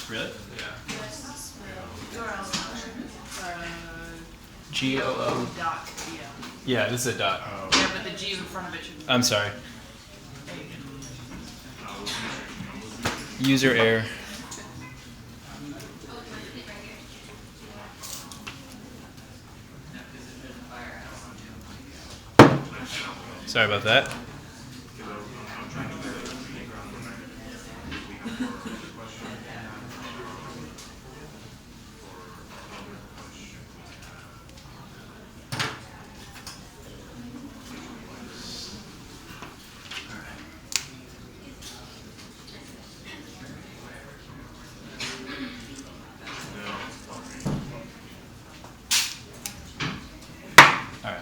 Really? GOO. Dot. Yeah, this is a dot. Yeah, but the G in front of it should be. I'm sorry. User error. Sorry about that. All right.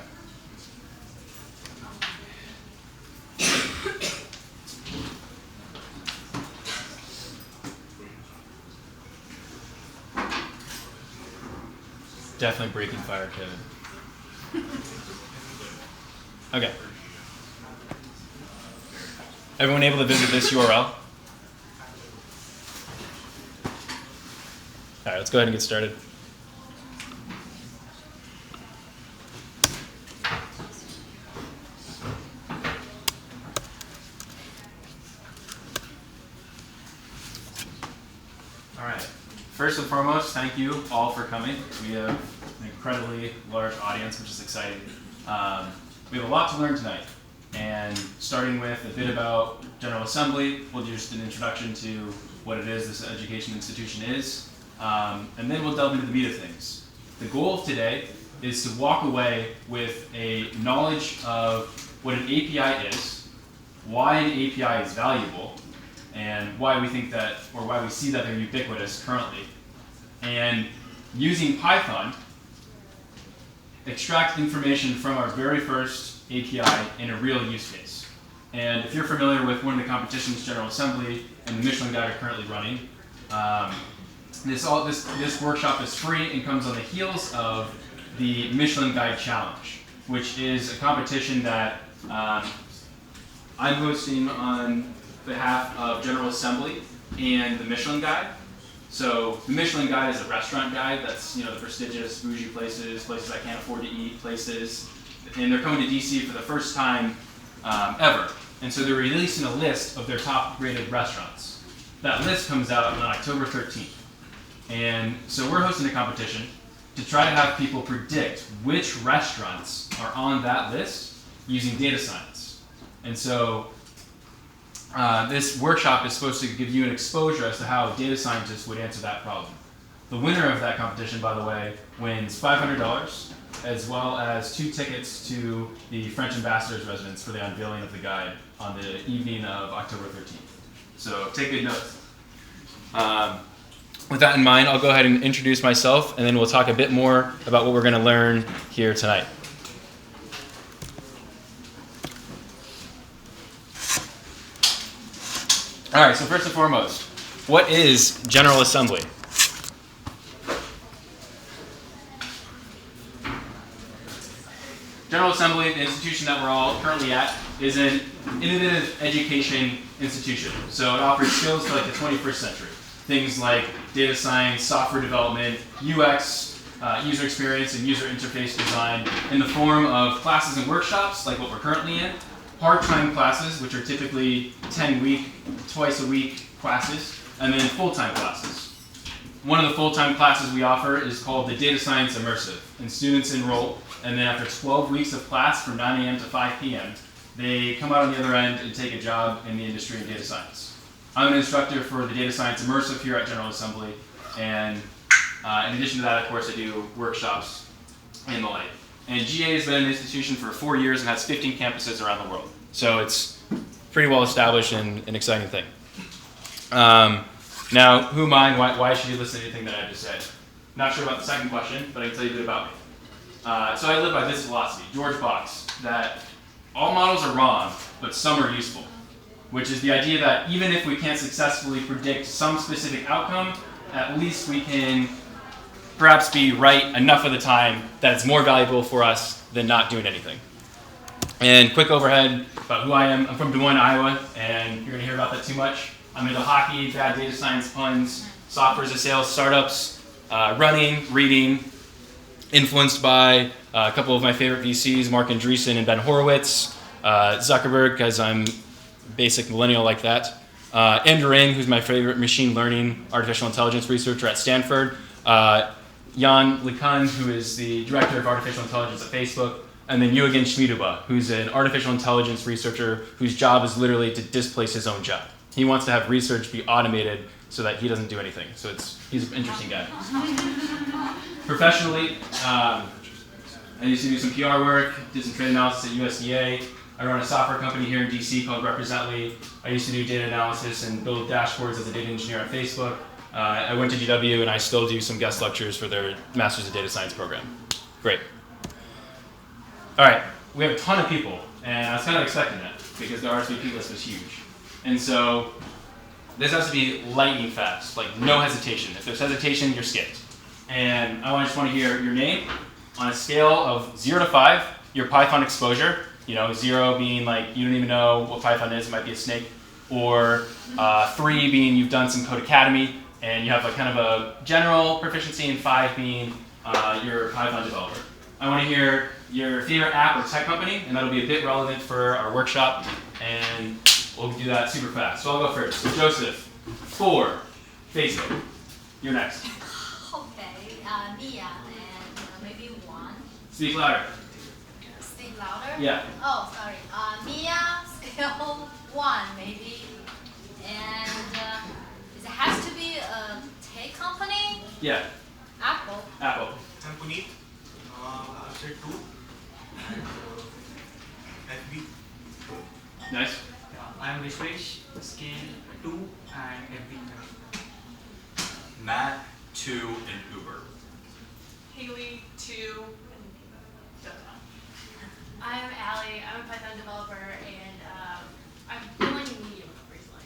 Definitely breaking fire, Kevin. Okay. Everyone able to visit this URL? All right, let's go ahead and get started. All right. First and foremost, thank you all for coming. We have an incredibly large audience, which is exciting. We have a lot to learn tonight. And starting with a bit about General Assembly, we'll do just an introduction to what it is this education institution is. And then we'll delve into the meat of things. The goal of today is to walk away with a knowledge of what an API is, why an API is valuable, and why we think that, or why we see that they're ubiquitous currently. And using Python, extract information from our very first API in a real use case. And if you're familiar with one of the competitions General Assembly and the Michelin Guide are currently running, this workshop is free and comes on the heels of the Michelin Guide Challenge, which is a competition that I'm hosting on behalf of General Assembly and the Michelin Guide. So the Michelin Guide is a restaurant guide that's the prestigious bougie places I can't afford to eat places, and they're coming to DC for the first time ever. And so they're releasing a list of their top rated restaurants. That list comes out on October 13th. And so we're hosting a competition to try to have people predict which restaurants are on that list using data science. And so this workshop is supposed to give you an exposure as to how data scientists would answer that problem. The winner of that competition, by the way, wins $500, as well as 2 tickets to the French ambassador's residence for the unveiling of the guide on the evening of October 13th. So take good notes. With that in mind, I'll go ahead and introduce myself, and then we'll talk a bit more about what we're going to learn here tonight. All right, so first and foremost, what is General Assembly? General Assembly, the institution that we're all currently at, is an innovative education institution. So it offers skills for like the 21st century. Things like data science, software development, UX, user experience, and user interface design in the form of classes and workshops, like what we're currently in, part-time classes, which are typically 10-week, twice-a-week classes, and then full-time classes. One of the full-time classes we offer is called the Data Science Immersive, and students enroll, and then after 12 weeks of class from 9 a.m. to 5 p.m., they come out on the other end and take a job in the industry in data science. I'm an instructor for the Data Science Immersive here at General Assembly, and in addition to that, of course, I do workshops and the like. And GA has been an institution for 4 years and has 15 campuses around the world. So it's pretty well established and an exciting thing. Now, who am I and why should you listen to anything that I just said? Not sure about the second question, but I can tell you a bit about me. So I live by this philosophy, George Box, that all models are wrong, but some are useful, which is the idea that even if we can't successfully predict some specific outcome, at least we can perhaps be right enough of the time that it's more valuable for us than not doing anything. And quick overhead about who I am. I'm from Des Moines, Iowa, and you're going to hear about that too much. I'm into hockey, bad data science puns, software as a sales startups, running, reading, influenced by a couple of my favorite VCs, Mark Andreessen and Ben Horowitz, Zuckerberg, because I'm basic millennial like that, Andrew Ng, who's my favorite machine learning artificial intelligence researcher at Stanford, Jan LeCun, who is the director of artificial intelligence at Facebook, and then Eugen Schmieduba, who's an artificial intelligence researcher whose job is literally to displace his own job. He wants to have research be automated so that he doesn't do anything. So he's an interesting guy. Professionally, I used to do some PR work, did some trade analysis at USDA. I run a software company here in DC called Represently. I used to do data analysis and build dashboards as a data engineer at Facebook. I went to GW and I still do some guest lectures for their Masters of Data Science program. Great. All right, we have a ton of people, and I was kind of expecting that because the RSVP list was huge. And so this has to be lightning fast, like no hesitation. If there's hesitation, you're skipped. And I just want to hear your name on a scale of 0 to 5, your Python exposure, 0 being like you don't even know what Python is, it might be a snake, or 3 being you've done some Code Academy and you have like kind of a general proficiency, and 5 being you're a Python developer. I want to hear your favorite app or tech company, and that'll be a bit relevant for our workshop, and we'll do that super fast. So I'll go first. So Joseph, 4, Facebook. You're next. Okay, Mia, and maybe 1. Speak louder. Speak louder? Yeah. Oh, sorry. Mia, scale 1, maybe. And it has to be a tech company? Yeah. Apple. Apple. I'm Puneet. I'll say 2. And FB. Nice. I'm Vishwesh, scale 2 and FB. Matt, 2, and Uber. Haley, 2, and Delta. I'm Allie. I'm a Python developer, and I've been learning Medium recently.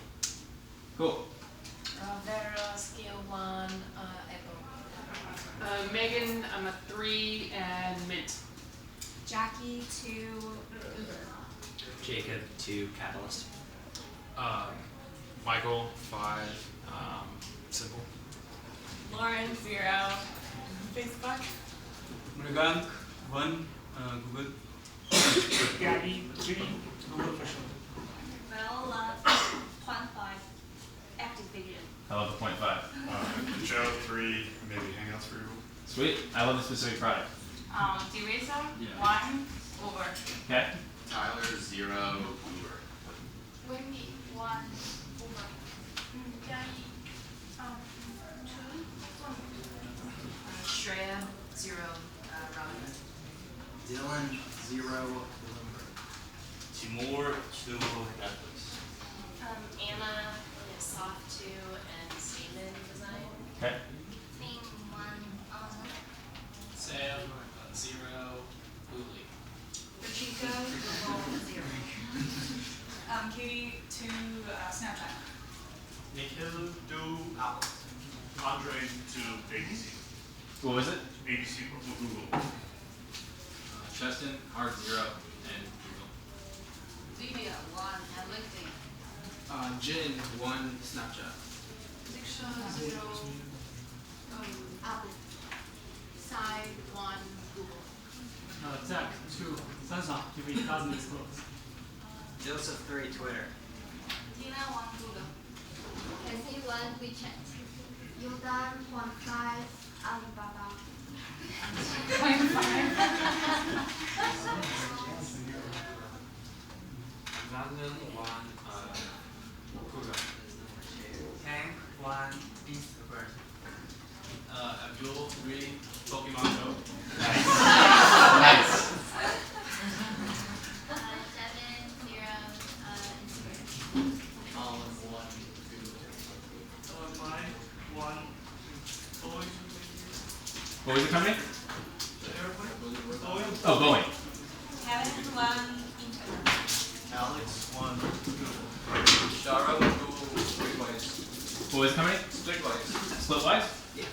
Cool. Vera, scale 1, Apple. Megan, I'm a 3, and Mint. Jackie, 2, Uber. Jacob, 2, Catalyst. Michael, 5, Simple. Lauren, 0, Facebook. Mrigank, 1, Google. Gabby, 3, Google for sure. Well, 0.5, Activision. I love the 0.5. Joe, 3, maybe Hangouts for Google. Sweet. I love the specific product. Teresa, Yeah. 1, Uber. Okay. Tyler, 0, Uber. Wendy, 1, Uber. Daddy, 2, 1. Shreya, 0, Robin. Dylan, 0, Bloomberg. Timur, 2, Netflix. Anna is soft 2 and statement design. Okay. Thing 1, Sam, 0, Uli. Rachika, Google, 0. Katie, 2, Snapchat. Nikhil, 2, Apple. Andre, 2, ABC. What was it? ABC for Google. Justin, hard 0, and Google. Lydia, 1, and LinkedIn. Jin, 1, Snapchat. Diksha, 0, Apple. Sai, 1, Google. Zach, 2, Sansa, TV doesn't disclose. Joseph, 3, Twitter. Tina, 1, Google. Casey, 1, WeChat. Yudan, 1.5, Alibaba. Brandon, 1, Google. Hank, 1, Instagram. Abdul, 3, Pokemon Go. Nice. Nice. 7, 0, Instagram. Colin, 1, Google. Mine, 1, Boeing. What was the company? The airplane? Boeing. Oh, Boeing. Kevin, 1, Internet. Alex, 1, Google. Shara, Google, Splitwise. What was the company? Splitwise. Splitwise? Yeah.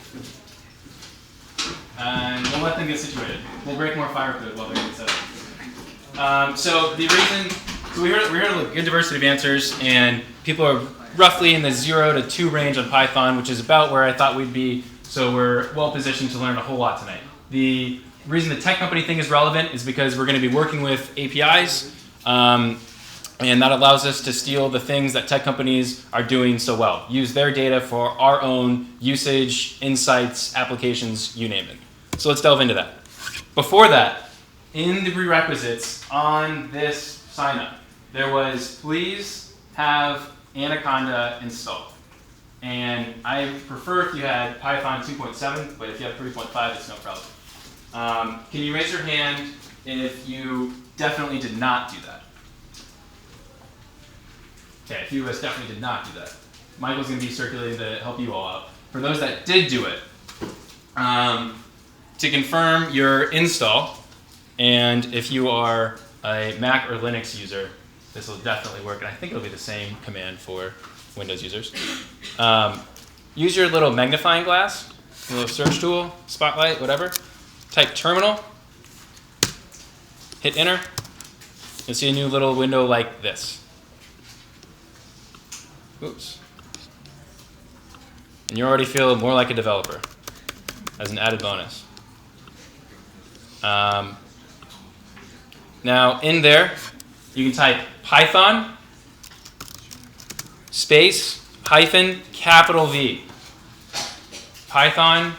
And we'll let them get situated. We'll break more fire code while they're getting set up. So So we heard a good diversity of answers, and people are roughly in the 0 to 2 range on Python, which is about where I thought we'd be. So we're well positioned to learn a whole lot tonight. The reason the tech company thing is relevant is because we're going to be working with APIs, and that allows us to steal the things that tech companies are doing so well. Use their data for our own usage, insights, applications, you name it. So let's delve into that. Before that, in the prerequisites on this sign up, there was please have Anaconda installed. And I prefer if you had Python 2.7, but if you have 3.5, it's no problem. Can you raise your hand if you definitely did not do that? Okay, a few of us definitely did not do that. Michael's going to be circulating to help you all out. For those that did do it, to confirm your install, and if you are a Mac or Linux user, this will definitely work, and I think it'll be the same command for Windows users. Use your little magnifying glass, your little search tool, Spotlight, whatever. Type terminal, hit enter. You'll see a new little window like this. Oops. And you already feel more like a developer as an added bonus. Now in there, you can type Python space hyphen capital V. Python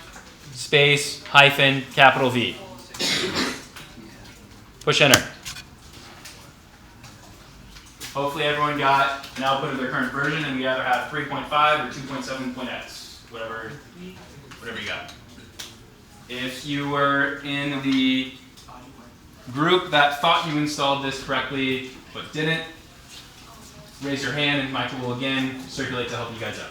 space hyphen capital V. Push enter. Hopefully everyone got an output of their current version, and we either have 3.5 or 2.7.x, whatever you got. If you were in the group that thought you installed this correctly but didn't, raise your hand and Michael will again circulate to help you guys out.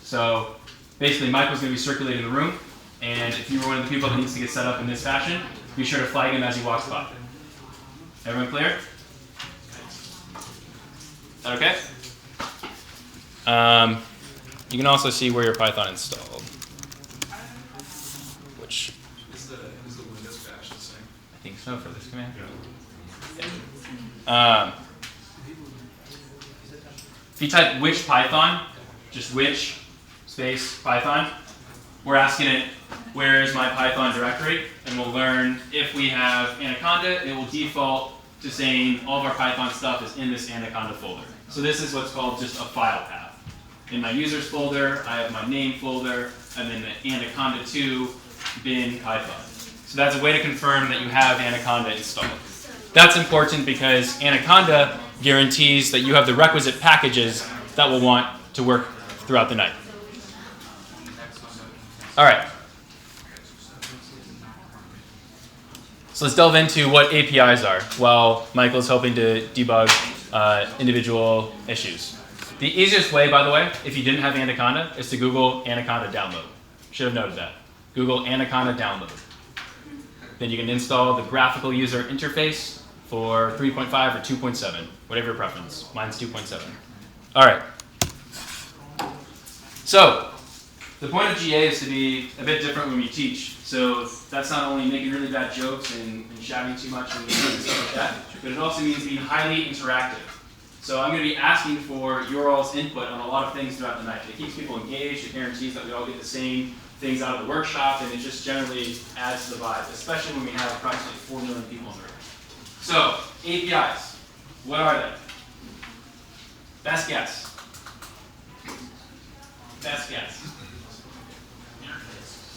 So basically Michael's going to be circulating the room, and if you were one of the people that needs to get set up in this fashion, be sure to flag him as he walks by. Everyone clear? Is that okay? You can also see where your Python installed. Which Is the Windows bash the same? I think so for this command. If you type which Python, just which space Python, we're asking it where is my Python directory, and we'll learn if we have Anaconda, it will default to saying all of our Python stuff is in this Anaconda folder. So this is what's called just a file path. In my users folder, I have my name folder, and then the Anaconda 2 bin Python. So that's a way to confirm that you have Anaconda installed. That's important because Anaconda guarantees that you have the requisite packages that will want to work throughout the night. All right. So let's delve into what APIs are while Michael's helping to debug individual issues. The easiest way, by the way, if you didn't have Anaconda, is to Google Anaconda download. Should have noted that. Google Anaconda download. Then you can install the graphical user interface for 3.5 or 2.7, whatever your preference. Mine's 2.7. All right. So the point of GA is to be a bit different when we teach. So that's not only making really bad jokes and shouting too much and stuff like that, but it also means being highly interactive. So I'm going to be asking for your all's input on a lot of things throughout the night. It keeps people engaged. It guarantees that we all get the same things out of the workshop, and it just generally adds to the vibe, especially when we have approximately 4 million people in the room. So APIs, what are they? Best guess. Best guess.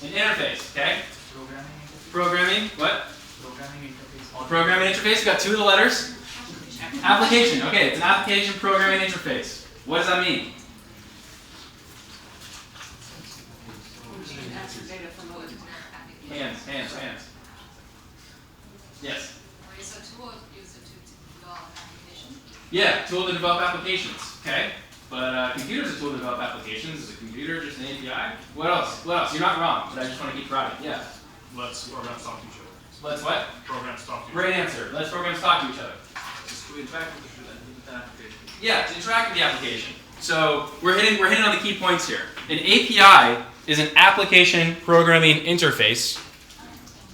An interface, okay? Programming, what? Programming interface, got 2 of the letters. Application, okay, it's an application programming interface. What does that mean? Hands. Yes? It's a tool used to develop applications. Yeah, tool to develop applications, okay? But computer's a tool to develop applications. Is a computer just an API? What else? You're not wrong, but I just want to keep prodding. Yeah. Let's programs talk to each other. Let's what? Programs talk to each Great answer. Let's programs talk to each other. Just to interact with the application. Yeah, to interact with the application. So we're hitting on the key points here. An API is an application programming interface,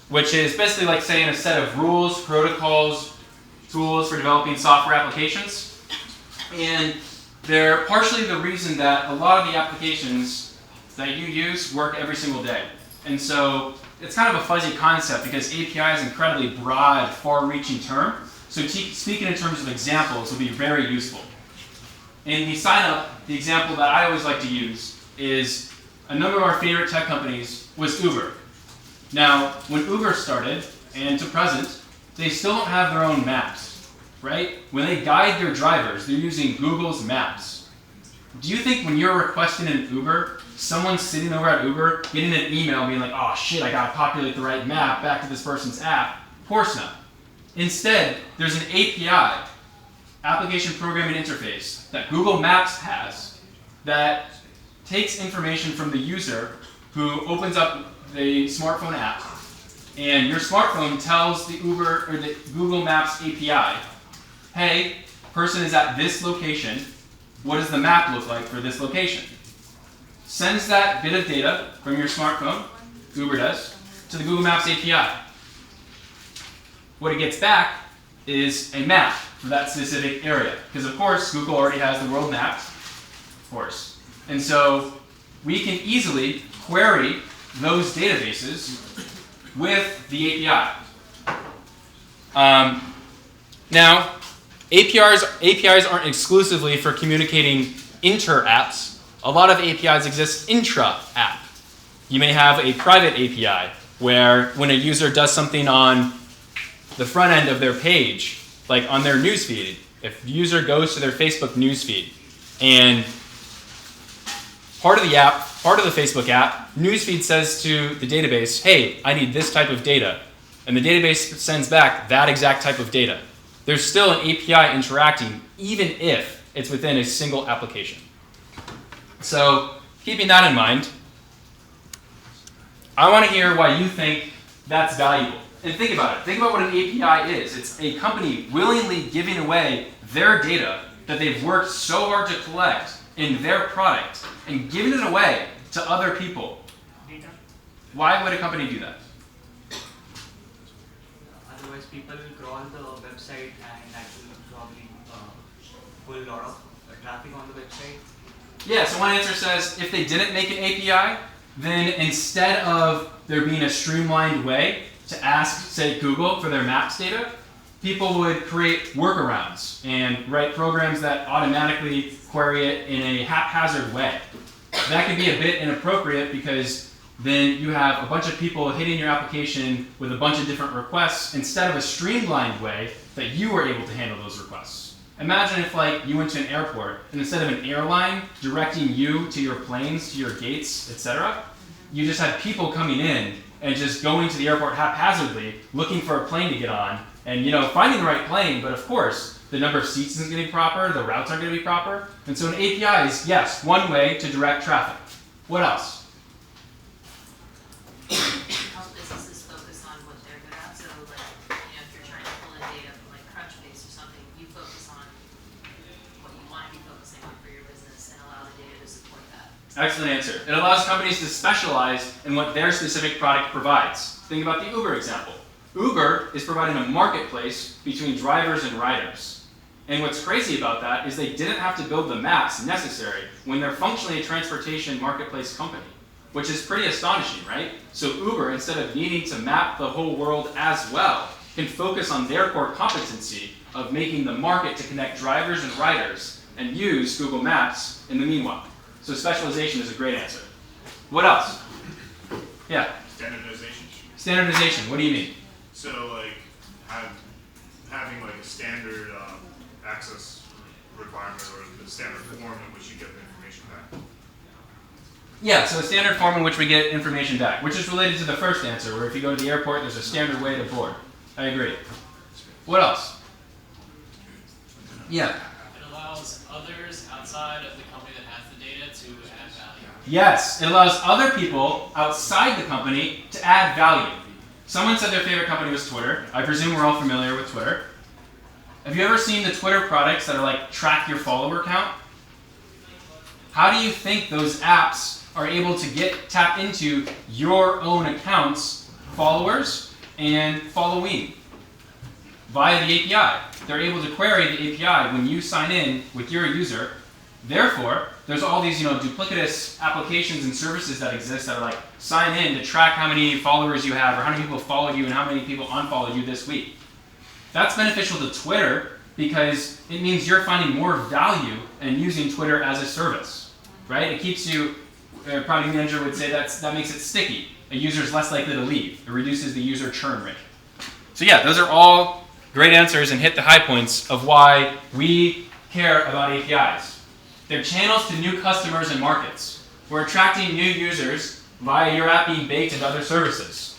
which is basically like saying a set of rules, protocols, tools for developing software applications. And they're partially the reason that a lot of the applications that you use work every single day. And so it's kind of a fuzzy concept because API is an incredibly broad, far-reaching term. So speaking in terms of examples will be very useful. In the sign-up, the example that I always like to use is a number of our favorite tech companies was Uber. Now, when Uber started, and to present, they still don't have their own maps, right? When they guide their drivers, they're using Google's Maps. Do you think when you're requesting an Uber, someone's sitting over at Uber, getting an email being like, oh shit, I gotta populate the right map back to this person's app? Of course not. Instead, there's an API, Application Programming Interface, that Google Maps has that takes information from the user who opens up the smartphone app, and your smartphone tells the Uber or the Google Maps API, hey, person is at this location, what does the map look like for this location? Sends that bit of data from your smartphone, Uber does, to the Google Maps API. What it gets back is a map for that specific area. Because of course, Google already has the world mapped, of course. And so we can easily query those databases with the API. Now, APIs aren't exclusively for communicating inter-apps. A lot of APIs exist intra-app. You may have a private API where when a user does something on the front end of their page, like on their newsfeed, if the user goes to their Facebook newsfeed and part of the app, part of the Facebook app, newsfeed says to the database, hey, I need this type of data. And the database sends back that exact type of data. There's still an API interacting even if it's within a single application. So keeping that in mind, I want to hear why you think that's valuable. And think about it. Think about what an API is. It's a company willingly giving away their data that they've worked so hard to collect in their product and giving it away to other people. Why would a company do that? Otherwise, people will crawl the website and that will probably pull a lot of traffic on the website. Yeah, so one answer says if they didn't make an API, then instead of there being a streamlined way to ask, say, Google for their maps data, people would create workarounds and write programs that automatically query it in a haphazard way. That can be a bit inappropriate because then you have a bunch of people hitting your application with a bunch of different requests instead of a streamlined way that you were able to handle those requests. Imagine if you went to an airport and instead of an airline directing you to your planes, to your gates, etc., you just had people coming in and just going to the airport haphazardly, looking for a plane to get on, and finding the right plane, but of course, the number of seats isn't going to be proper, the routes aren't going to be proper. And so an API is, yes, one way to direct traffic. What else? Help businesses focus on what they're good at. So if you're trying to pull in data from Crunchbase or something, you focus on what you want to be focusing on for your business and allow the data to support that. Excellent answer. It allows companies to specialize in what their specific product provides. Think about the Uber example. Uber is providing a marketplace between drivers and riders. And what's crazy about that is they didn't have to build the maps necessary when they're functionally a transportation marketplace company, which is pretty astonishing, right? So Uber, instead of needing to map the whole world as well, can focus on their core competency of making the market to connect drivers and riders and use Google Maps in the meanwhile. So specialization is a great answer. What else? Yeah? Standardization. Standardization, what do you mean? So having a standard access requirement or the standard form in which you get the information back. Yeah, so a standard form in which we get information back, which is related to the first answer, where if you go to the airport, there's a standard way to board. I agree. What else? Yeah? It allows others outside of the company that has the data to add value. Yes, it allows other people outside the company to add value. Someone said their favorite company was Twitter. I presume we're all familiar with Twitter. Have you ever seen the Twitter products that are track your follower count? How do you think those apps are able to tap into your own account's followers and following? via the API. They're able to query the API when you sign in with your user. Therefore, there's all these duplicitous applications and services that exist that are like sign in to track how many followers you have or how many people followed you and how many people unfollowed you this week. That's beneficial to Twitter because it means you're finding more value and using Twitter as a service, right? It keeps you, a product manager would say that makes it sticky. A user is less likely to leave. It reduces the user churn rate. So yeah, those are all great answers and hit the high points of why we care about APIs. They're channels to new customers and markets. We're attracting new users via your app being baked into other services.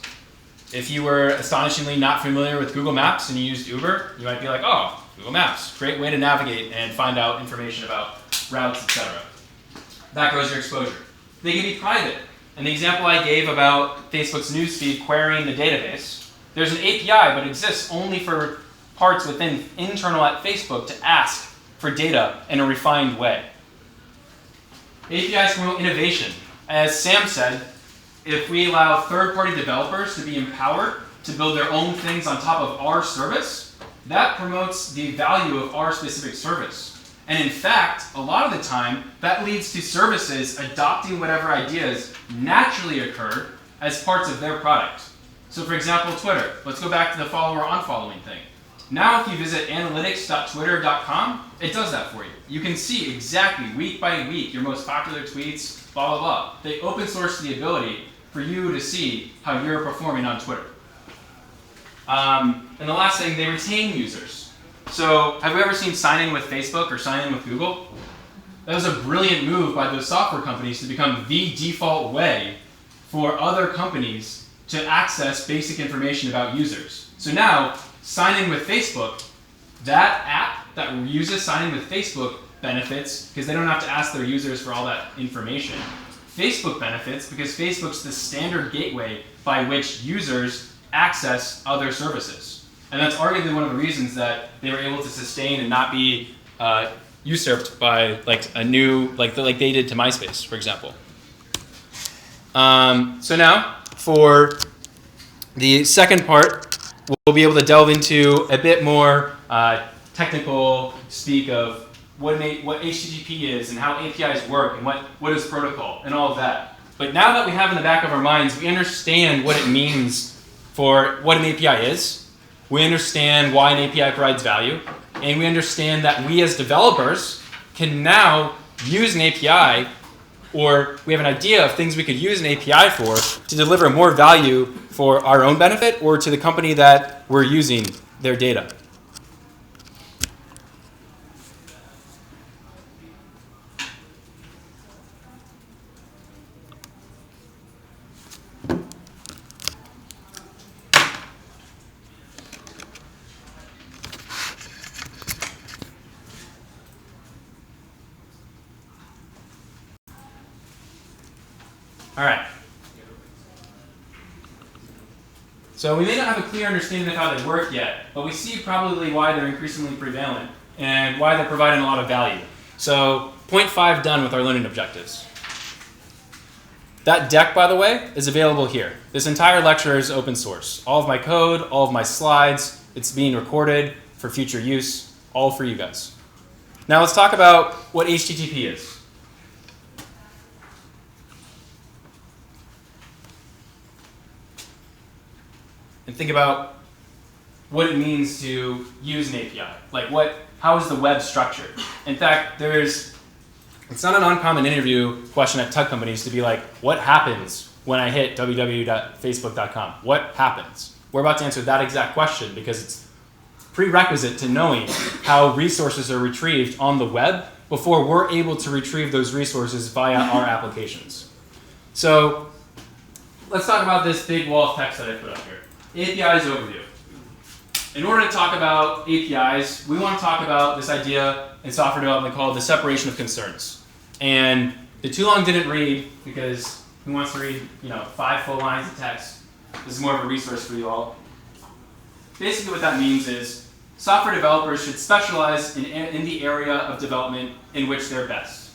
If you were astonishingly not familiar with Google Maps and you used Uber, you might be like, oh, Google Maps, great way to navigate and find out information about routes, etc. That grows your exposure. They can be private. And the example I gave about Facebook's newsfeed querying the database, there's an API, but it exists only for parts within internal at Facebook to ask for data in a refined way. APIs promote innovation. As Sam said, if we allow third-party developers to be empowered to build their own things on top of our service, that promotes the value of our specific service. And in fact, a lot of the time, that leads to services adopting whatever ideas naturally occurred as parts of their product. So for example, Twitter. Let's go back to the follower-unfollowing thing. Now if you visit analytics.twitter.com, it does that for you. You can see exactly week by week your most popular tweets, blah, blah, blah. They open source the ability for you to see how you're performing on Twitter. And the last thing, they retain users. So have we ever seen sign in with Facebook or sign in with Google? That was a brilliant move by those software companies to become the default way for other companies to access basic information about users. So now, sign in with Facebook, that app that uses sign in with Facebook benefits because they don't have to ask their users for all that information. Facebook benefits because Facebook's the standard gateway by which users access other services. And that's arguably one of the reasons that they were able to sustain and not be usurped by like a new, like they did to MySpace, for example. So now, for the second part, we'll be able to delve into a bit more technical speak of what HTTP is and how APIs work and what is protocol and all of that. But now that we have in the back of our minds, we understand what it means for what an API is. We understand why an API provides value. And we understand that we as developers can now use an API, or we have an idea of things we could use an API for to deliver more value for our own benefit or to the company that we're using their data. All right. So we may not have a clear understanding of how they work yet, but we see probably why they're increasingly prevalent and why they're providing a lot of value. So point 5 done with our learning objectives. That deck, by the way, is available here. This entire lecture is open source. All of my code, all of my slides, it's being recorded for future use, all for you guys. Now let's talk about what HTTP is. And think about what it means to use an API. Like how is the web structured? In fact, it's not an uncommon interview question at tech companies to be like, what happens when I hit www.facebook.com? What happens? We're about to answer that exact question because it's prerequisite to knowing how resources are retrieved on the web before we're able to retrieve those resources via our applications. So let's talk about this big wall of text that I put up here. APIs overview. In order to talk about APIs, we want to talk about this idea in software development called the separation of concerns. And the too long didn't read because who wants to read 5 full lines of text? This is more of a resource for you all. Basically what that means is software developers should specialize in the area of development in which they're best.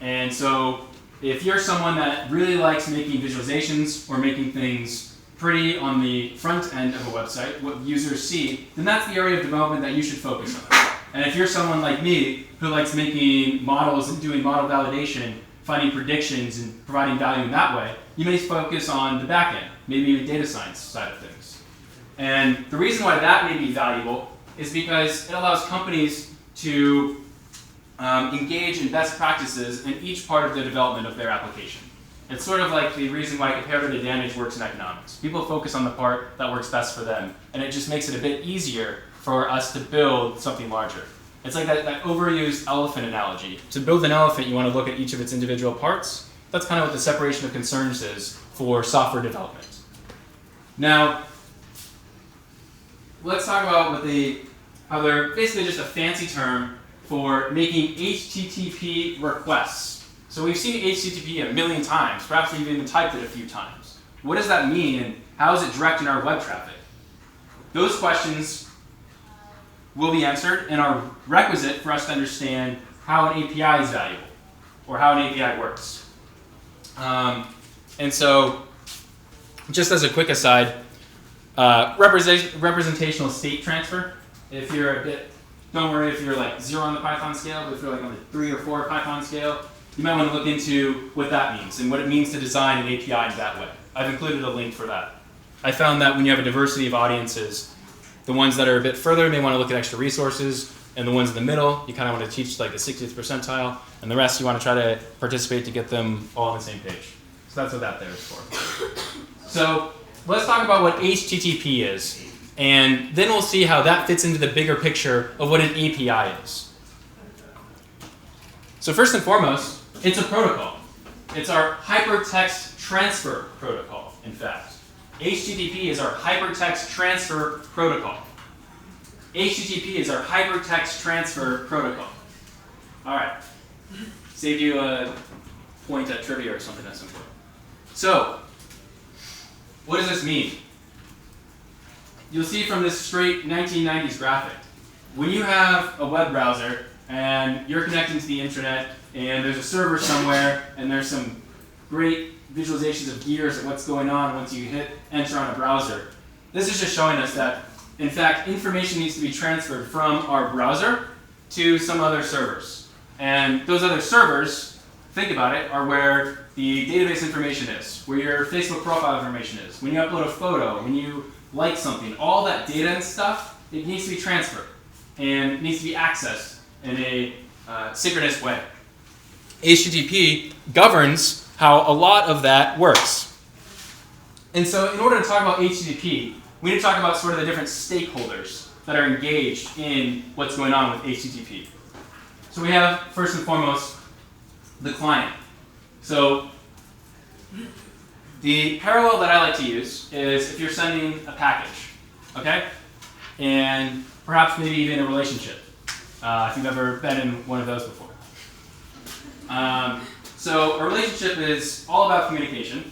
And so if you're someone that really likes making visualizations or making things pretty on the front end of a website, what users see, then that's the area of development that you should focus on. And if you're someone like me who likes making models and doing model validation, finding predictions and providing value in that way, you may focus on the back end, maybe even data science side of things. And the reason why that may be valuable is because it allows companies to engage in best practices in each part of the development of their application. It's sort of like the reason why comparative advantage works in economics. People focus on the part that works best for them, and it just makes it a bit easier for us to build something larger. It's like that overused elephant analogy. To build an elephant, you want to look at each of its individual parts. That's kind of what the separation of concerns is for software development. Now, let's talk about how they're basically just a fancy term for making HTTP requests. So we've seen HTTP a million times. Perhaps we've even typed it a few times. What does that mean, and how is it directing our web traffic? Those questions will be answered and are requisite for us to understand how an API is valuable, or how an API works. And so, just as a quick aside, representational state transfer. If you're a bit, don't worry if you're like 0 on the Python scale, but if you're like on the 3 or 4 Python scale, you might want to look into what that means and what it means to design an API in that way. I've included a link for that. I found that when you have a diversity of audiences, the ones that are a bit further may want to look at extra resources, and the ones in the middle, you kind of want to teach like the 60th percentile, and the rest you want to try to participate to get them all on the same page. So that's what that there is for. So let's talk about what HTTP is, and then we'll see how that fits into the bigger picture of what an API is. So first and foremost, it's a protocol. It's our hypertext transfer protocol, in fact. HTTP is our hypertext transfer protocol. HTTP is our hypertext transfer protocol. All right. Saved you a point at trivia or something at some point. So, what does this mean? You'll see from this straight 1990s graphic. When you have a web browser and you're connecting to the internet and there's a server somewhere and there's some great visualizations of gears of what's going on once you hit enter on a browser, this is just showing us that, in fact, information needs to be transferred from our browser to some other servers. And those other servers, think about it, are where the database information is, where your Facebook profile information is, when you upload a photo, when you like something, all that data and stuff, it needs to be transferred. And it needs to be accessed in a synchronous way. HTTP governs how a lot of that works. And so in order to talk about HTTP, we need to talk about sort of the different stakeholders that are engaged in what's going on with HTTP. So we have, first and foremost, the client. So the parallel that I like to use is if you're sending a package, okay? And perhaps maybe even a relationship, if you've ever been in one of those before. So a relationship is all about communication,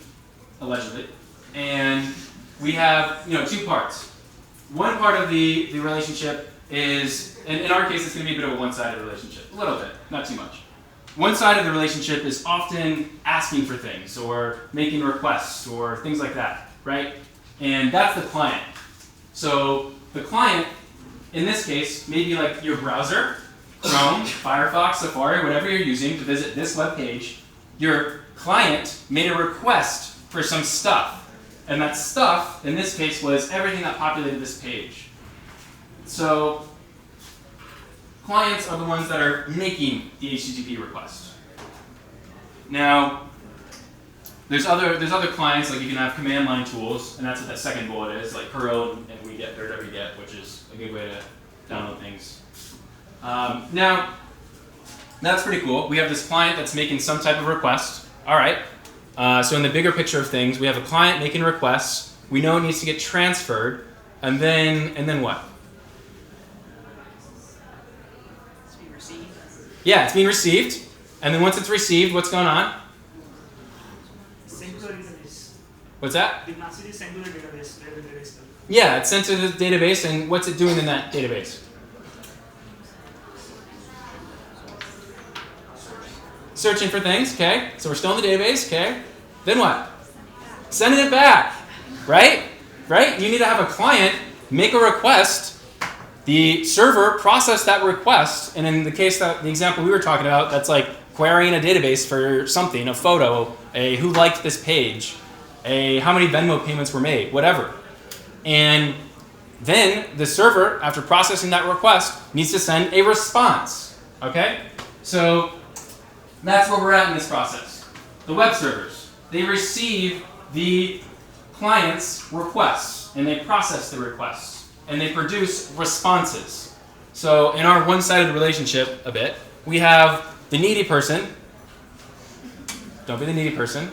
allegedly, and we have two parts. One part of the relationship is, and in our case it's going to be a bit of a one-sided relationship, a little bit, not too much. One side of the relationship is often asking for things or making requests or things like that, right? And that's the client. So the client, in this case, may be like your browser, Chrome, Firefox, Safari, whatever you're using to visit this web page. Your client made a request for some stuff. And that stuff, in this case, was everything that populated this page. So clients are the ones that are making the HTTP request. Now, there's other clients, like you can have command line tools, and that's what that second bullet is, like Perl and wget or wget, which is a good way to download things. Now, that's pretty cool. We have this client that's making some type of request. All right. So in the bigger picture of things, we have a client making requests. We know it needs to get transferred, and then what? It's being received. Yeah, it's being received, and then once it's received, what's going on? Sent to a database. What's that? The message is sent to the database where the data is stored. Yeah, it's sent to the database, and what's it doing in that database? Searching for things, okay. So we're still in the database, okay. Then what? Sending it back. right? Right? You need to have a client make a request, the server process that request, and in the case that the example we were talking about, that's like querying a database for something, a photo, a who liked this page, a how many Venmo payments were made, whatever. And then the server, after processing that request, needs to send a response. Okay? So that's where we're at in this process. The web servers, they receive the client's requests, and they process the requests, and they produce responses. So in our one-sided relationship a bit, we have the needy person, don't be the needy person,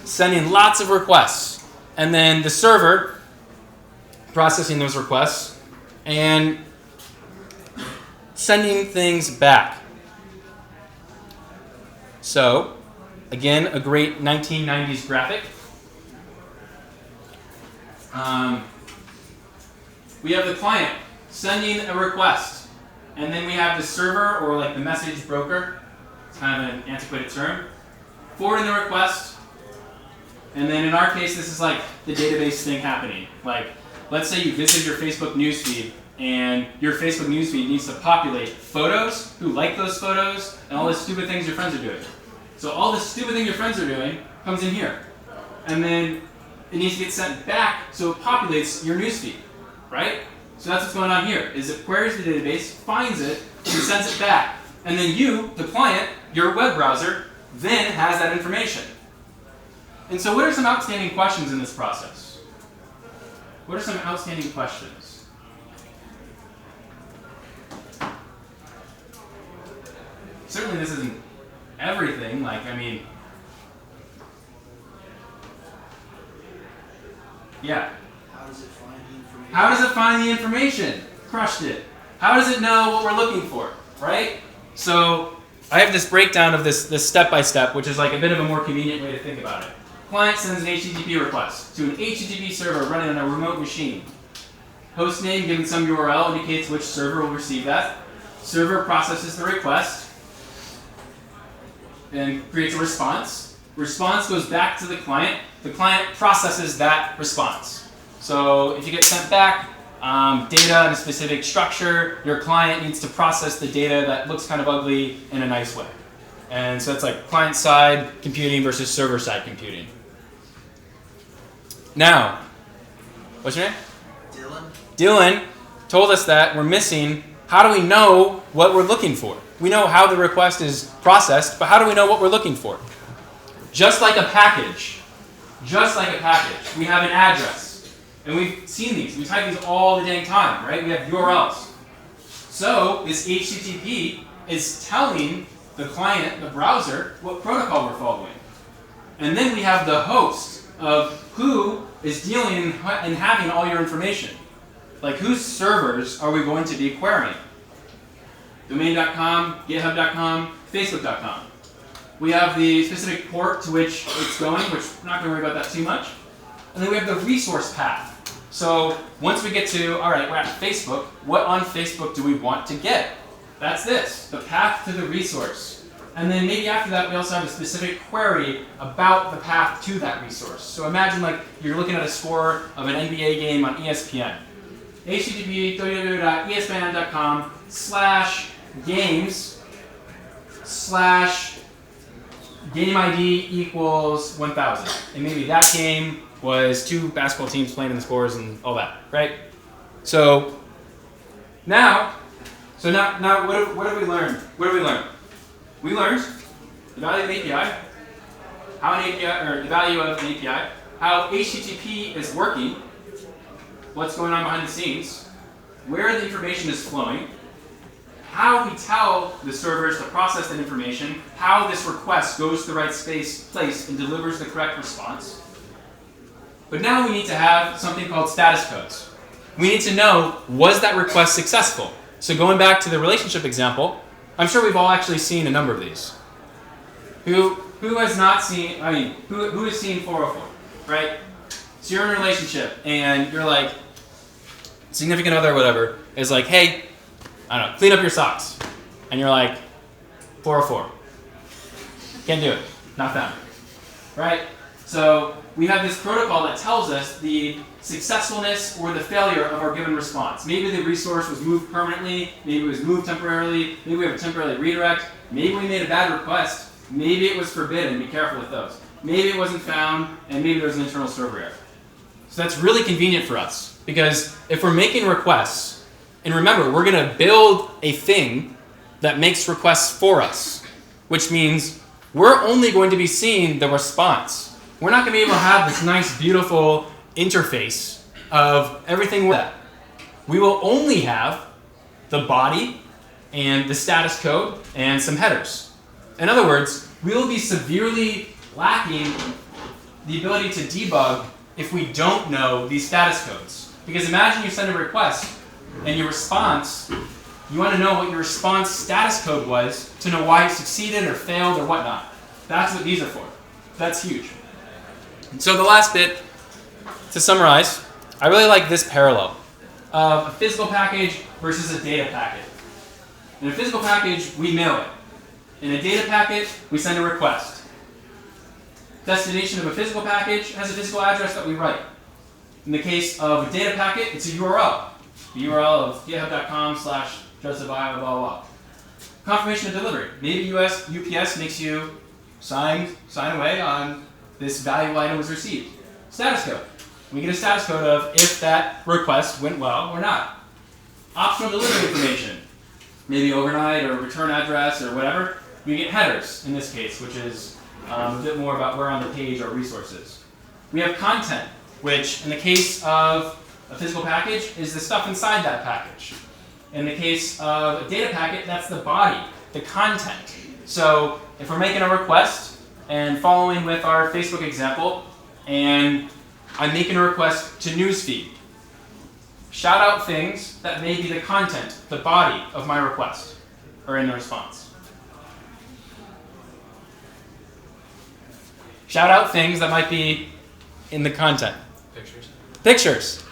sending lots of requests, and then the server processing those requests and sending things back. So, again, a great 1990s graphic. We have the client sending a request, and then we have the server, or like the message broker, it's kind of an antiquated term, forwarding the request, and then in our case, this is like the database thing happening. Like, let's say you visit your Facebook newsfeed, and your Facebook newsfeed needs to populate photos, who like those photos, and all the stupid things your friends are doing. So all the stupid things your friends are doing comes in here. And then it needs to get sent back so it populates your newsfeed, right? So that's what's going on here, is it queries the database, finds it, and sends it back. And then you, the client, your web browser, then has that information. And so what are some outstanding questions in this process? What are some outstanding questions? Certainly this isn't everything, like, I mean, yeah. How does it find the information? How does it find the information? Crushed it. How does it know what we're looking for, right? So I have this breakdown of this step-by-step, which is like a bit of a more convenient way to think about it. Client sends an HTTP request to an HTTP server running on a remote machine. Host name given some URL indicates which server will receive that. Server processes the request and creates a response. Response goes back to the client. The client processes that response. So if you get sent back data in a specific structure, your client needs to process the data that looks kind of ugly in a nice way. And so it's like client-side computing versus server-side computing. Now, what's your name? Dylan. Dylan told us that we're missing, how do we know what we're looking for? We know how the request is processed, but how do we know what we're looking for? Just like a package, we have an address. And we've seen these. We type these all the dang time, right? We have URLs. So this HTTP is telling the client, the browser, what protocol we're following. And then we have the host of who is dealing and having all your information. Like whose servers are we going to be querying? Domain.com, GitHub.com, Facebook.com. We have the specific port to which it's going, which we're not going to worry about that too much. And then we have the resource path. So once we get to, all right, we're at Facebook, what on Facebook do we want to get? That's this, the path to the resource. And then maybe after that, we also have a specific query about the path to that resource. So imagine like you're looking at a score of an NBA game on ESPN. http www.espn.com/games/game ID equals 1000. And maybe that game was two basketball teams playing in the scores and all that, right? So now what have we learned? What have we learned? We learned the value of an API, how an API, or the value of an API, how HTTP is working, what's going on behind the scenes, where the information is flowing, how we tell the servers to process that information, how this request goes to the right place and delivers the correct response. But now we need to have something called status codes. We need to know, was that request successful? So going back to the relationship example, I'm sure we've all actually seen a number of these. Who has not seen, who has seen 404, right? So you're in a relationship and you're like, significant other or whatever, is like, hey, I don't know, clean up your socks. And you're like, 404. Can't do it, not found, right? So we have this protocol that tells us the successfulness or the failure of our given response. Maybe the resource was moved permanently, maybe it was moved temporarily, maybe we have a temporary redirect, maybe we made a bad request, maybe it was forbidden, be careful with those. Maybe it wasn't found, and maybe there was an internal server error. So that's really convenient for us, because if we're making requests, and remember, we're going to build a thing that makes requests for us, which means we're only going to be seeing the response. We're not going to be able to have this nice, beautiful interface of everything with that. We will only have the body and the status code and some headers. In other words, we will be severely lacking the ability to debug if we don't know these status codes. Because imagine you send a request and your response, you want to know what your response status code was to know why it succeeded or failed or whatnot. That's what these are for. That's huge. And so the last bit, to summarize, I really like this parallel of a physical package versus a data packet. In a physical package, we mail it. In a data packet, we send a request. Destination of a physical package has a physical address that we write. In the case of a data packet, it's a URL. The URL of github.com/Joseph blah, blah, blah. Confirmation of delivery. Maybe UPS makes you sign away on this valuable item was received. Status code. We get a status code of if that request went well or not. Optional delivery information. Maybe overnight or return address or whatever. We get headers in this case, which is a bit more about where on the page our resources. We have content, which in the case of a physical package is the stuff inside that package. In the case of a data packet, that's the body, the content. So if we're making a request and following with our Facebook example, and I'm making a request to newsfeed, shout out things that may be the content, the body of my request, or in the response. Shout out things that might be in the content. Pictures. Pictures.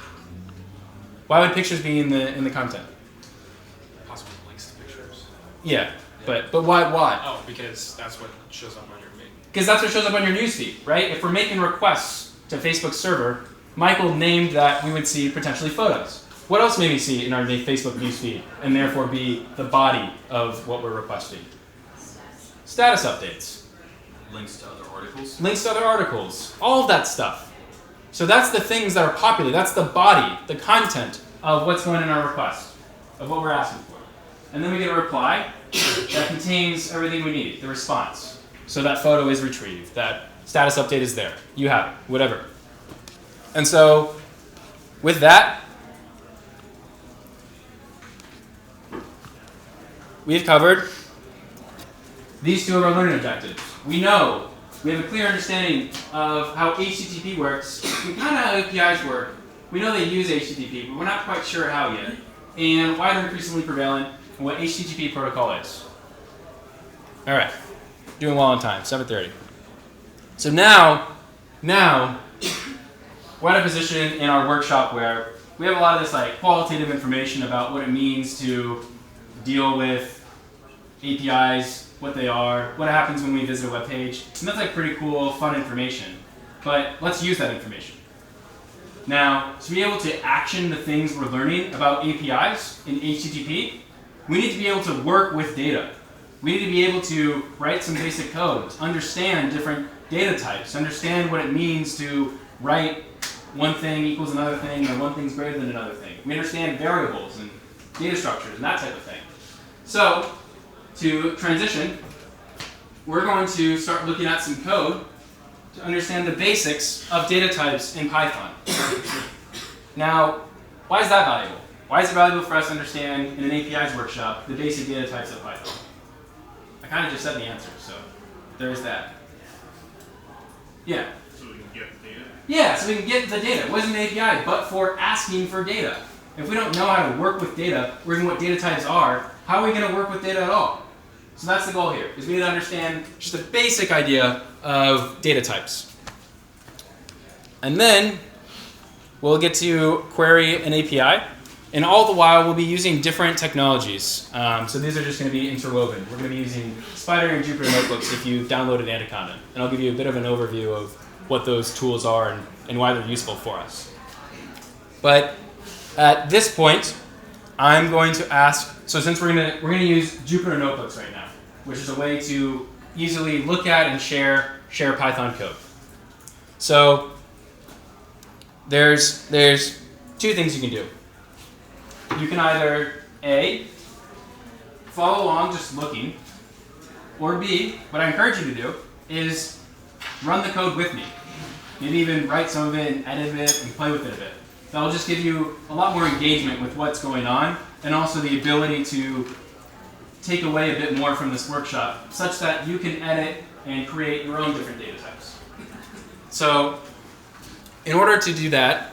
Why would pictures be in the content? Possible links to pictures. Yeah, but why? Oh, because that's what shows up on your main. Because that's what shows up on your newsfeed, right? If we're making requests to Facebook's server, Michael named that we would see potentially photos. What else may we see in our Facebook newsfeed and therefore be the body of what we're requesting? Status updates. Links to other articles. Links to other articles. All of that stuff. So that's the things that are popular. That's the body, the content of what's going in our request, of what we're asking for. And then we get a reply that contains everything we need, the response. So that photo is retrieved, that status update is there. You have it, whatever. And so with that, we've covered these two of our learning objectives. We know, we have a clear understanding of how HTTP works, and kind of how APIs work. We know they use HTTP, but we're not quite sure how yet, and why they're increasingly prevalent, and what HTTP protocol is. All right, doing well on time, 7:30. So now we're at a position in our workshop where we have a lot of this like qualitative information about what it means to deal with APIs, what they are, what happens when we visit a web page. And that's like pretty cool, fun information. But let's use that information. Now, to be able to action the things we're learning about APIs in HTTP, we need to be able to work with data. We need to be able to write some basic code, understand different data types, understand what it means to write one thing equals another thing, or one thing's greater than another thing. We understand variables and data structures and that type of thing. So, to transition, we're going to start looking at some code to understand the basics of data types in Python. Now, why is that valuable? Why is it valuable for us to understand in an APIs workshop the basic data types of Python? I kind of just said the answer, so there's that. Yeah? So we can get data? Yeah, so we can get the data. It wasn't an API, but for asking for data. If we don't know how to work with data, or even what data types are, how are we going to work with data at all? So that's the goal here, is we need to understand just a basic idea of data types. And then we'll get to query an API, and all the while we'll be using different technologies. So these are just going to be interwoven. We're going to be using Spider and Jupyter Notebooks if you downloaded Anaconda. And I'll give you a bit of an overview of what those tools are and why they're useful for us. But at this point, I'm going to ask, so since we're gonna use Jupyter Notebooks right now, which is a way to easily look at and share Python code. So there's two things you can do. You can either A, follow along just looking, or B, what I encourage you to do is run the code with me. Maybe even write some of it and edit it and play with it a bit. That'll just give you a lot more engagement with what's going on and also the ability to take away a bit more from this workshop such that you can edit and create your own different data types. So in order to do that,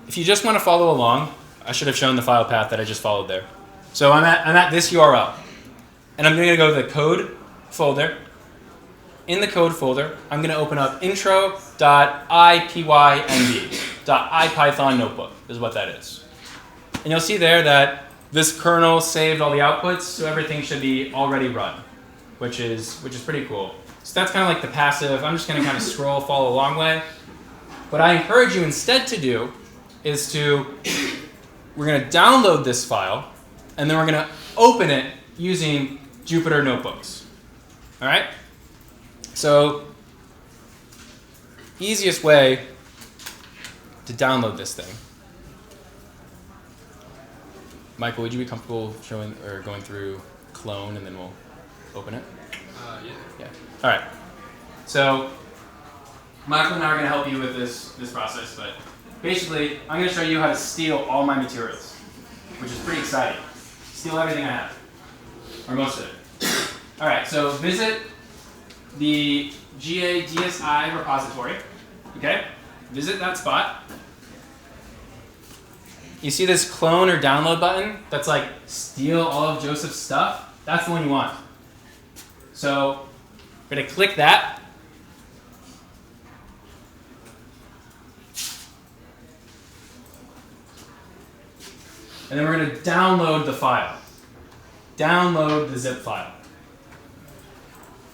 if you just want to follow along, I should have shown the file path that I just followed there. So I'm at this URL, and I'm going to go to the code folder. In the code folder, I'm going to open up intro.ipynb.ipython notebook is what that is. And you'll see there that this kernel saved all the outputs, so everything should be already run, which is pretty cool. So that's kind of like the passive. I'm just going to kind of scroll, follow along way. What I encourage you instead to do is we're going to download this file, and then we're going to open it using Jupyter Notebooks. All right? So, easiest way to download this thing. Michael, would you be comfortable showing or going through clone, and then we'll open it? Yeah. All right. So, Michael and I are going to help you with this process, but basically, I'm going to show you how to steal all my materials, which is pretty exciting. Steal everything I have, or most of it. All right, so visit the GA-DSI repository, okay? Visit that spot. You see this clone or download button that's like steal all of Joseph's stuff? That's the one you want. So we're going to click that. And then we're going to download the file. Download the zip file.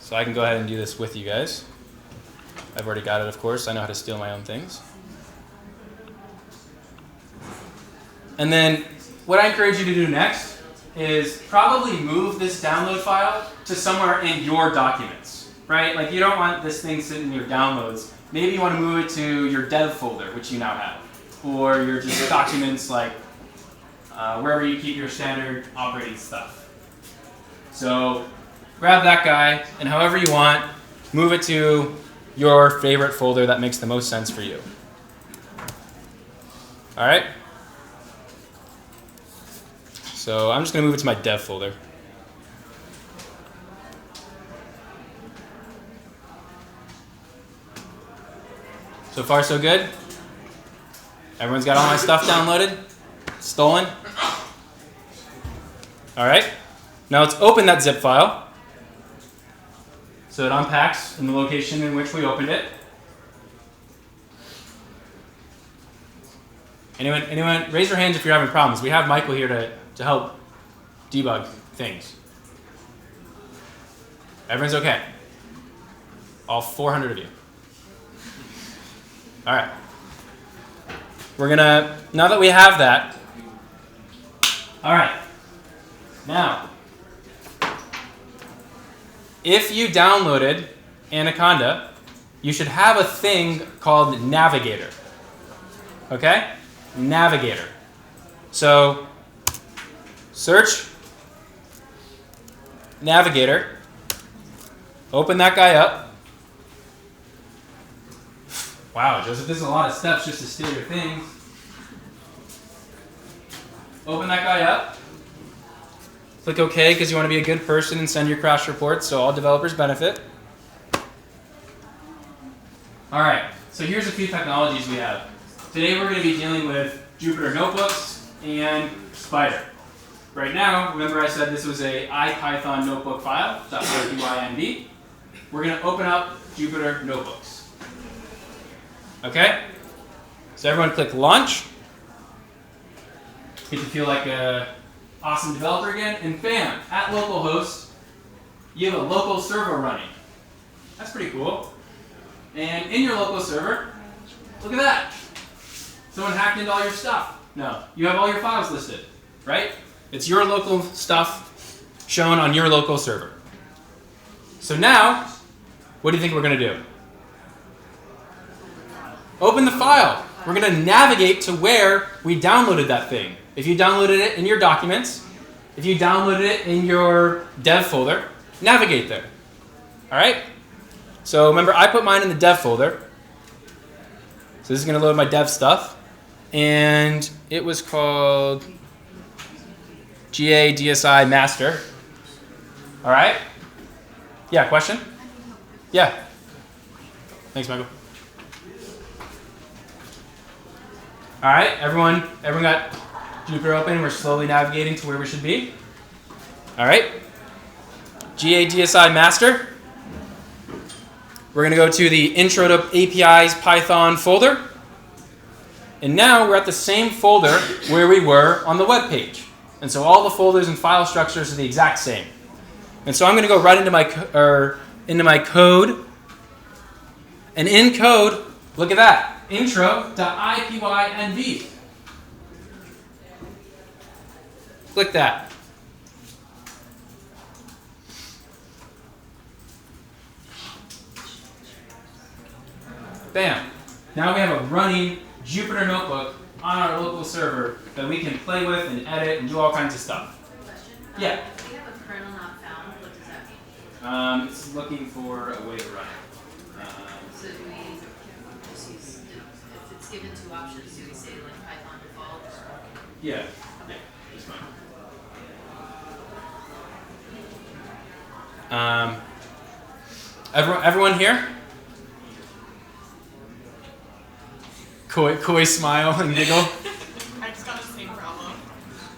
So I can go ahead and do this with you guys. I've already got it, of course. I know how to steal my own things. And then what I encourage you to do next is probably move this download file to somewhere in your documents, right? Like you don't want this thing sitting in your downloads. Maybe you want to move it to your dev folder, which you now have, or your just documents like wherever you keep your standard operating stuff. So grab that guy, and however you want, move it to your favorite folder that makes the most sense for you. All right? So I'm just going to move it to my dev folder. So far, so good? Everyone's got all my stuff downloaded? Stolen? All right. Now let's open that zip file. So it unpacks in the location in which we opened it. Anyone, raise your hands if you're having problems. We have Michael here to help debug things. Everyone's okay? All 400 of you. All right. We're gonna, now that we have that, all right. Now, if you downloaded Anaconda, you should have a thing called Navigator. Okay? Navigator. So, search Navigator. Open that guy up. Wow, Joseph, this is a lot of steps just to steal your things. Open that guy up. Click OK because you want to be a good person and send your crash reports so all developers benefit. All right, so here's a few technologies we have. Today we're going to be dealing with Jupyter Notebooks and Spider. Right now, remember I said this was a IPython notebook file, .ipynb. we're going to open up Jupyter Notebooks. Okay? So everyone click launch. Get to feel like a awesome developer again. And bam, at localhost, you have a local server running. That's pretty cool. And in your local server, look at that. Someone hacked into all your stuff. No, you have all your files listed, right? It's your local stuff shown on your local server. So now, what do you think we're going to do? Open the file. We're going to navigate to where we downloaded that thing. If you downloaded it in your documents, if you downloaded it in your dev folder, navigate there. All right? So remember, I put mine in the dev folder. So this is going to load my dev stuff. And it was called GA DSI Master. All right? Yeah, question? Yeah. Thanks, Michael. All right, everyone got Jupyter open. We're slowly navigating to where we should be. All right. GA DSI Master. We're going to go to the Intro to APIs Python folder. And now we're at the same folder where we were on the web page. And so all the folders and file structures are the exact same. And so I'm going to go right into my code. And in code, look at that. Intro.ipynv. Click that. Bam. Now we have a running Jupyter Notebook on our local server that we can play with and edit and do all kinds of stuff. Question? Yeah. If we have a kernel not found, what does that mean? It's looking for a way to run it. So do we just use, if it's given two options, do we say like Python default? Yeah. Yeah, it's fine. Everyone here? Coy smile and giggle. I just got the same problem.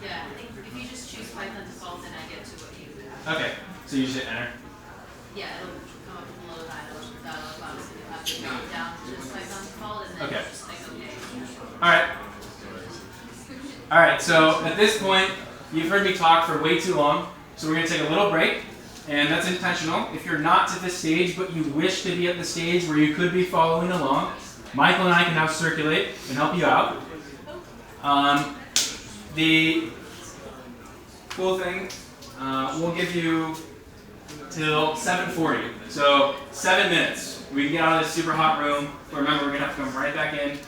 Yeah, I think if you just choose Python default, then I get to what you have. Okay, so you just hit enter. Yeah, it'll come up below that. That'll obviously have to drop it down to just Python default, and then Okay. just like okay. All right, so at this point, you've heard me talk for way too long, so we're going to take a little break, and that's intentional. If you're not at this stage, but you wish to be at the stage where you could be following along, Michael and I can now circulate and help you out. The cool thing, we'll give you till 7:40, so 7 minutes. We can get out of this super hot room. Remember, we're going to have to come right back in.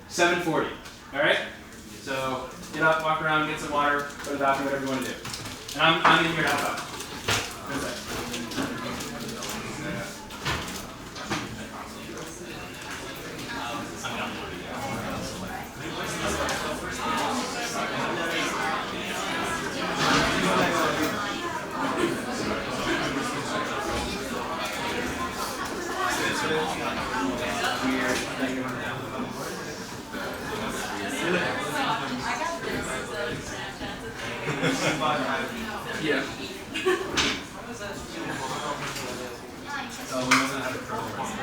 7:40, all right? So get up, walk around, get some water, go to the bathroom, whatever you want to do. And I'm in here to help out. One sec. Yeah. Oh, we must not have a problem.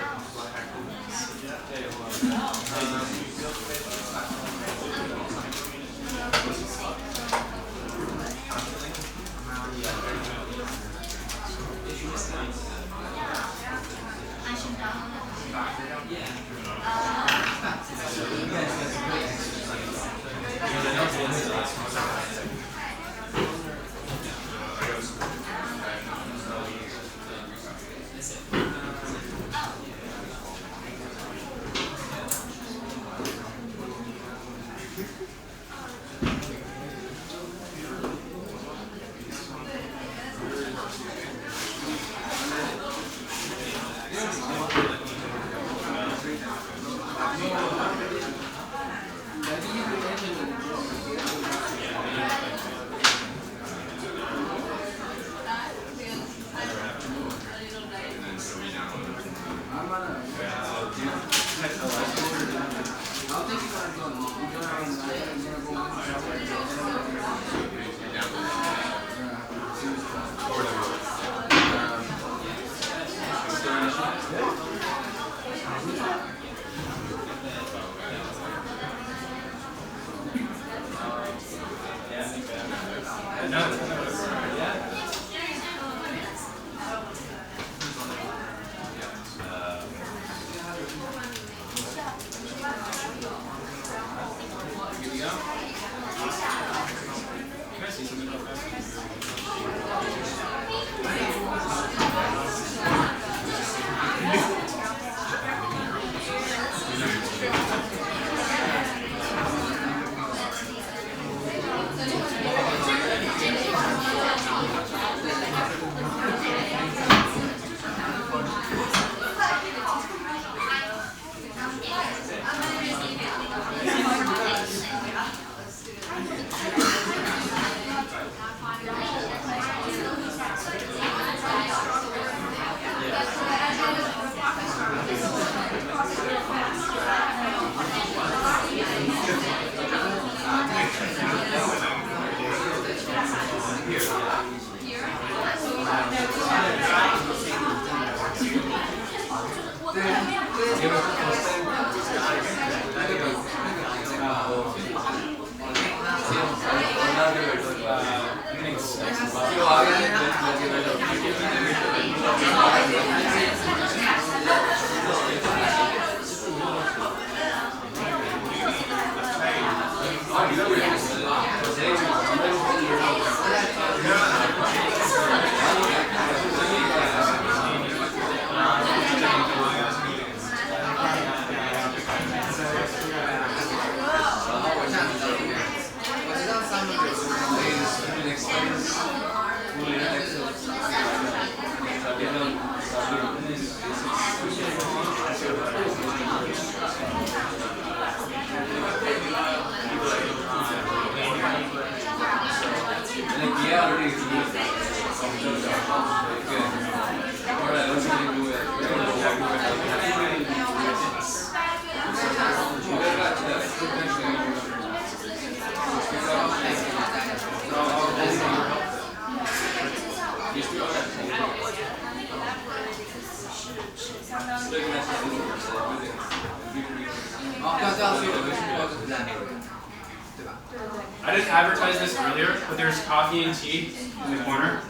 I didn't advertise this earlier, but there's coffee and tea in the corner.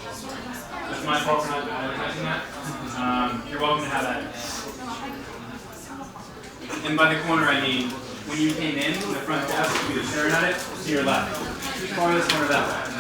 That's my fault for not advertising that. You're welcome to have that. And by the corner, I mean when you came in, the front desk, you were staring at it, to your left. Corner this corner that way.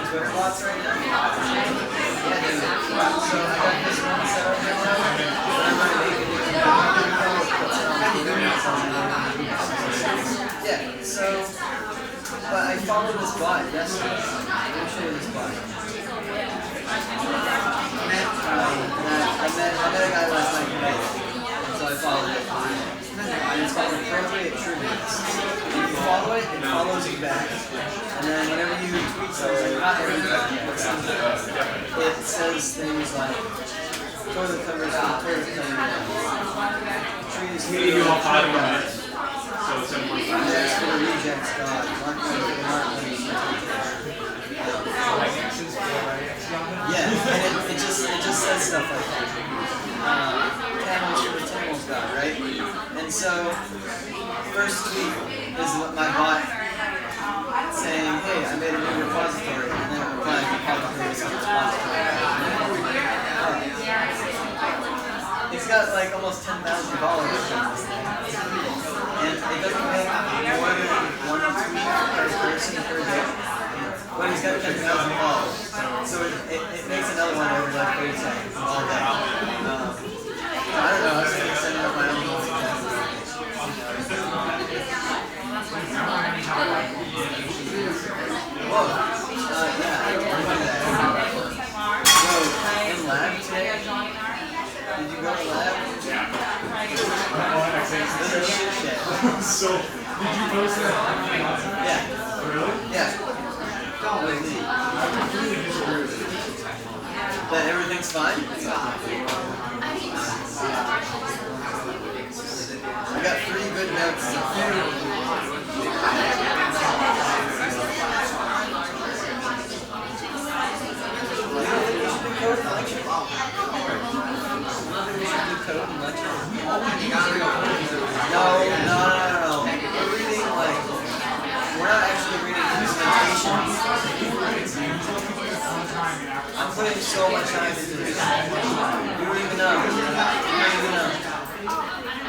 Twitter bots right now? Yeah, dude. So I got this one set up right now. And I'm gonna make a new yeah, so but I followed this bot yesterday. Let me show you this bot. I met a guy last night who made it. So I followed it. And it's called Prerequisites. If you follow it, it follows you back. And then whenever you tweet something, not every time, but sometimes, it says things like toilet covers for toilet cleaning, trees for We do all 5 tree minutes. guys, So it's 7:45. rejects for the rejects god, mark for the mark for the yeah, and it just says stuff like that. Camels for the Tamils god, right? And so, first tweet is my bot saying, hey, I made a new repository, and then it replies, repository is a repository. It's got like almost $10,000 and it doesn't make more than one tweet per person per day. But he's got 10,000 followers. So it makes another one every like 30 seconds all day. I don't know, I was going to send up my own whoa. Yeah, I don't remember that. Bro, in lab today? Did you go to lab? This is a shit shed. So, did you post that? Yeah. Really? Yeah. That everything's fine? I got 3 good notes. No. We're reading we're not actually reading presentations. I'm putting so much time into this. You don't even know.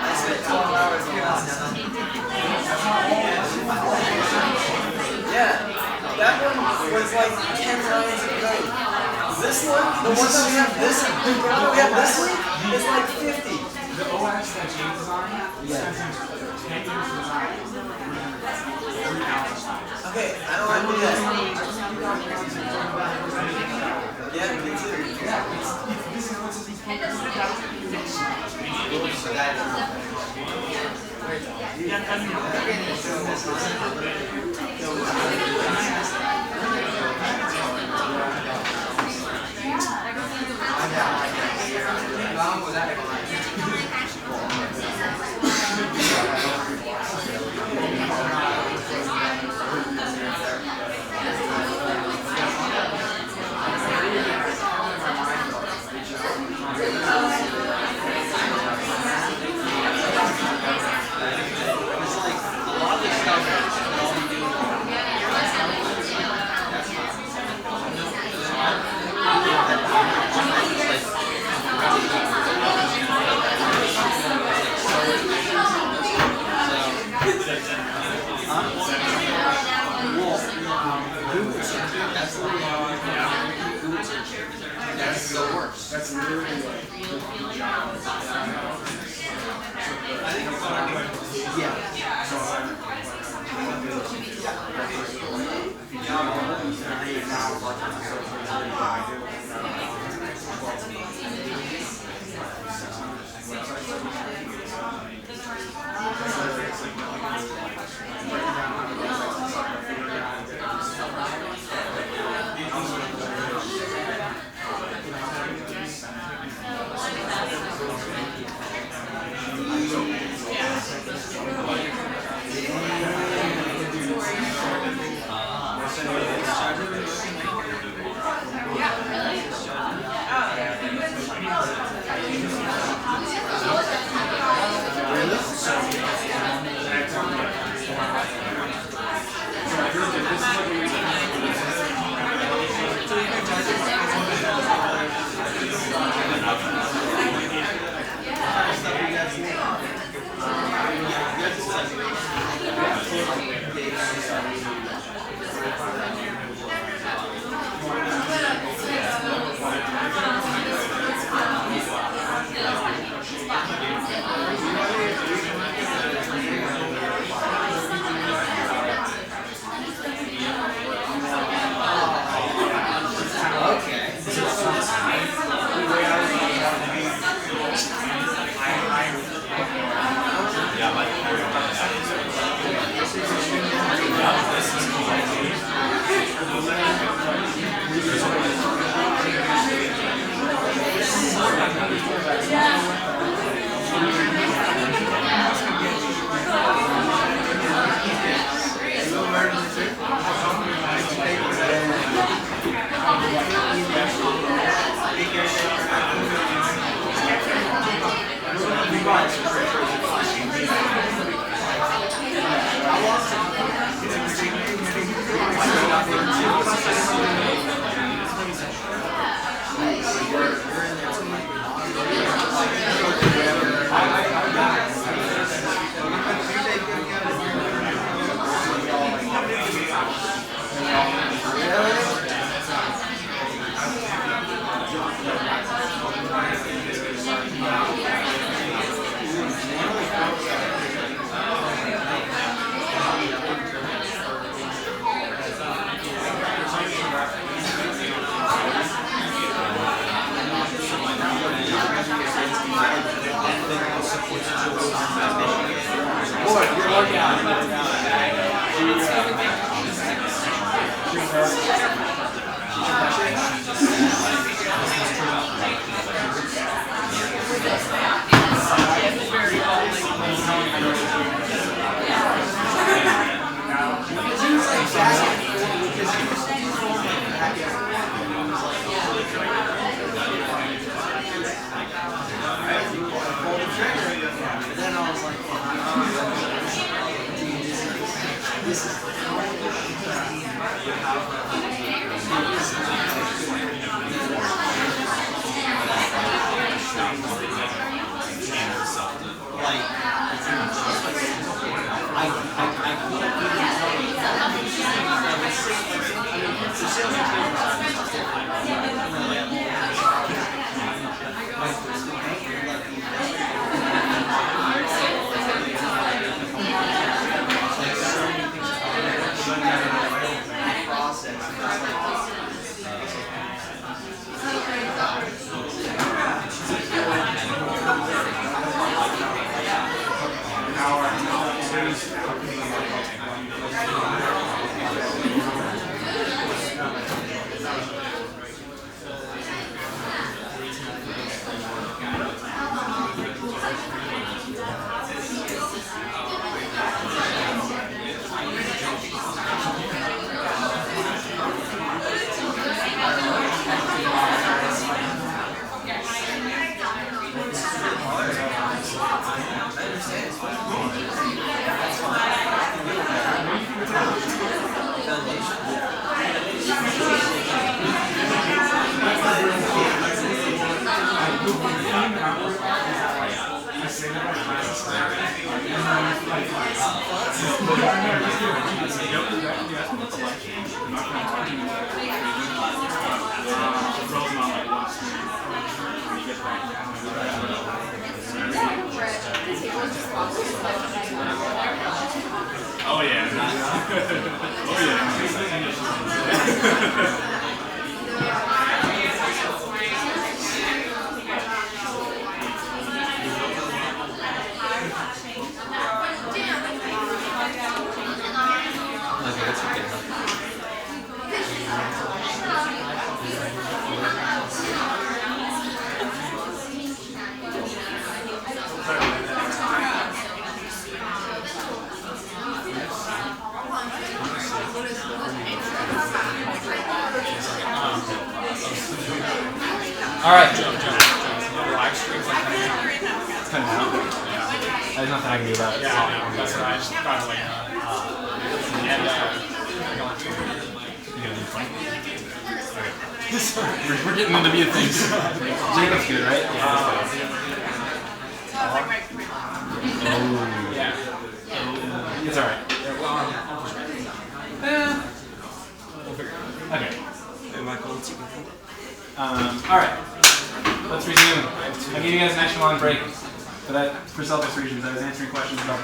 I spent 12 hours on last time. Yeah, that one was like 10 lines of code. This one, the one that we have this week, is like 50. The OS that Jay designed, Yeah. 10 years to design. 3 hours. Okay, I don't want to do that. Yeah, me too. That's literally Really? Oh yeah. Oh yeah. All right. Live streams like It's kind of out. There's nothing I can do about it. yeah, I know. That's what I just thought like. And You gonna do funny? Okay. We're getting into the things. Jacob's good, right? Oh. yeah. It's alright. We'll figure it out. Okay. Alright. Let's resume. I gave you guys an extra long break for selfish reasons. I was answering questions about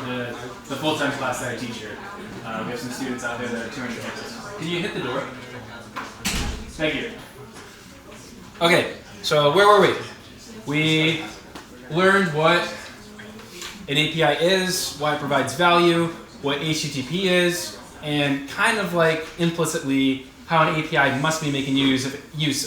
the full-time class that I teach here. We have some students out there that are 200 Texas. Can you hit the door? Thank you. Okay, so where were we? We learned what an API is, why it provides value, what HTTP is, and kind of like implicitly how an API must be making use of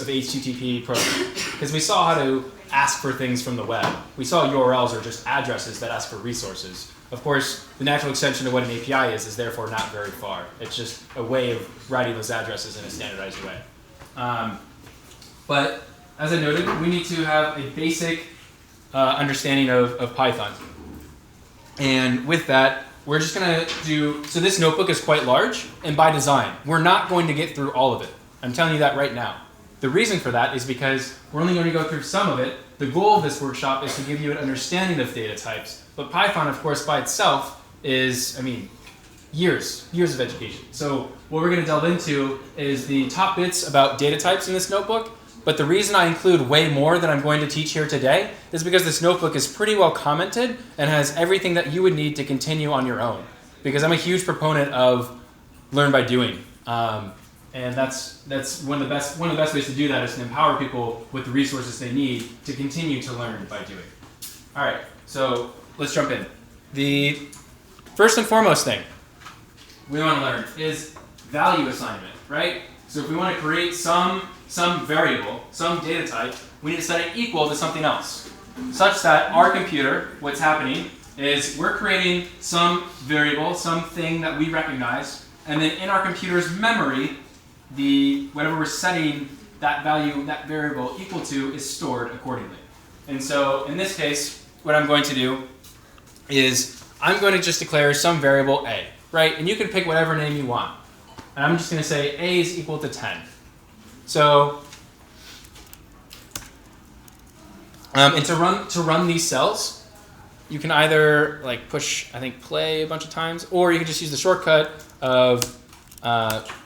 HTTP protocols. Because we saw how to ask for things from the web. We saw URLs are just addresses that ask for resources. Of course, the natural extension of what an API is therefore not very far. It's just a way of writing those addresses in a standardized way. But as I noted, we need to have a basic understanding of Python. And with that, we're just going to do, so this notebook is quite large, and by design, we're not going to get through all of it. I'm telling you that right now. The reason for that is because we're only going to go through some of it. The goal of this workshop is to give you an understanding of data types, but Python, of course, by itself is, years of education. So what we're going to delve into is the top bits about data types in this notebook. But the reason I include way more than I'm going to teach here today is because this notebook is pretty well commented and has everything that you would need to continue on your own. Because I'm a huge proponent of learn by doing. And that's one of the best ways to do that is to empower people with the resources they need to continue to learn by doing. All right, so let's jump in. The first and foremost thing we want to learn is value assignment. right? So if we want to create some variable, some data type, we need to set it equal to something else, such that our computer, what's happening is we're creating some variable, something that we recognize, and then in our computer's memory, whatever we're setting that value, that variable equal to, is stored accordingly. And so in this case, what I'm going to do is I'm going to just declare some variable a, right? And you can pick whatever name you want. And I'm just going to say a is equal to 10. So, and to run these cells, you can either like push, I think, play a bunch of times, or you can just use the shortcut of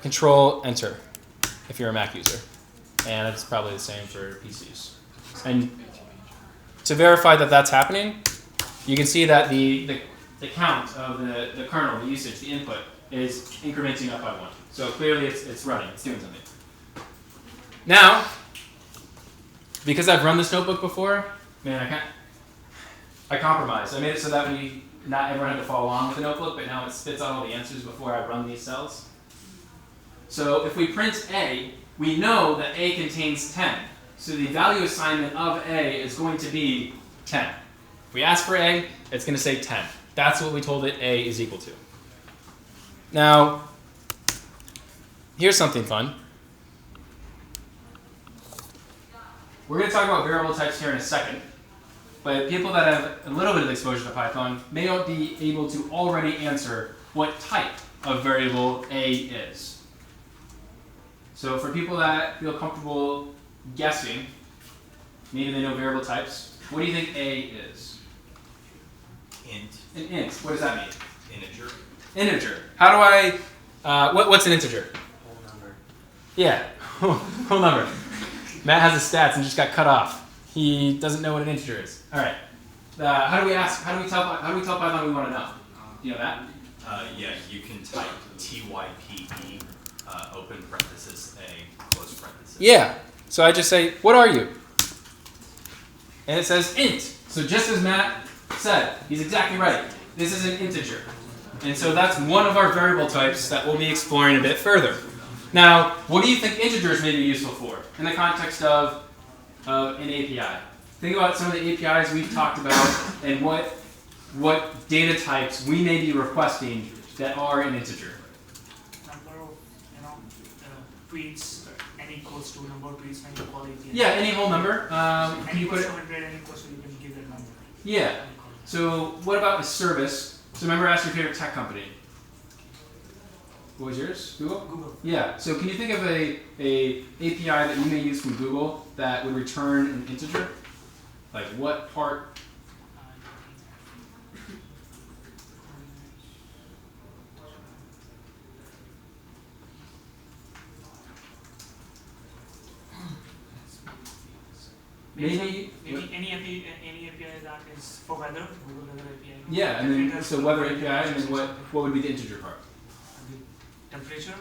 Control Enter if you're a Mac user. And it's probably the same for PCs. And to verify that that's happening, you can see that the count of the kernel, the usage, the input, is incrementing up by 1. So clearly it's running, it's doing something. Now, because I've run this notebook before, man, I compromised. I made it so that not everyone had to follow along with the notebook, but now it spits out all the answers before I run these cells. So if we print A, we know that A contains 10. So the value assignment of A is going to be 10. If we ask for A, it's going to say 10. That's what we told it A is equal to. Now, here's something fun. We're going to talk about variable types here in a second, but people that have a little bit of exposure to Python may not be able to already answer what type of variable A is. So for people that feel comfortable guessing, maybe they know variable types, what do you think A is? Int. An int. What does that mean? Integer. Integer. How do I, what's an integer? Whole number. Yeah, whole number. Matt has his stats and just got cut off. He doesn't know what an integer is. All right. How do we tell Python we want to know? You know that? Yeah, you can type TYPE, open parenthesis A, close parenthesis. Yeah. So I just say, what are you? And it says int. So just as Matt said, he's exactly right. This is an integer. And so that's one of our variable types that we'll be exploring a bit further. Now, what do you think integers may be useful for in the context of an API? Think about some of the APIs we've talked about and what data types we may be requesting that are an integer. Number of, tweets, n equals to number of tweets when you call API. Yeah, any whole number. N You put equals it. to 100, n equals to, you can give that number. Yeah. So what about a service? So remember, ask your favorite tech company. What was yours? Google? Google. Yeah. So can you think of a API that you may use from Google that would return an integer? Like what part? Maybe any API that is for weather, Google Weather API. Yeah, and then so weather API, and then what would be the integer part? Temperature,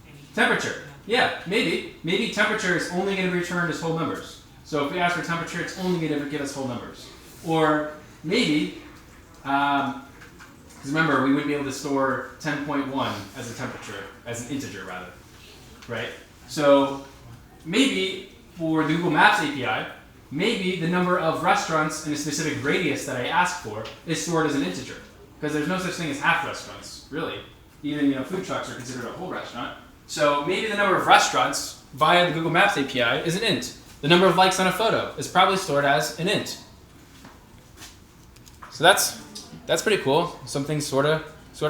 any. Temperature. Yeah, maybe. Maybe temperature is only going to be returned as whole numbers. So if we ask for temperature, it's only going to give us whole numbers. Or maybe, because remember, we wouldn't be able to store 10.1 as a temperature, as an integer rather, right? So maybe for the Google Maps API, maybe the number of restaurants in a specific radius that I ask for is stored as an integer, because there's no such thing as half restaurants, really. Even food trucks are considered a whole restaurant. So maybe the number of restaurants via the Google Maps API is an int. The number of likes on a photo is probably stored as an int. So that's pretty cool. Something sort of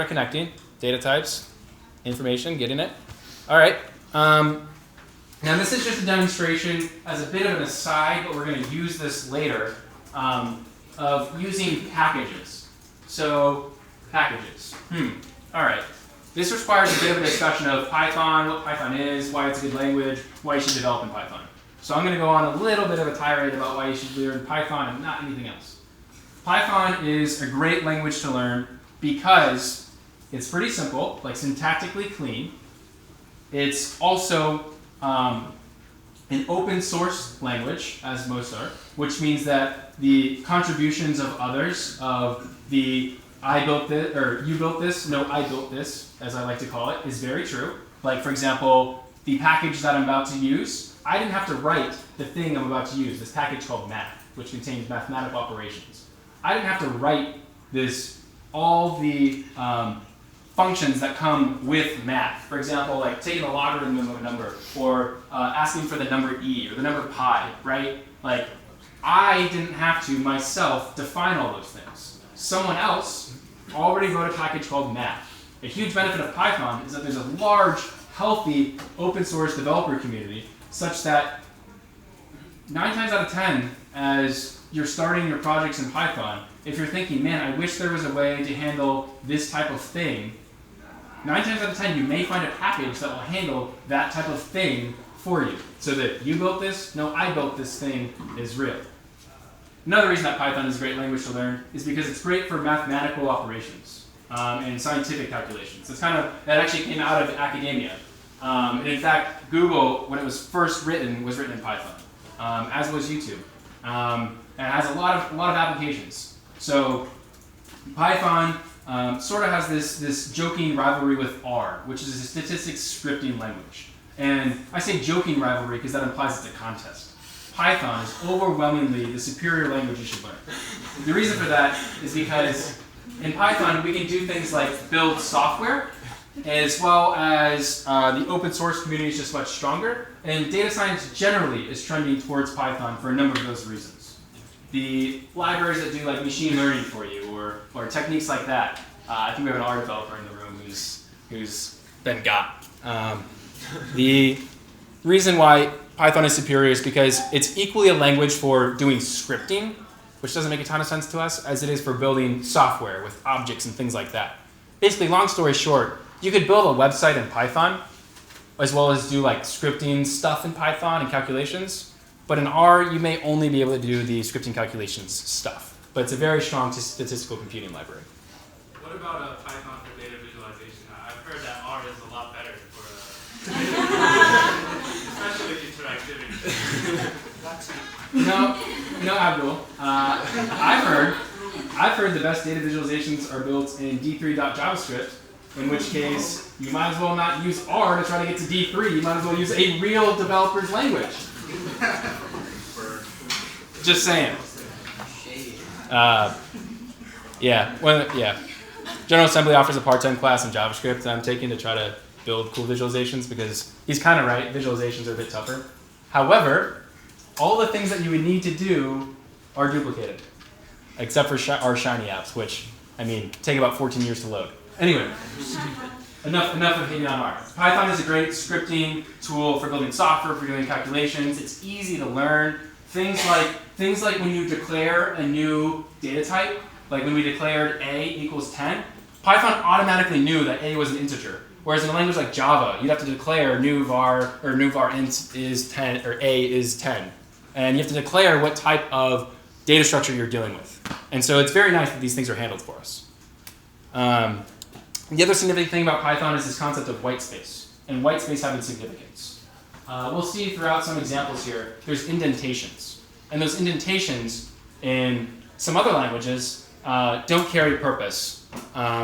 connecting. Data types, information, getting it. All right. Now this is just a demonstration as a bit of an aside, but we're going to use this later, of using packages. So packages. All right. This requires a bit of a discussion of Python, what Python is, why it's a good language, why you should develop in Python. So I'm going to go on a little bit of a tirade about why you should learn Python and not anything else. Python is a great language to learn because it's pretty simple, like syntactically clean. It's also an open source language, as most are, which means that the contributions of others, of the I built this, or you built this, no, I built this, as I like to call it, is very true. Like, for example, the package that I'm about to use, I didn't have to write the thing I'm about to use, this package called math, which contains mathematical operations. I didn't have to write all the functions that come with math. For example, like taking the logarithm of a number, or asking for the number e, or the number pi, right? Like, I didn't have to myself define all those things. Someone else already wrote a package called math. A huge benefit of Python is that there's a large, healthy, open source developer community such that 9 times out of 10, as you're starting your projects in Python, if you're thinking, man, I wish there was a way to handle this type of thing, 9 times out of 10, you may find a package that will handle that type of thing for you. So that you built this, no, I built this thing is real. Another reason that Python is a great language to learn is because it's great for mathematical operations and scientific calculations. That actually came out of academia. And in fact, Google, when it was first written, was written in Python, as was YouTube. And it has a lot of applications. So Python sort of has this joking rivalry with R, which is a statistics scripting language. And I say joking rivalry because that implies it's a contest. Python is overwhelmingly the superior language you should learn. The reason for that is because in Python we can do things like build software, as well as the open source community is just much stronger, and data science generally is trending towards Python for a number of those reasons. The libraries that do like machine learning for you, or techniques like that. I think we have an R developer in the room who's been got. The reason why Python is superior is because it's equally a language for doing scripting, which doesn't make a ton of sense to us, as it is for building software with objects and things like that. Basically, long story short, you could build a website in Python, as well as do like scripting stuff in Python and calculations. But in R, you may only be able to do the scripting calculations stuff. But it's a very strong statistical computing library. What about Python for data visualization? I've heard that R is a lot better for especially interactivity. No, Abdul. I've heard the best data visualizations are built in D3.JavaScript, in which case you might as well not use R to try to get to D3. You might as well use a real developer's language. Just saying. Yeah. General Assembly offers a part-time class in JavaScript that I'm taking to try to build cool visualizations because he's kind of right. Visualizations are a bit tougher. However, all the things that you would need to do are duplicated, except for our Shiny apps, which, I mean, take about 14 years to load. Anyway, enough of hating on R. Python is a great scripting tool for building software, for doing calculations. It's easy to learn. Things like when you declare a new data type, like when we declared a equals 10, Python automatically knew that a was an integer. Whereas in a language like Java, you'd have to declare new var int is 10 or a is 10, and you have to declare what type of data structure you're dealing with. And so it's very nice that these things are handled for us. The other significant thing about Python is this concept of white space, and white space having significance. We'll see throughout some examples here, there's indentations. And those indentations in some other languages don't carry purpose,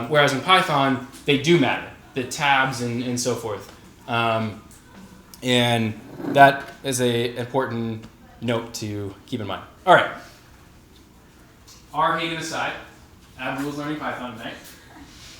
whereas in Python, they do matter, the tabs and so forth. And that is an important note to keep in mind. All right. R hating aside, Abdul's learning Python tonight.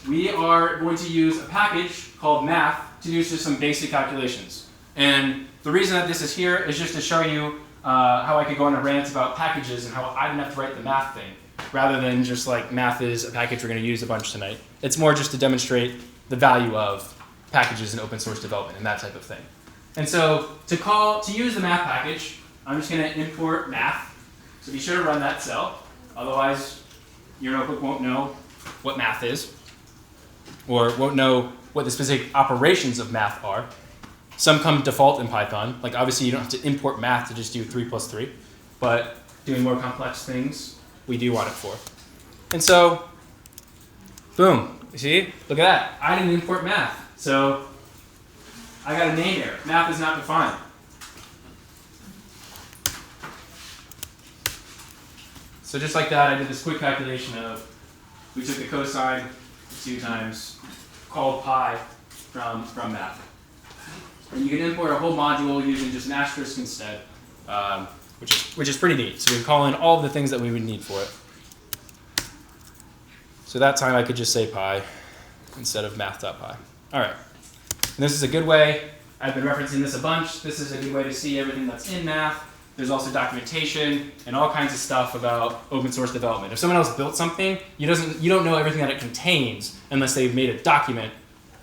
We are going to use a package called math to do just some basic calculations. And the reason that this is here is just to show you how I could go on a rant about packages and how I didn't have to write the math thing, rather than just like math is a package we're going to use a bunch tonight. It's more just to demonstrate the value of packages in open source development and that type of thing. And so to use the math package, I'm just going to import math. So be sure to run that cell. Otherwise, your notebook won't know what math is, or won't know what the specific operations of math are. Some come default in Python. Like obviously you don't have to import math to just do 3 plus 3, but doing more complex things, we do want it for. And so, boom, you see? Look at that. I didn't import math. So I got a name error. Math is not defined. So just like that, I did this quick calculation of, we took the cosine 2 times called pi from math. And you can import a whole module using just an asterisk instead, which is pretty neat. So we can call in all of the things that we would need for it. So that time I could just say pi instead of math.py. All right. And this is a good way. I've been referencing this a bunch. This is a good way to see everything that's in math. There's also documentation and all kinds of stuff about open source development. If someone else built something, you don't know everything that it contains unless they've made a document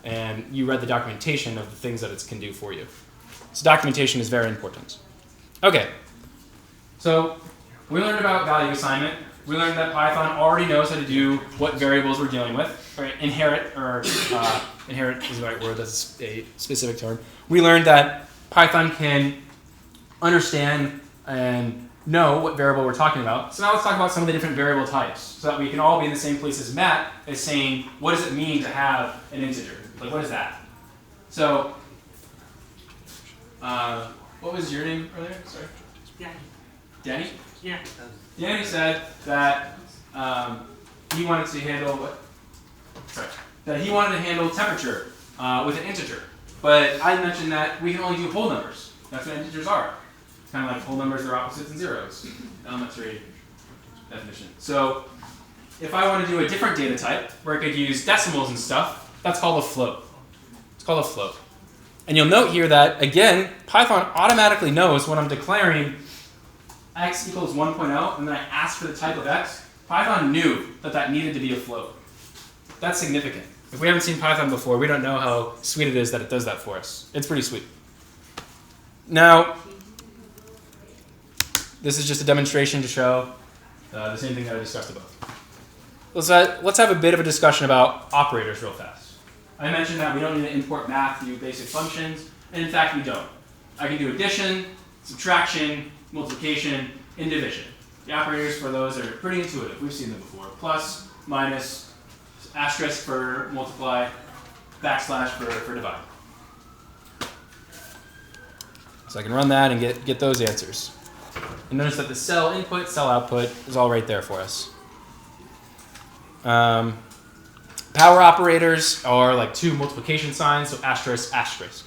and you read the documentation of the things that it can do for you. So documentation is very important. Okay, so we learned about value assignment. We learned that Python already knows how to do what variables we're dealing with. Right? Inherit is the right word, that's a specific term. We learned that Python can understand and know what variable we're talking about. So now let's talk about some of the different variable types so that we can all be in the same place as Matt as saying, what does it mean to have an integer? Like, what is that? So, what was your name earlier? Sorry. Danny. Danny? Yeah. Danny said that he wanted to handle what? Sorry. That he wanted to handle temperature with an integer. But I mentioned that we can only do whole numbers. That's what integers are. Kind of like whole numbers are opposites and zeros. Elementary definition. So if I want to do a different data type where I could use decimals and stuff, that's called a float. It's called a float. And you'll note here that, again, Python automatically knows when I'm declaring x equals 1.0 and then I ask for the type of x, Python knew that that needed to be a float. That's significant. If we haven't seen Python before, we don't know how sweet it is that it does that for us. It's pretty sweet. Now, this is just a demonstration to show the same thing that I discussed above. Let's have a bit of a discussion about operators real fast. I mentioned that we don't need to import math to do basic functions, and in fact we don't. I can do addition, subtraction, multiplication, and division. The operators for those are pretty intuitive. We've seen them before. Plus, minus, asterisk for multiply, backslash for divide. So I can run that and get those answers. And notice that the cell input, cell output is all right there for us. Power operators are like two multiplication signs, so asterisk, asterisk.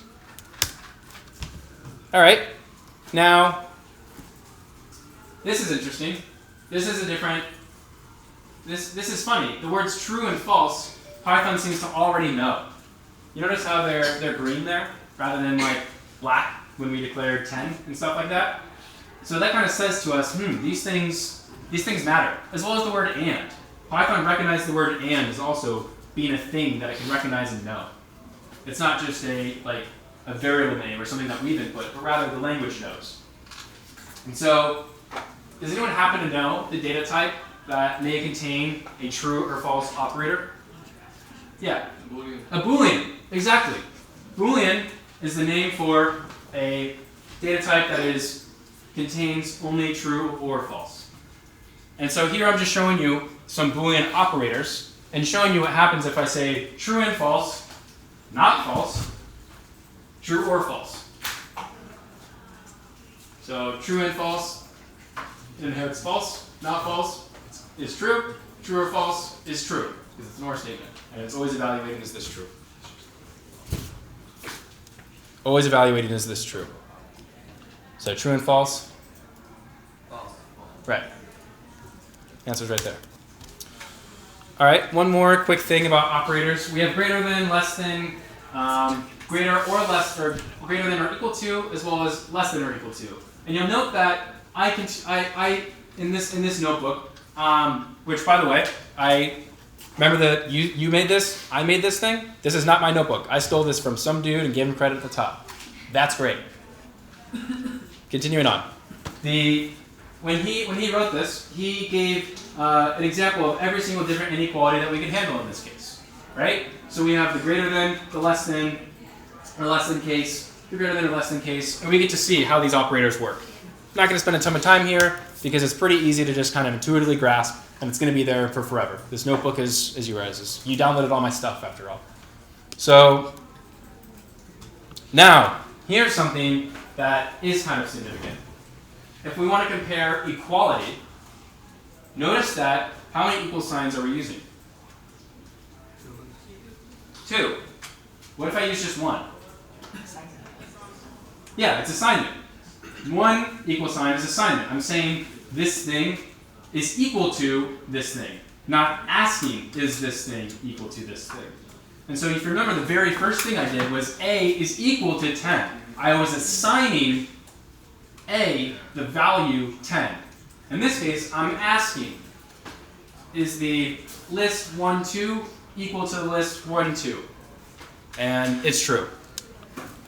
All right, now this is interesting. This is a different, this is funny. The words true and false, Python seems to already know. You notice how they're green there rather than like black when we declared 10 and stuff like that? So that kind of says to us, these things matter, as well as the word and. Python recognized the word and as also being a thing that it can recognize and know. It's not just a variable name or something that we've input, but rather the language knows. And so, does anyone happen to know the data type that may contain a true or false operator? Yeah. A Boolean. A Boolean, exactly. Boolean is the name for a data type that contains only true or false. And so here I'm just showing you some Boolean operators and showing you what happens if I say true and false, not false, true or false. So true and false inherits false, not false is true, true or false is true, because it's an OR statement, and it's always evaluating is this true. Always evaluating is this true. So true and false? False. Right. Answer's right there. All right, one more quick thing about operators. We have greater than, less than, greater or less, or greater than or equal to, as well as less than or equal to. And you'll note that in this notebook, which by the way, I remember that you made this, I made this thing. This is not my notebook. I stole this from some dude and gave him credit at the top. That's great. Continuing on. When he wrote this, he gave an example of every single different inequality that we can handle in this case, right? So we have the greater than, the less than, or less than case, the greater than or less than case, and we get to see how these operators work. I'm not going to spend a ton of time here because it's pretty easy to just kind of intuitively grasp, and it's going to be there for forever. This notebook is you guys'. You downloaded all my stuff after all. So now, here's something that is kind of significant. If we want to compare equality, notice that how many equal signs are we using? 2. What if I use just one? Yeah, it's assignment. One equal sign is assignment. I'm saying this thing is equal to this thing, not asking is this thing equal to this thing. And so if you remember, the very first thing I did was A is equal to 10. I was assigning A the value 10. In this case, I'm asking, is the list 1, 2 equal to the list 1, 2? And it's true.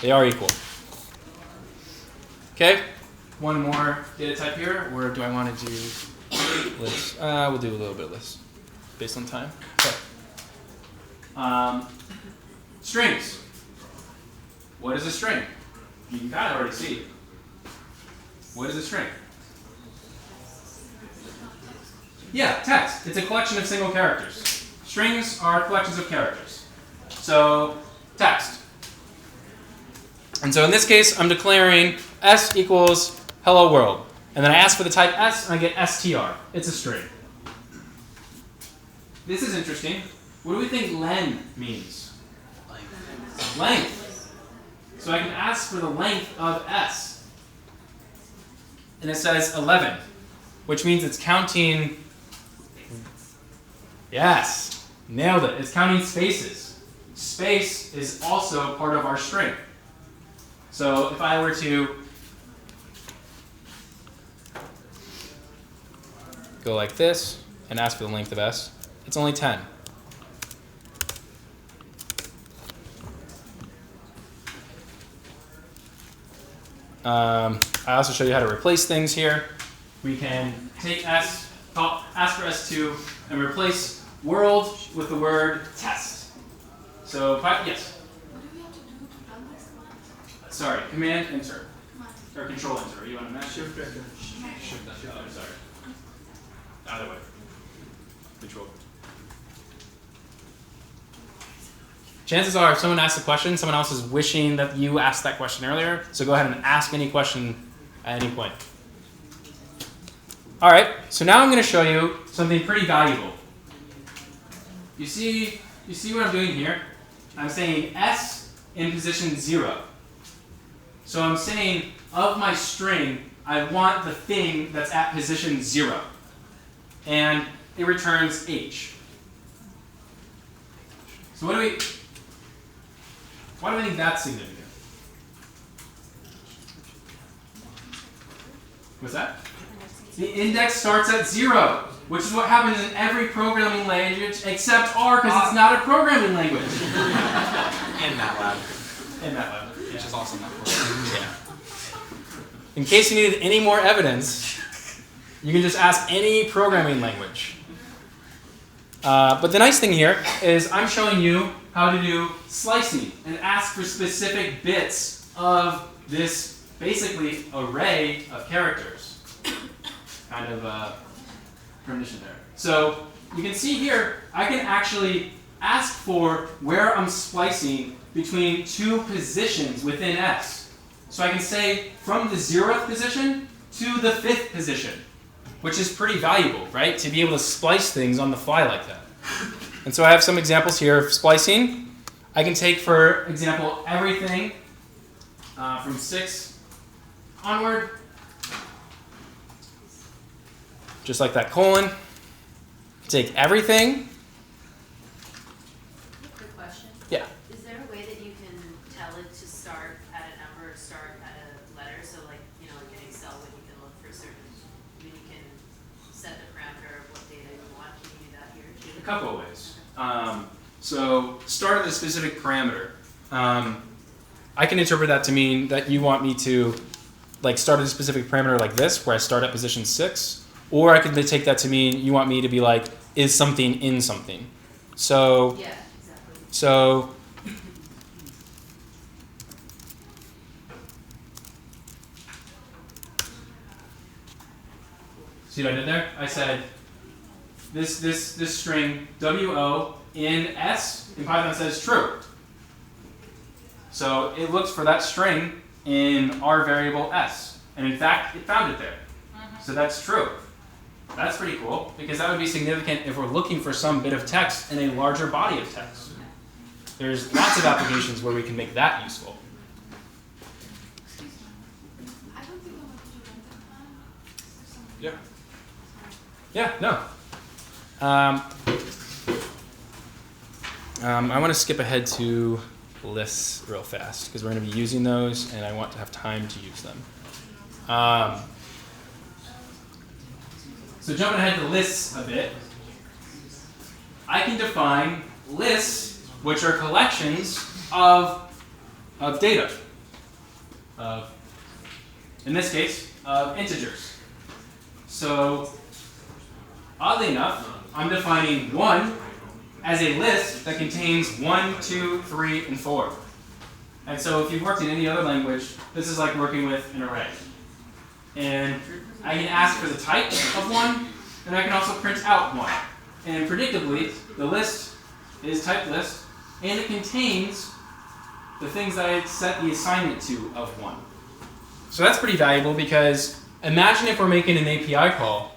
They are equal. Okay, one more data type here, or do I want to do lists? We'll do a little bit of lists based on time. Okay. Strings. What is a string? You can kind of already see. What is a string? Yeah, text. It's a collection of single characters. Strings are collections of characters. So, text. And so in this case, I'm declaring S equals hello world. And then I ask for the type S, and I get str. It's a string. This is interesting. What do we think len means? Length. So I can ask for the length of S. And it says 11, which means it's counting. Yes, nailed it. It's counting spaces. Space is also part of our string. So if I were to go like this and ask for the length of S, it's only 10. I also show you how to replace things here. We can take S, ask for S2, and replace world with the word test. So, yes? What do we have to do to run this command? Sorry, command enter. Or control enter. Are you on a Mac? Shift enter. Shift enter. Oh, sorry. Either way. Control. Chances are, if someone asks a question, someone else is wishing that you asked that question earlier. So go ahead and ask any question at any point. All right. So now I'm going to show you something pretty valuable. You see what I'm doing here? I'm saying S in position 0. So I'm saying of my string, I want the thing that's at position 0. And it returns H. So why do we think that's significant? What's that? The index starts at 0, which is what happens in every programming language except R, because it's not a programming language. And MATLAB. And MATLAB. Which is also not Yeah. In case you needed any more evidence, you can just ask any programming language. But the nice thing here is I'm showing you how to do slicing and ask for specific bits of this basically array of characters. Kind of premonition there. So you can see here, I can actually ask for where I'm splicing between two positions within S. So I can say from the 0th position to the 5th position, which is pretty valuable, right? To be able to splice things on the fly like that. And so I have some examples here of splicing. I can take, for example, everything from 6 onward. Just like that colon. Take everything. Quick question. Yeah. Is there a way that you can tell it to start at a number or start at a letter? So like, like in Excel when you can look for certain, when you can set the parameter of what data you want, can you do that here too? A couple of ways. So start at a specific parameter. I can interpret that to mean that you want me to start at a specific parameter like this, where I start at position 6. Or I could take that to mean you want me to be like, is something in something? So, yeah, exactly. So, see what I did there? I said this string WO in S in Python says true. So it looks for that string in our variable S, and in fact it found it there. So that's true. That's pretty cool, because that would be significant if we're looking for some bit of text in a larger body of text. There's lots of applications where we can make that useful. Yeah. Yeah, no. I want to skip ahead to lists real fast because we're going to be using those and I want to have time to use them. So jumping ahead to lists a bit, I can define lists which are collections of data. In this case, of integers. So oddly enough, I'm defining 1 as a list that contains 1, 2, 3, and 4. And so if you've worked in any other language, this is like working with an array. And I can ask for the type of 1, and I can also print out 1. And predictably, the list is type list, and it contains the things that I set the assignment to of 1. So that's pretty valuable because imagine if we're making an API call,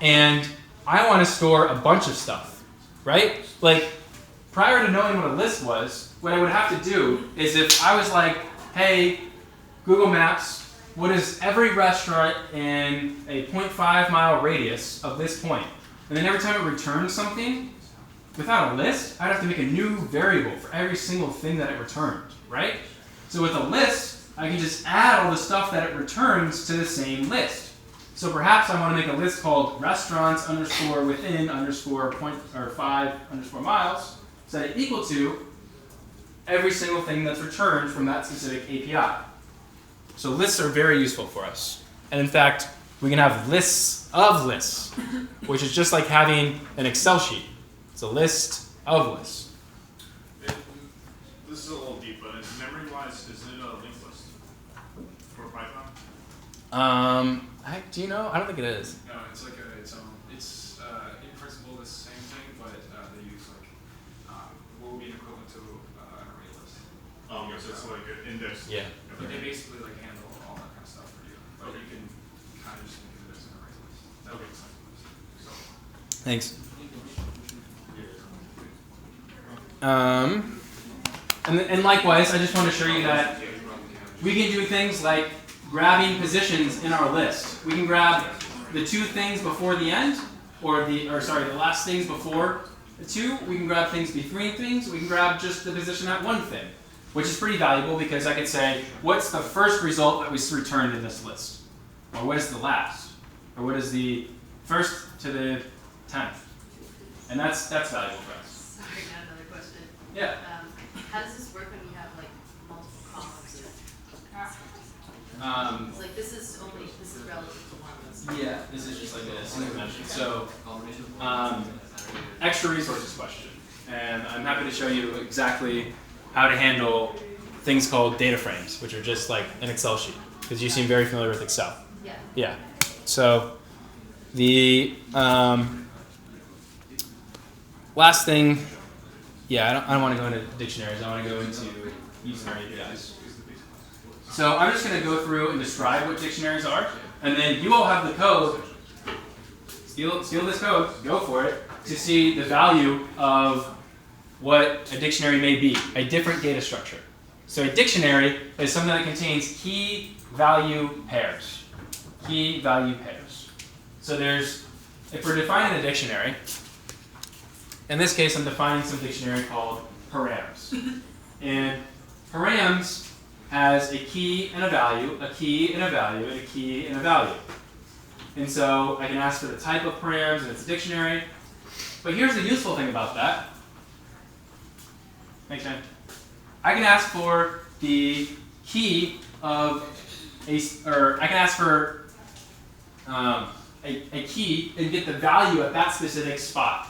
and I want to store a bunch of stuff, right? Like, prior to knowing what a list was, what I would have to do is if I was like, hey, Google Maps, what is every restaurant in a 0.5 mile radius of this point? And then every time it returns something, without a list, I'd have to make a new variable for every single thing that it returned, right? So with a list, I can just add all the stuff that it returns to the same list. So perhaps I want to make a list called restaurants underscore within underscore 5 underscore miles, set it equal to every single thing that's returned from that specific API. So lists are very useful for us. And in fact, we can have lists of lists, which is just like having an Excel sheet. It's a list of lists. This is a little deep, but memory-wise, is it a linked list for Python? Do you know? I don't think it is. No, it's like its own. It's in principle the same thing, but they use like what would be an equivalent to an array list. Oh, okay, so it's like an index. Yeah. But they basically like handle all that kind of stuff for you. But you can kind of just think of it as an array list. That makes sense. So. Thanks. And likewise, I just want to show you that we can do things like grabbing positions in our list. We can grab the 2 things before the end, or the last things before the 2. We can grab things between things. We can grab just the position at 1 thing, which is pretty valuable because I could say, what's the first result that was returned in this list? Or what is the last? Or what is the first to the 10th? And that's valuable for us. Sorry, I got another question. Yeah. How does this work when you have like multiple columns? It's like this is relative to one list. Yeah, this is just like a single dimension. So, extra resources question. And I'm happy to show you exactly how to handle things called data frames, which are just like an Excel sheet, because you seem very familiar with Excel. Yeah. Yeah. So, the last thing, yeah, I don't want to go into dictionaries. I want to go into using our APIs. So I'm just going to go through and describe what dictionaries are, and then you all have the code. Steal this code, go for it, to see the value of what a dictionary may be, a different data structure. So a dictionary is something that contains key value pairs. Key value pairs. So if we're defining a dictionary, in this case I'm defining some dictionary called params. And params has a key and a value, a key and a value, and a key and a value. And so I can ask for the type of params and it's a dictionary. But here's the useful thing about that. Thanks, man. I can ask for the key of I can ask for a key and get the value at that specific spot,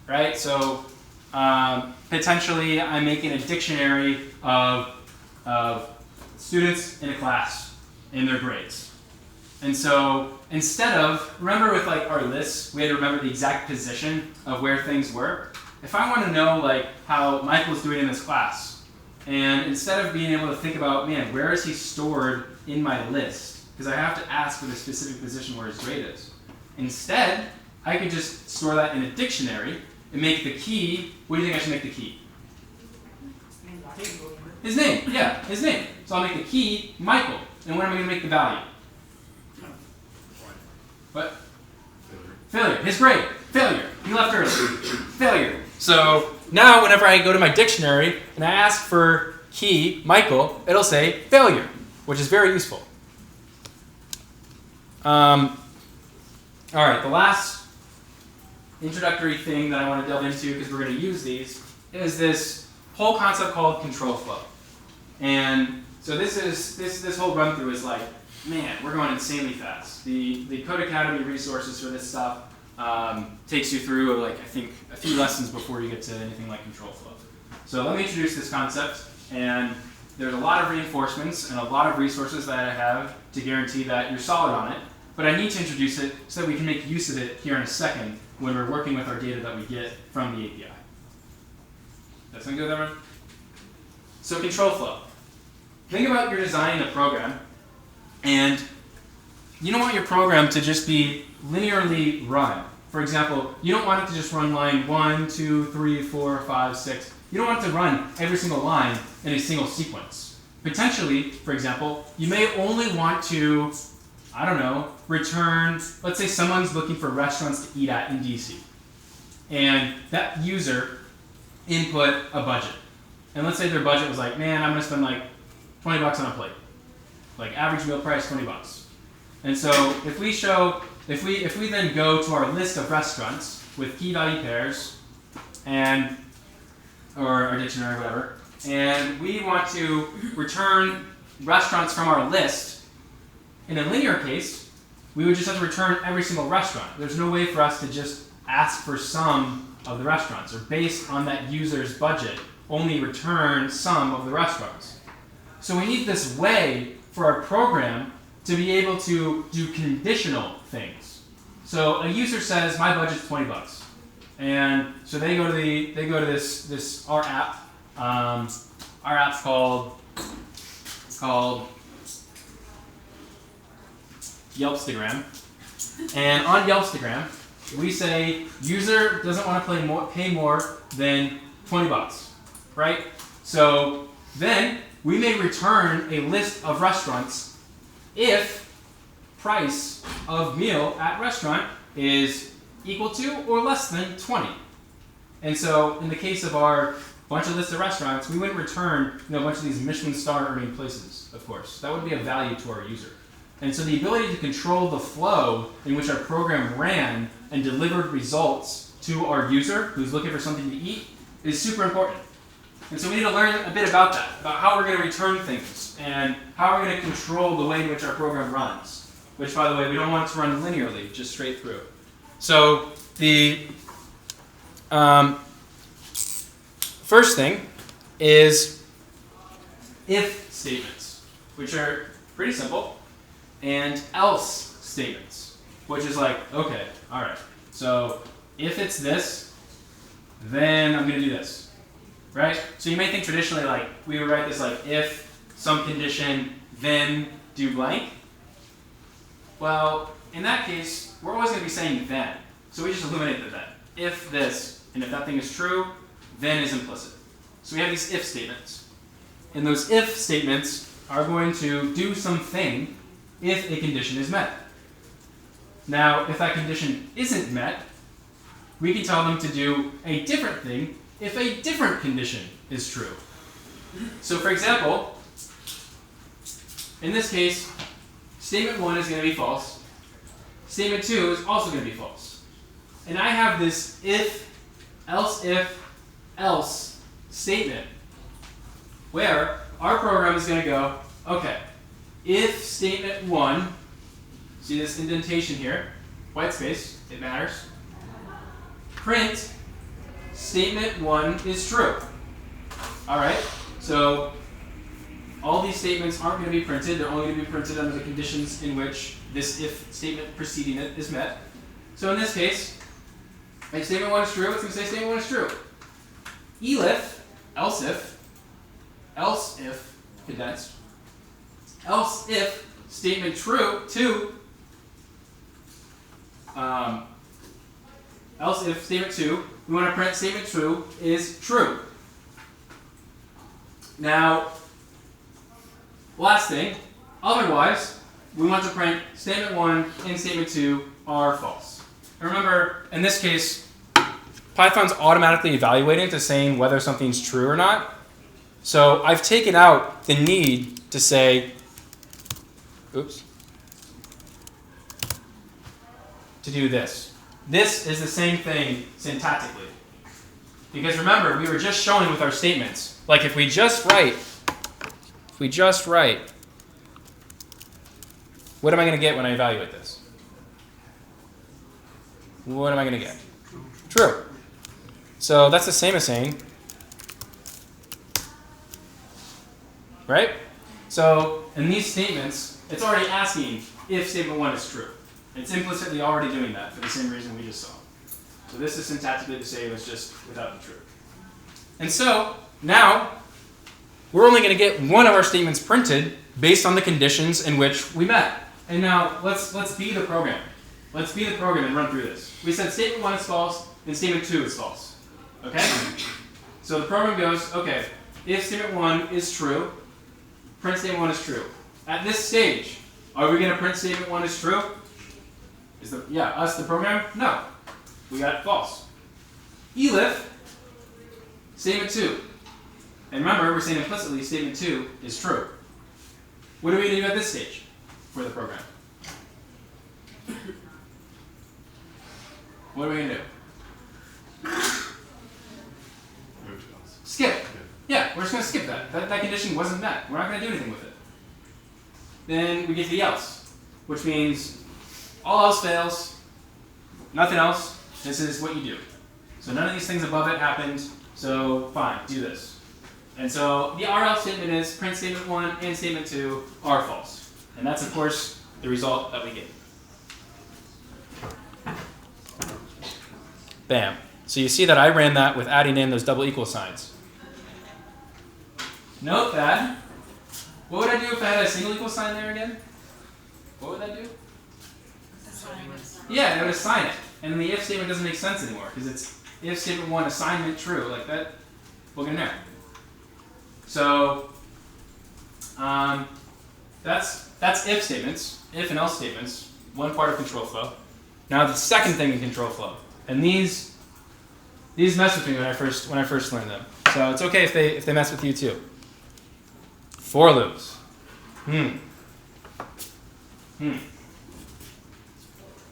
right? So potentially I'm making a dictionary of students in a class in their grades. And so instead of, remember with like our lists, we had to remember the exact position of where things were. If I want to know like how Michael's doing in this class, and instead of being able to think about, man, where is he stored in my list? Because I have to ask for the specific position where his grade is. Instead, I could just store that in a dictionary and make the key, what do you think I should make the key? His name, yeah, his name. So I'll make the key Michael. And what am I going to make the value? What? Failure. His grade. Failure. He left early. Failure. So now whenever I go to my dictionary and I ask for he, Michael, it'll say failure, which is very useful. All right, the last introductory thing that I want to delve into, because we're going to use these, is this whole concept called control flow. And so this whole run through is like, man, we're going insanely fast. The Code Academy resources for this stuff takes you through, like, I think a few lessons before you get to anything like control flow. So let me introduce this concept, and there's a lot of reinforcements and a lot of resources that I have to guarantee that you're solid on it, but I need to introduce it so that we can make use of it here in a second when we're working with our data that we get from the API. That sound good, everyone? So control flow. Think about you're designing a program, and you don't want your program to just be linearly run. For example, you don't want it to just run line 1, 2, 3, 4, 5, 6. You don't want it to run every single line in a single sequence. Potentially, for example, you may only want to, I don't know, return, let's say someone's looking for restaurants to eat at in DC. And that user input a budget. And let's say their budget was like, man, I'm going to spend like 20 bucks on a plate. Like average meal price, 20 bucks. And so if we then go to our list of restaurants with key value pairs and or our dictionary or whatever, and we want to return restaurants from our list, in a linear case, we would just have to return every single restaurant. There's no way for us to just ask for some of the restaurants, or based on that user's budget, only return some of the restaurants. So we need this way for our program to be able to do conditional things. So a user says, my budget's 20 bucks. And so they go to this our app. Our app's called Yelpstagram. And on Yelpstagram, we say user doesn't want to pay more than 20 bucks, right? So then we may return a list of restaurants if price of meal at restaurant is equal to or less than 20. And so in the case of our bunch of list of restaurants, we wouldn't return a bunch of these Michelin star earning places, of course. That would be of value to our user. And so the ability to control the flow in which our program ran and delivered results to our user who's looking for something to eat is super important. And so we need to learn a bit about that, about how we're going to return things and how we're going to control the way in which our program runs, which, by the way, we don't want it to run linearly, just straight through. So the first thing is if statements, which are pretty simple, and else statements, which is like, okay, all right, so if it's this, then I'm going to do this, right? So you may think traditionally, like, we would write this like, if some condition, then do blank. Well, in that case, we're always going to be saying then. So we just eliminate the then. If this, and if that thing is true, then is implicit. So we have these if statements. And those if statements are going to do something if a condition is met. Now, if that condition isn't met, we can tell them to do a different thing if a different condition is true. So for example, in this case, statement 1 is going to be false. Statement 2 is also going to be false. And I have this if, else statement where our program is going to go, okay, if statement 1, see this indentation here, white space, it matters, print statement 1 is true. All right, so all these statements aren't going to be printed. They're only going to be printed under the conditions in which this if statement preceding it is met. So in this case, if statement 1 is true, it's going to say statement 1 is true. Elif, else if, condensed, else if statement 2, else if statement 2, we want to print statement 2 is true. Now, last thing, otherwise, we want to print statement 1 and statement 2 are false. And remember, in this case, Python's automatically evaluating to saying whether something's true or not. So I've taken out the need to say, oops, to do this. This is the same thing syntactically. Because remember, we were just showing with our statements, like if we just write, what am I going to get when I evaluate this? What am I going to get? True. So that's the same as saying, right? So in these statements, it's already asking if statement 1 is true. It's implicitly already doing that for the same reason we just saw. So this is syntactically the same as just without the true. And so now we're only going to get one of our statements printed based on the conditions in which we met. And now let's be the program. Let's be the program and run through this. We said statement 1 is false and statement 2 is false. Okay? So the program goes, okay, if statement 1 is true, print statement 1 is true. At this stage, are we going to print statement 1 is true? Us the program? No. We got false. Elif, statement 2. And remember, we're saying implicitly statement 2 is true. What are we going to do at this stage for the program? What are we going to do? Skip. Yeah, we're just going to skip that. That condition wasn't met. We're not going to do anything with it. Then we get to the else, which means all else fails, nothing else, this is what you do. So none of these things above it happened, so fine, do this. And so the RL statement is print statement 1 and statement 2 are false. And that's, of course, the result that we get. Bam. So you see that I ran that with adding in those double equal signs. Note that. What would I do if I had a single equal sign there again? What would that do? Yeah, it would assign it. And the if statement doesn't make sense anymore because it's if statement 1 assignment true. Like that, we're going to know. So that's if statements, if and else statements, one part of control flow. Now the second thing in control flow, and these mess with me when I first learned them. So it's okay if they mess with you too. For loops.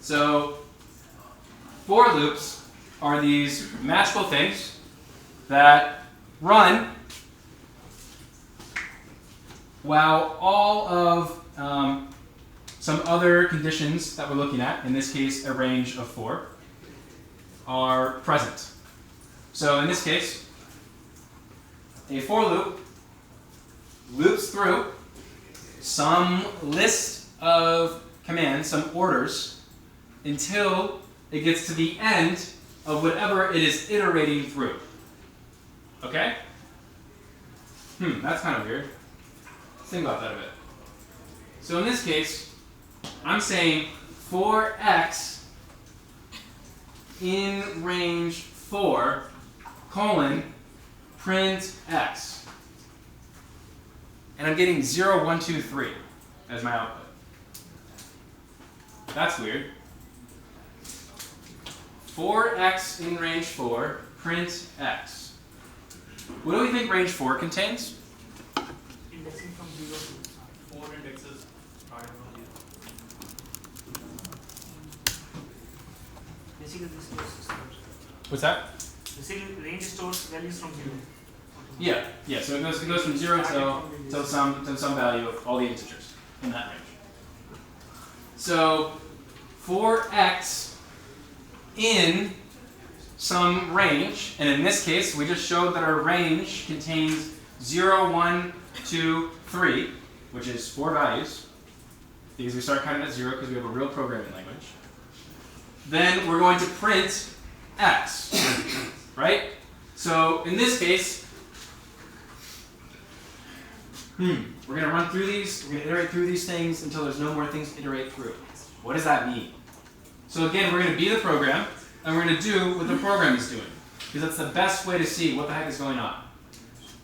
So for loops are these magical things that run while all of some other conditions that we're looking at, in this case a range of 4, are present. So in this case, a for loop loops through some list of commands, some orders, until it gets to the end of whatever it is iterating through. Okay? That's kind of weird. Let's think about that a bit. So in this case, I'm saying for x in range 4, print x. And I'm getting 0, 1, 2, 3 as my output. That's weird. For x in range 4, print x. What do we think range 4 contains? Indexing from 0 to 4 indexes starting from 0. basically this stores. What's that? Basically range stores values from 0. Yeah. So it goes from 0 to some value of all the integers in that range. So for x in some range, and in this case we just showed that our range contains 0, 1, 2, 3, which is 4 values, because we start counting at 0 because we have a real programming language. Then we're going to print x, right? So in this case, we're going to run through these, we're going to iterate through these things until there's no more things to iterate through. What does that mean? So again, we're going to be the program, and we're going to do what the program is doing, because that's the best way to see what the heck is going on.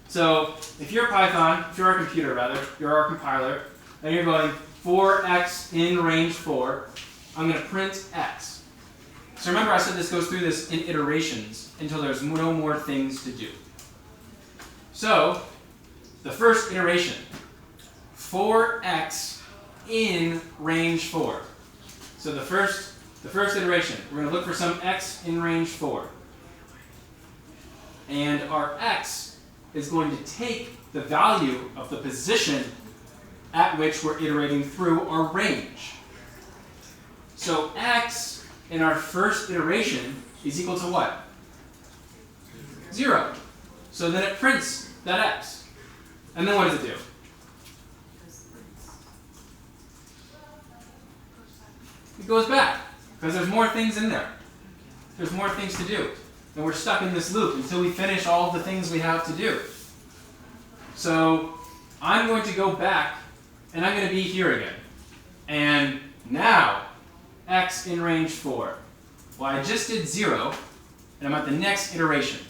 So if you're Python, if you're our computer rather, you're our compiler, and you're going for x in range 4, I'm going to print x. So remember I said this goes through this in iterations until there's no more things to do. So the first iteration, 4x in range 4. So the first iteration, we're going to look for some x in range 4. And our x is going to take the value of the position at which we're iterating through our range. So x in our first iteration is equal to what? 0. So then it prints that x. And then what does it do? It goes back, because there's more things in there. There's more things to do. And we're stuck in this loop until we finish all the things we have to do. So I'm going to go back, and I'm going to be here again. And now, x in range 4. Well, I just did 0, and I'm at the next iteration,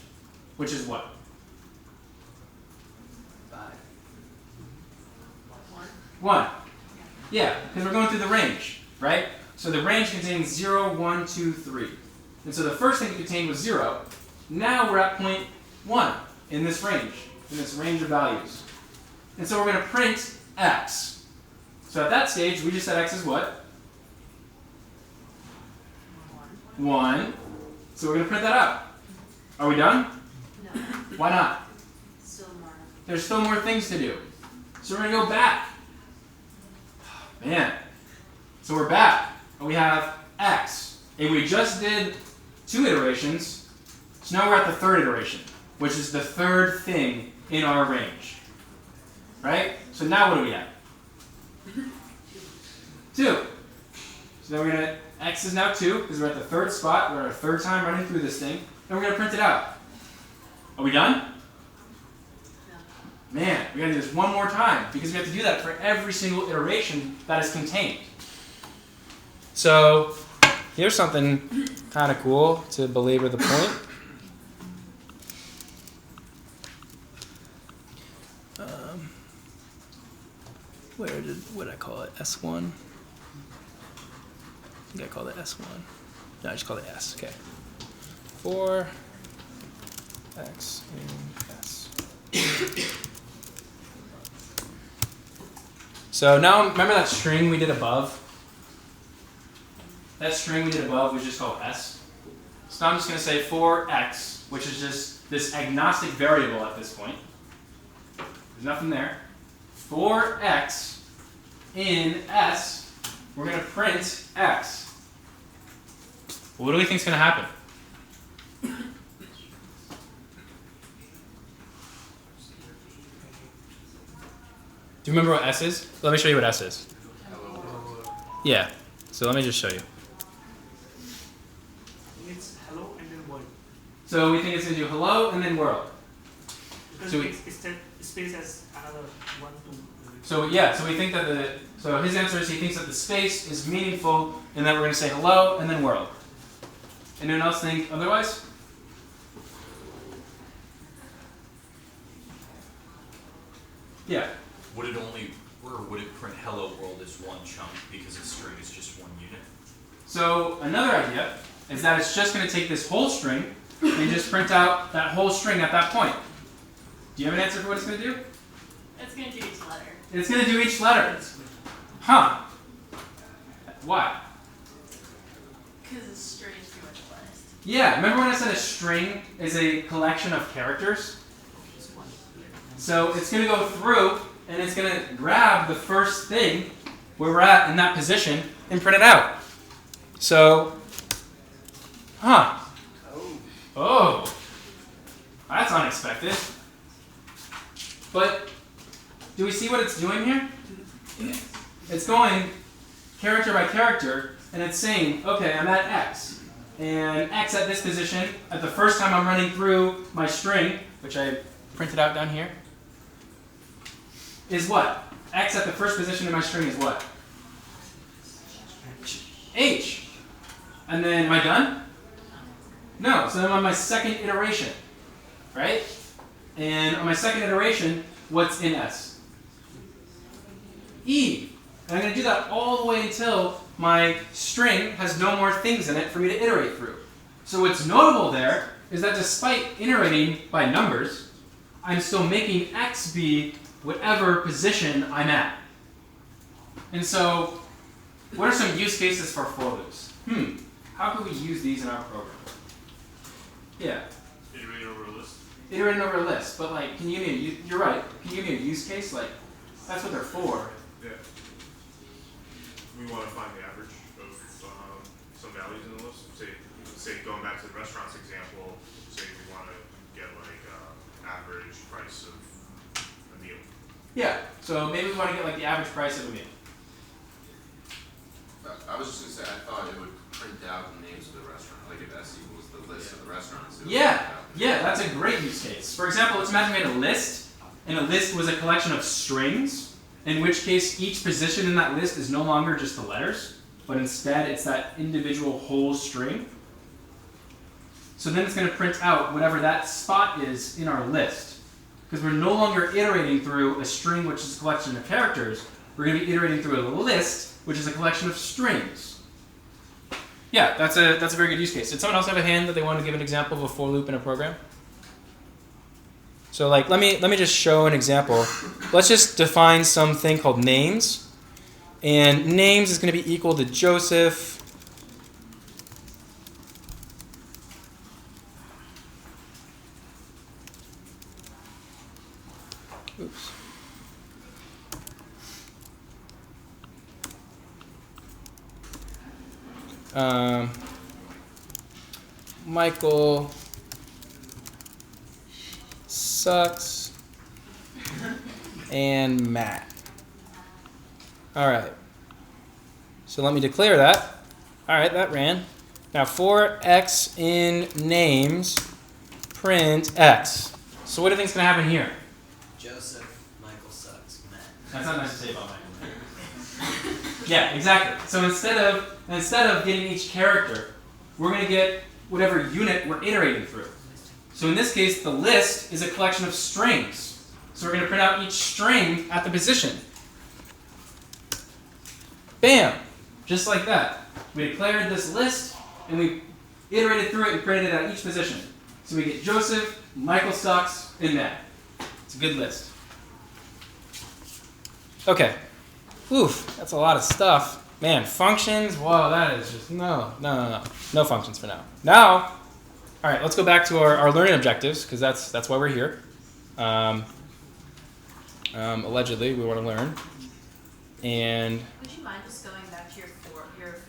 which is what? 1. Yeah, because we're going through the range, right? So the range contains 0, 1, 2, 3. And so the first thing it contained was 0. Now we're at point 1 in this range of values. And so we're going to print x. So at that stage, we just said x is what? 1. So we're going to print that out. Are we done? No. Why not? Still more. There's still more things to do. So we're going to go back. Man. So we're back. And we have x. And we just did 2 iterations. So now we're at the third iteration, which is the third thing in our range. Right? So now what do we have? 2. So then we're going to, x is now 2, because we're at the third spot. We're at our third time running through this thing. And we're going to print it out. Are we done? No. Man, we got to do this one more time, because we have to do that for every single iteration that is contained. So here's something kind of cool to belabor the point. What did I call it? S1? I think I called it S1. No, I just called it S. Okay. 4 x in S. So now, remember that string we did above? That string we did above was just called S. So now I'm just going to say 4x, which is just this agnostic variable at this point. There's nothing there. 4x in S, we're going to print x. What do we think is going to happen? Do you remember what S is? Let me show you what S is. Yeah, so let me just show you. It's hello and then world. So we think it's going to do hello and then world. Because So it's space as another 1, 2. So yeah, so we think that so his answer is he thinks that the space is meaningful and that we're going to say hello and then world. Anyone else think otherwise? Yeah. Would it print hello world as one chunk because a string is just one unit? So another idea is that it's just going to take this whole string and just print out that whole string at that point. Do you have an answer for what it's going to do? It's going to do each letter. It's going to do each letter. Huh. Why? Because a string is pretty much a list. Yeah, remember when I said a string is a collection of characters? So it's going to go through and it's going to grab the first thing where we're at in that position and print it out. So, huh. Oh. That's unexpected. But do we see what it's doing here? It's going character by character, and it's saying, okay, I'm at x. And x at this position, at the first time I'm running through my string, which I printed out down here, is what? X at the first position in my string is what? H. And then, am I done? No, so I'm on my second iteration, right? And on my second iteration, what's in S? E. And I'm going to do that all the way until my string has no more things in it for me to iterate through. So what's notable there is that despite iterating by numbers, I'm still making x be whatever position I'm at. And so, what are some use cases for for loops? How can we use these in our program? Yeah. Iterate over a list. Iterating over a list, but like, can you give me you're right. Can you give me a use case? Like, that's what they're for. Yeah. We want to find the average of some values in the list. Say going back to the restaurants example, say we want to get like average price of a meal. Yeah. So maybe we want to get like the average price of a meal. I was just going to say, I thought it would print out the names of the restaurant, like if S equals the list of the restaurants. Yeah, that's a great use case. For example, let's imagine we had a list, and a list was a collection of strings, in which case each position in that list is no longer just the letters, but instead it's that individual whole string. So then it's going to print out whatever that spot is in our list. Because we're no longer iterating through a string which is a collection of characters, we're going to be iterating through a list which is a collection of strings. Yeah, that's a very good use case. Did someone else have a hand that they wanted to give an example of a for loop in a program? So like, let me just show an example. Let's just define something called names. And names is going to be equal to Joseph. Oops. Michael sucks and Matt. All right. So let me declare that. All right, that ran. Now for x in names, print x. So what do you think is going to happen here? Joseph, Michael sucks, Matt. That's not nice to say about Michael. Yeah, exactly. So instead of getting each character, we're going to get whatever unit we're iterating through. So in this case, the list is a collection of strings. So we're going to print out each string at the position. Bam! Just like that. We declared this list, and we iterated through it and printed it at each position. So we get Joseph, Michael sucks, and Matt. It's a good list. Okay. Oof, that's a lot of stuff. Man, functions, whoa, that is just, no functions for now. Now, all right, let's go back to our learning objectives, because that's why we're here. Allegedly, we want to learn. And would you mind just going back to your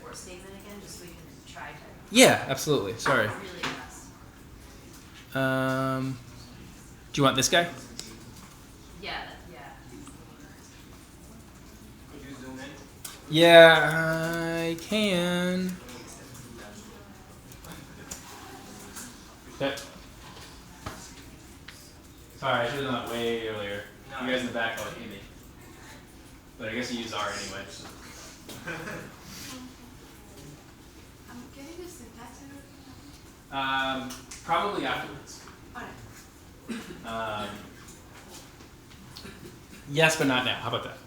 for statement again, just so we can try to? yeah, absolutely. Sorry. Really fast. Do you want this guy? Yeah. Yeah, I can. Okay. Sorry, I should have done that way earlier. You guys in the back probably hate me. But I guess you use R anyway. Can you do syntax and Probably afterwards. Alright. Yes, but not now. How about that?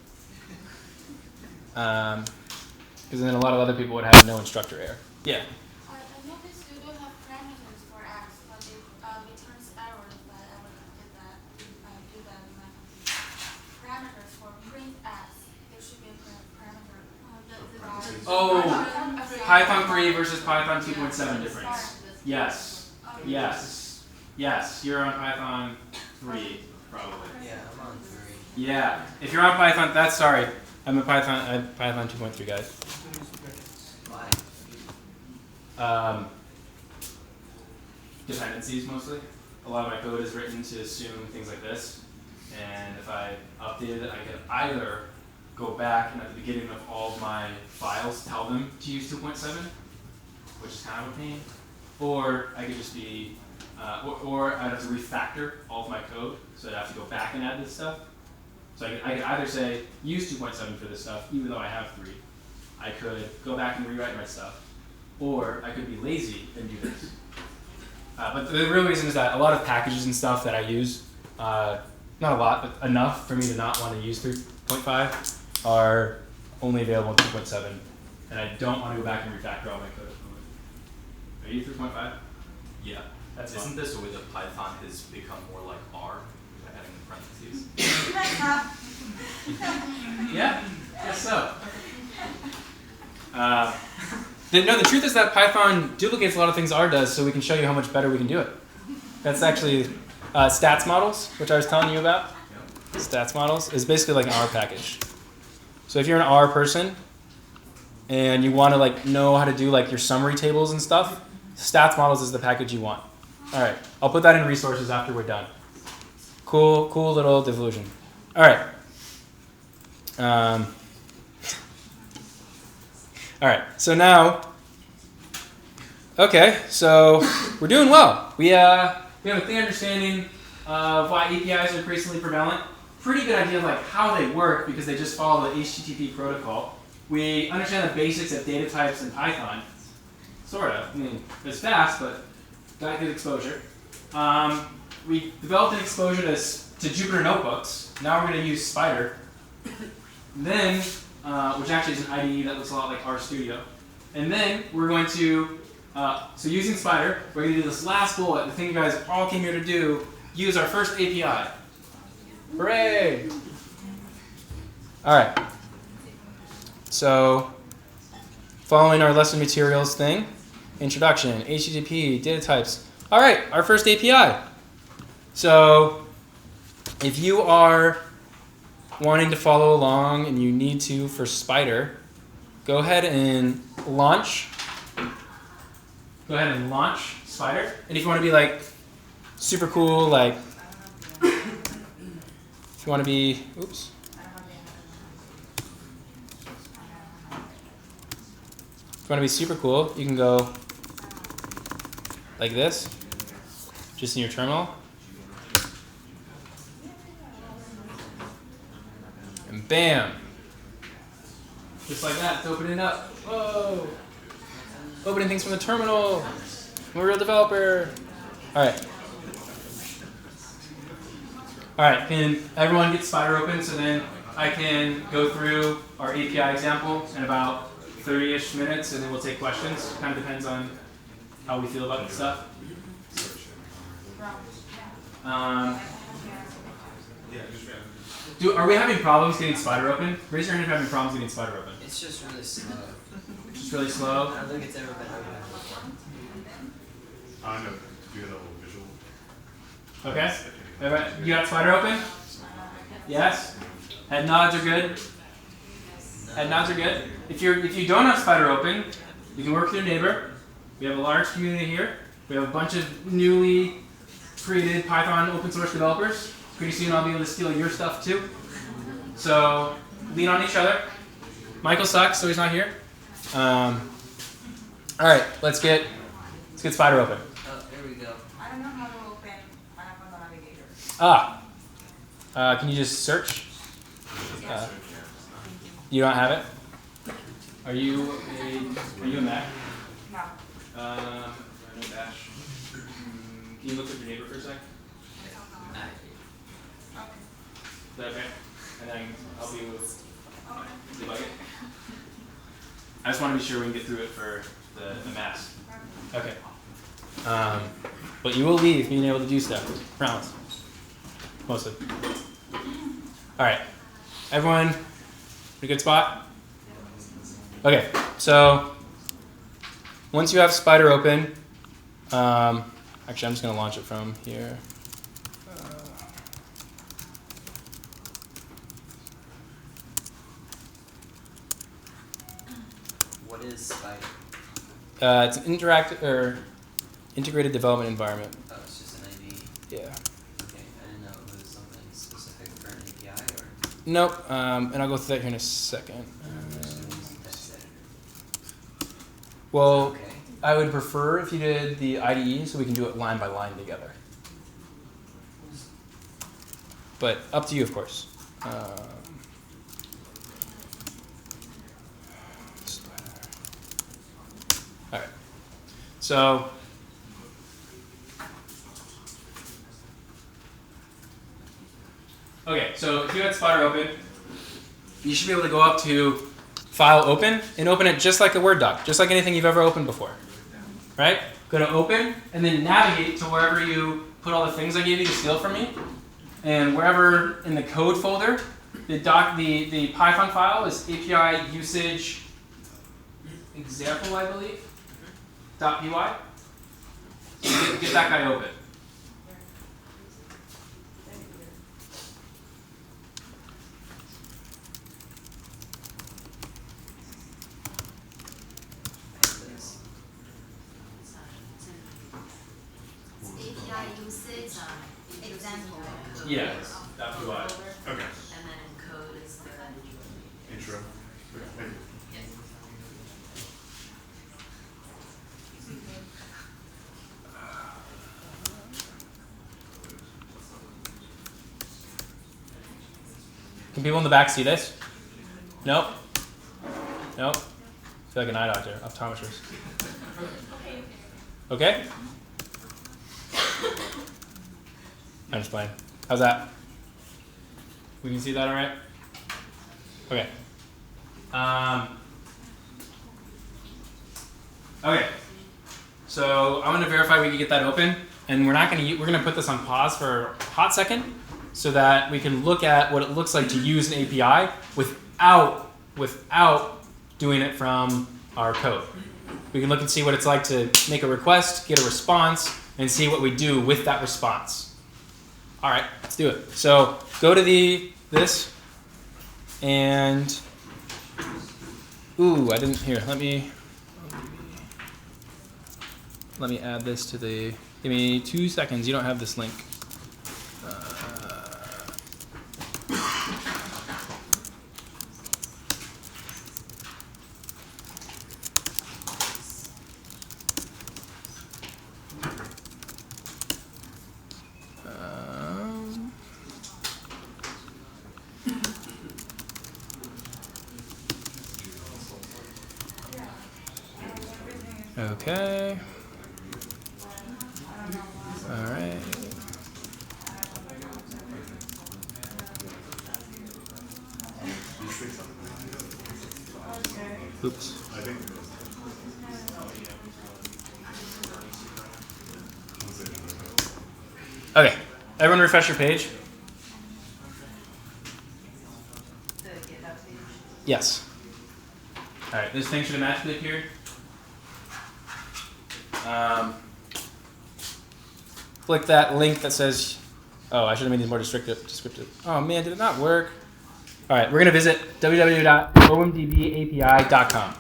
Because then a lot of other people would have no instructor error. Yeah. I noticed you don't have parameters for x, but it returns errors, but I will get that. Do that in my computer. Parameters for print s. There should be a parameter. Oh, Python 3 versus Python 2.7 difference. Yes. Yes. Yes. You're on Python 3, probably. Yeah, I'm on 3. Yeah. If you're on Python, that's sorry. I'm Python 2.3 guy. Why? Dependencies mostly. A lot of my code is written to assume things like this. And if I updated it, I could either go back and at the beginning of all of my files tell them to use 2.7, which is kind of a pain. Or I could just be, or I'd have to refactor all of my code. So I'd have to go back and add this stuff. So I could either say, use 2.7 for this stuff, even though I have 3. I could go back and rewrite my stuff. Or I could be lazy and do this. But the real reason is that a lot of packages and stuff that I use, not a lot, but enough for me to not want to use 3.5, are only available in 2.7, and I don't want to go back and refactor all my code. Are you 3.5? Yeah. That's Isn't fine. this a way that Python has become more like R by adding the parentheses? Yeah, guess so. No, the truth is that Python duplicates a lot of things R does, so we can show you how much better we can do it. That's actually stats models, which I was telling you about. Stats models is basically like an R package. So if you're an R person and you want to like know how to do like your summary tables and stuff, stats models is the package you want. All right, I'll put that in resources after we're done. Cool little devolution. All right. All right, so now, okay, so we're doing well. We have a clear understanding of why APIs are increasingly prevalent. Pretty good idea of like how they work because they just follow the HTTP protocol. We understand the basics of data types in Python, sort of. I mean, it's fast, but got good exposure. We developed an exposure to Jupyter Notebooks. Now we're going to use Spider. Then, which actually is an IDE that looks a lot like RStudio. And then we're going to, so using Spider, we're going to do this last bullet, the thing you guys all came here to do, use our first API. Hooray! All right. So, following our lesson materials thing, introduction, HTTP, data types. All right, our first API. So, if you are wanting to follow along and you need to for Spider, go ahead and launch. Go ahead and launch Spider. And if you want to be like super cool, like if you want to be, oops. If you want to be super cool, you can go like this, just in your terminal. And bam. Just like that, it's opening up. Whoa. Opening things from the terminal. I'm a real developer. All right. All right, can everyone get Spider open so then I can go through our API example in about 30-ish minutes and then we'll take questions. Kind of depends on how we feel about the stuff. Are we having problems getting Spider open? Raise your hand if you're having problems getting Spider open. It's just really slow. Just really slow? I don't think it's ever been open before. I know, do a little visual. Okay. Everybody, you got Spider open? Yes? Head nods are good? Head nods are good? If you don't have Spider open, you can work with your neighbor. We have a large community here. We have a bunch of newly created Python open source developers. Pretty soon I'll be able to steal your stuff too. So lean on each other. Michael sucks, so he's not here. All right, let's get Spider open. Oh, there we go. I don't know how to open Navigator. Can you just search? You don't have it? Are you a Mac? No. No Bash. Can you look at your neighbor for a sec? Is that okay? And then I'll help you debug it. I just want to be sure we can get through it for the mass. Okay. But you will leave being able to do stuff. Promise. Mostly. All right. Everyone, in a good spot? Okay. So once you have Spider open, actually I'm just going to launch it from here. What is Spider? It's an integrated development environment. Oh, it's just an IDE. Yeah. Okay, I didn't know it was something specific for an API or. Nope. And I'll go through that here in a second. Well, Okay. I would prefer if you did the IDE so we can do it line by line together. But up to you, of course. All right. So okay, so if you had Spider open, you should be able to go up to file open and open it just like a Word doc, just like anything you've ever opened before. Right? Go to open and then navigate to wherever you put all the things I gave you to steal from me. And wherever in the code folder, the Python file is API usage example, I believe, .py. So get that guy open. API usage example. Yes, .py. Okay. And then in code is the Intro. Can people in the back see this? Nope. Nope. I feel like an eye doctor, optometrist. Okay? I'm just playing. How's that? We can see that all right? Okay. Okay. So I'm going to verify we can get that open, and we're going to put this on pause for a hot second so that we can look at what it looks like to use an API without doing it from our code. We can look and see what it's like to make a request, get a response, and see what we do with that response. All right, let's do it. So go to this, and I didn't here. Let me add this to the. Give me 2 seconds. You don't have this link. Okay. All right. Oops. Okay. Everyone refresh your page. Yes. All right. This thing should have magically appeared. Click that link that says, oh, I should have made these more descriptive. Oh man, did it not work? All right, we're going to visit www.omdbapi.com.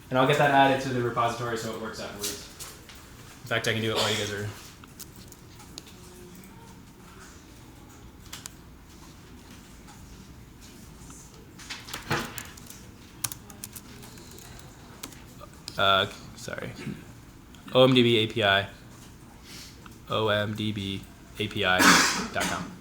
And I'll get that added to the repository so it works afterwards. In fact, I can do it while you guys are... sorry. OMDB API. OMDBAPI.com.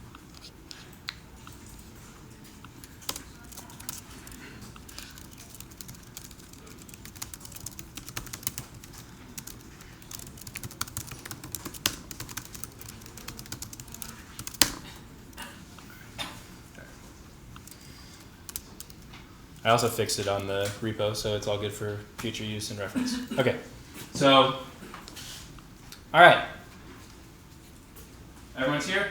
I also fixed it on the repo, so it's all good for future use and reference. Okay, so, all right. Everyone's here?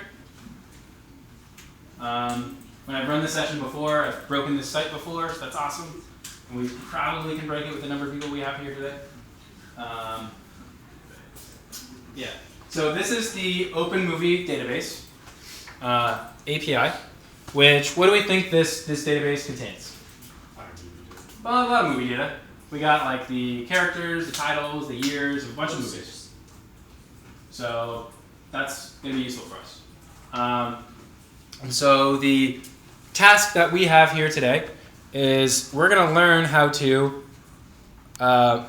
When I've run this session before, I've broken this site before, so that's awesome. And we probably can break it with the number of people we have here today. Yeah, so this is the Open Movie Database API, which, what do we think this database contains? Well, a lot of movie data. We got like the characters, the titles, the years, a bunch of movies. So that's going to be useful for us. And so the task that we have here today is we're going to learn how to, the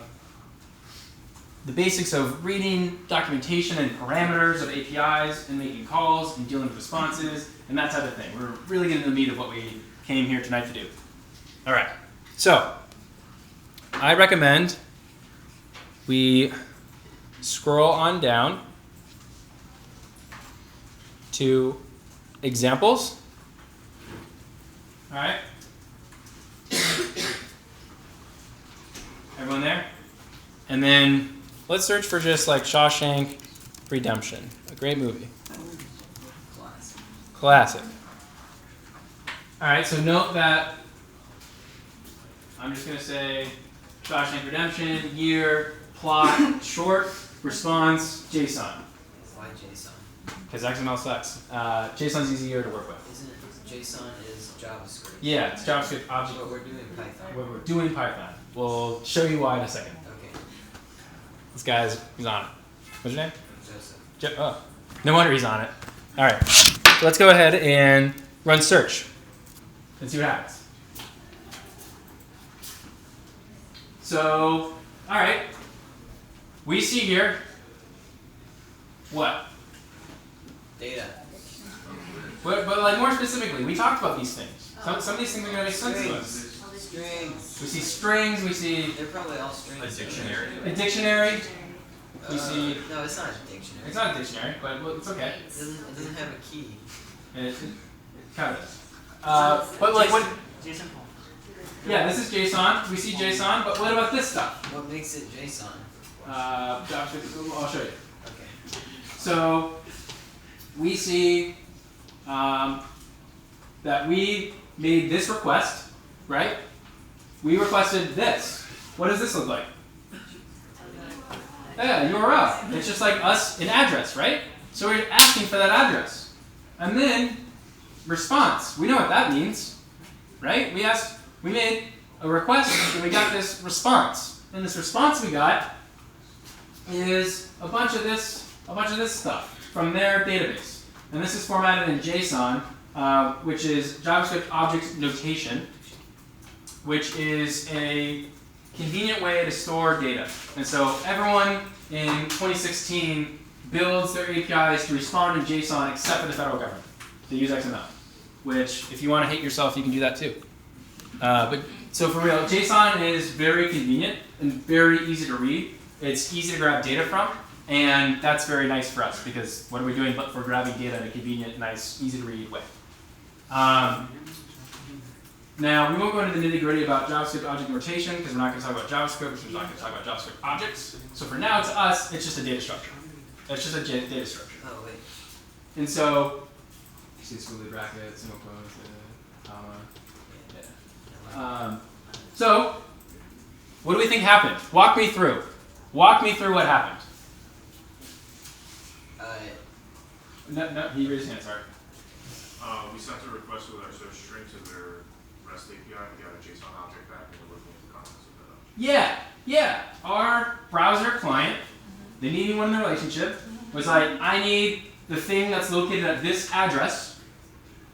basics of reading documentation and parameters of APIs and making calls and dealing with responses and that type of thing. We're really getting to the meat of what we came here tonight to do. All right. So, I recommend we scroll on down to examples. All right. And then let's search for just like Shawshank Redemption, a great movie. Classic. All right, so note that I'm just going to say Shawshank Redemption, year, plot, short, response, JSON. Why JSON? Because XML sucks. JSON's easier to work with. Isn't it JSON is JavaScript? Yeah, it's JavaScript object. But we're doing Python. We're doing Python. We'll show you why in a second. Okay. He's on it. What's your name? Joseph. Oh, no wonder he's on it. All right, so let's go ahead and run search and see what happens. So, all right, we see here what? Data. But like more specifically, we talked about these things. Some of these things are going to make sense to us. Strings. We see strings. We see They're probably all strings. A dictionary. a dictionary. We see. No, it's not a dictionary. It's not a dictionary, but well, it's okay. It doesn't have a key. It kind of does. But like what? JSON form. Yeah, this is JSON. We see JSON, but what about this stuff? What makes it JSON? JavaScript. I'll show you. Okay. So we see that we made this request, right? We requested this. What does this look like? Yeah, URL. It's just like us an address, right? So we're asking for that address. And then response. We know what that means, right? We made a request and we got this response. And this response we got is a bunch of this stuff from their database. And this is formatted in JSON, which is JavaScript Object Notation, which is a convenient way to store data. And so everyone in 2016 builds their APIs to respond in JSON except for the federal government. They use XML, which if you want to hate yourself, you can do that too. But so for real, JSON is very convenient and very easy to read. It's easy to grab data from, and that's very nice for us because what are we doing but for grabbing data in a convenient, nice, easy to read way. Now, we won't go into the nitty-gritty about JavaScript object notation because we're not going to talk about JavaScript, we're not going to talk about JavaScript objects. So for now, to us, it's just a data structure. It's just a data structure. Oh, wait. And so, you see this really bracket, single quotes, comma. Yeah. So, what do we think happened? Walk me through. Walk me through what happened. No, he raised his hand, sorry. We sent a request with our string to their REST API to get a JSON object back, and we're looking at the comments of that. Yeah. Our browser client, the needy one in the relationship, was like, I need the thing that's located at this address,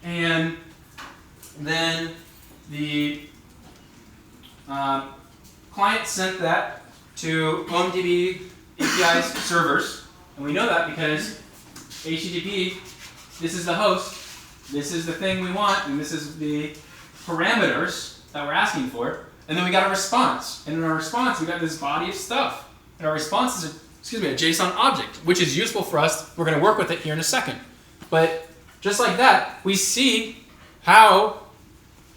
and then the client sent that to OpenDB API's servers, and we know that because HTTP, this is the host, this is the thing we want, and this is the parameters that we're asking for, and then we got a response, and in our response we got this body of stuff. And our response is a JSON object, which is useful for us. We're going to work with it here in a second. But just like that, we see how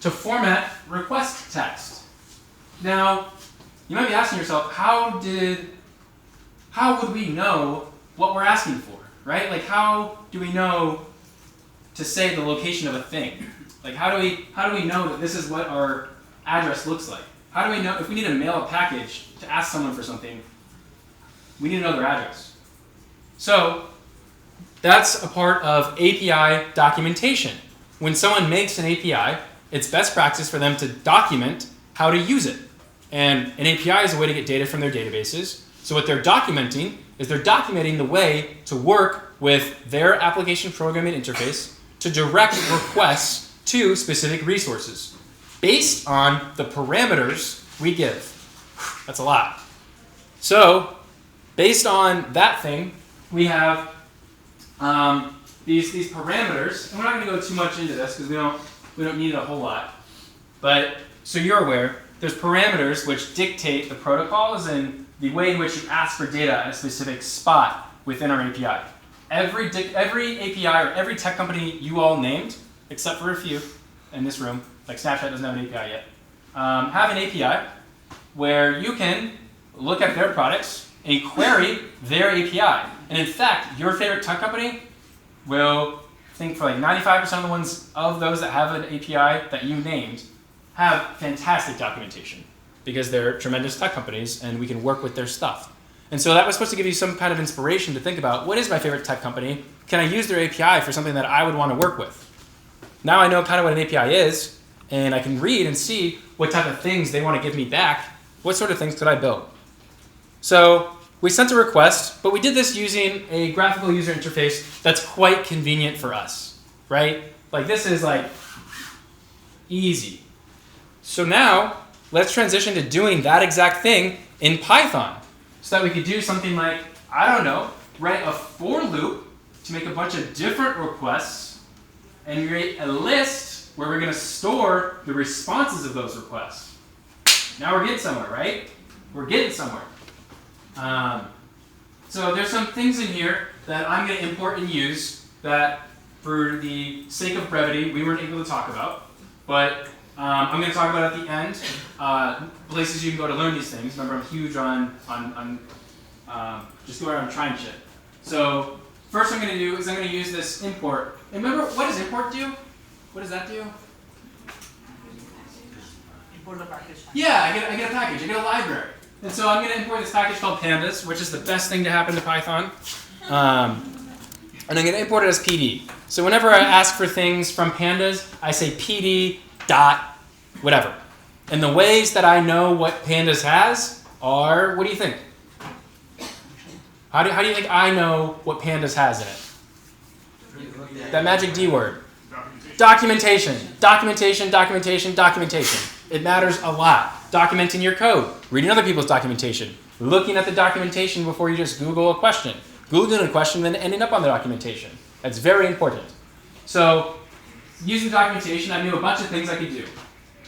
to format request text. Now, you might be asking yourself, how would we know what we're asking for, right? Like, how do we know to say the location of a thing? Like, how do we know that this is what our address looks like? How do we know if we need to mail a package to ask someone for something? We need to know their address. So that's a part of API documentation. When someone makes an API, it's best practice for them to document how to use it. And an API is a way to get data from their databases. So what they're documenting is they're documenting the way to work with their application programming interface to direct requests to specific resources based on the parameters we give. That's a lot. So based on that thing, we have these parameters, and we're not going to go too much into this because we don't need it a whole lot. But so you're aware, there's parameters which dictate the protocols and the way in which you ask for data at a specific spot within our API. Every API or every tech company you all named, except for a few in this room, like Snapchat doesn't have an API yet, have an API where you can look at their products, and query their API. And in fact, your favorite tech company will think for like 95% of the ones of those that have an API that you named have fantastic documentation because they're tremendous tech companies and we can work with their stuff. And so that was supposed to give you some kind of inspiration to think about, what is my favorite tech company? Can I use their API for something that I would want to work with? Now I know kind of what an API is, and I can read and see what type of things they want to give me back. What sort of things could I build? So we sent a request, but we did this using a graphical user interface that's quite convenient for us, right? Like this is like easy. So now let's transition to doing that exact thing in Python so that we could do something like, I don't know, write a for loop to make a bunch of different requests and create a list where we're going to store the responses of those requests. Now we're getting somewhere, right? We're getting somewhere. So there's some things in here that I'm going to import and use that, for the sake of brevity, we weren't able to talk about. But I'm going to talk about at the end places you can go to learn these things. Remember, I'm huge on just go around trying shit. So first I'm going to do is I'm going to use this import. And remember, what does import do? What does that do? Import the package. Yeah, I get a package. I get a library. And so I'm going to import this package called pandas, which is the best thing to happen to Python. And I'm going to import it as PD. So whenever I ask for things from pandas, I say PD dot whatever. And the ways that I know what pandas has are, what do you think? How do you think I know what pandas has in it? That magic D word. Documentation. Documentation, documentation, documentation. It matters a lot. Documenting your code. Reading other people's documentation. Looking at the documentation before you just Google a question. Googling a question, then ending up on the documentation. That's very important. So, using documentation, I knew a bunch of things I could do.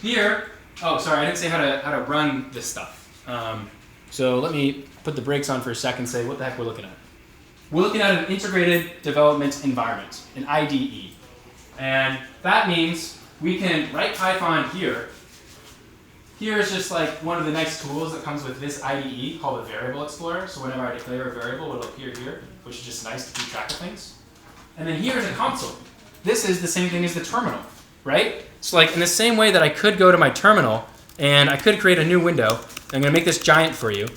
Here, oh, sorry, I didn't say how to run this stuff. So let me put the brakes on for a second and say what the heck we're looking at. We're looking at an integrated development environment, an IDE. And that means we can write Python here. Here is just like one of the nice tools that comes with this IDE called a variable explorer. So whenever I declare a variable, it'll appear here, which is just nice to keep track of things. And then here's a console. This is the same thing as the terminal, right? So like in the same way that I could go to my terminal and I could create a new window. I'm going to make this giant for you.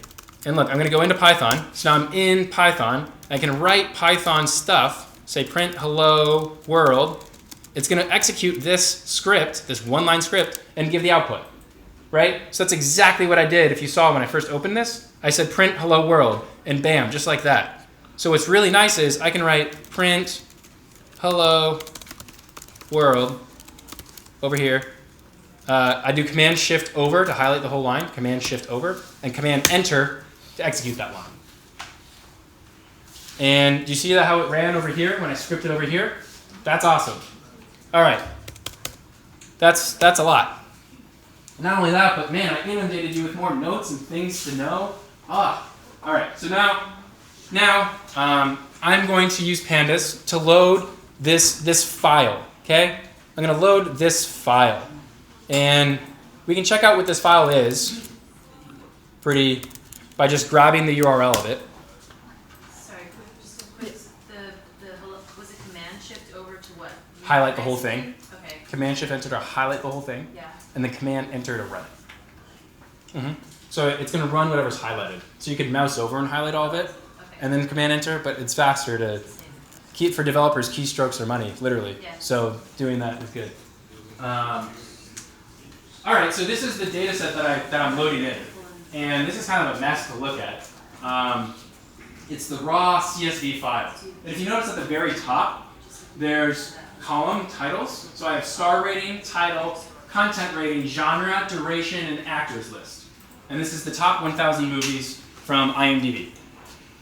And look, I'm going to go into Python. So now I'm in Python. I can write Python stuff, say print hello world. It's going to execute this script, this one-line script, and give the output, right? So that's exactly what I did. If you saw when I first opened this, I said print hello world, and bam, just like that. So what's really nice is I can write print hello world over here. I do Command Shift over to highlight the whole line, Command Shift over, and Command Enter to execute that line. And do you see that how it ran over here when I scripted over here? That's awesome. All right, that's a lot. Not only that, but man, I inundated you with more notes and things to know. All right, so now I'm going to use pandas to load this file. Okay, I'm going to load this file. And we can check out what this file is by just grabbing the URL of it. Sorry, just a quick, was it Command Shift over to what? Highlight the whole thing. Okay. Command Shift Enter to highlight the whole thing. Yeah. And then Command Enter to run it. So it's going to run whatever's highlighted. So you could mouse over and highlight all of it, and then Command Enter, but it's faster to keep, for developers, keystrokes are money, literally. Yeah. So doing that is good. All right, so this is the data set that I'm loading in. And this is kind of a mess to look at. It's the raw CSV file. And if you notice at the very top, there's column titles. So I have star rating, title, content rating, genre, duration, and actors list. And this is the top 1,000 movies from IMDb.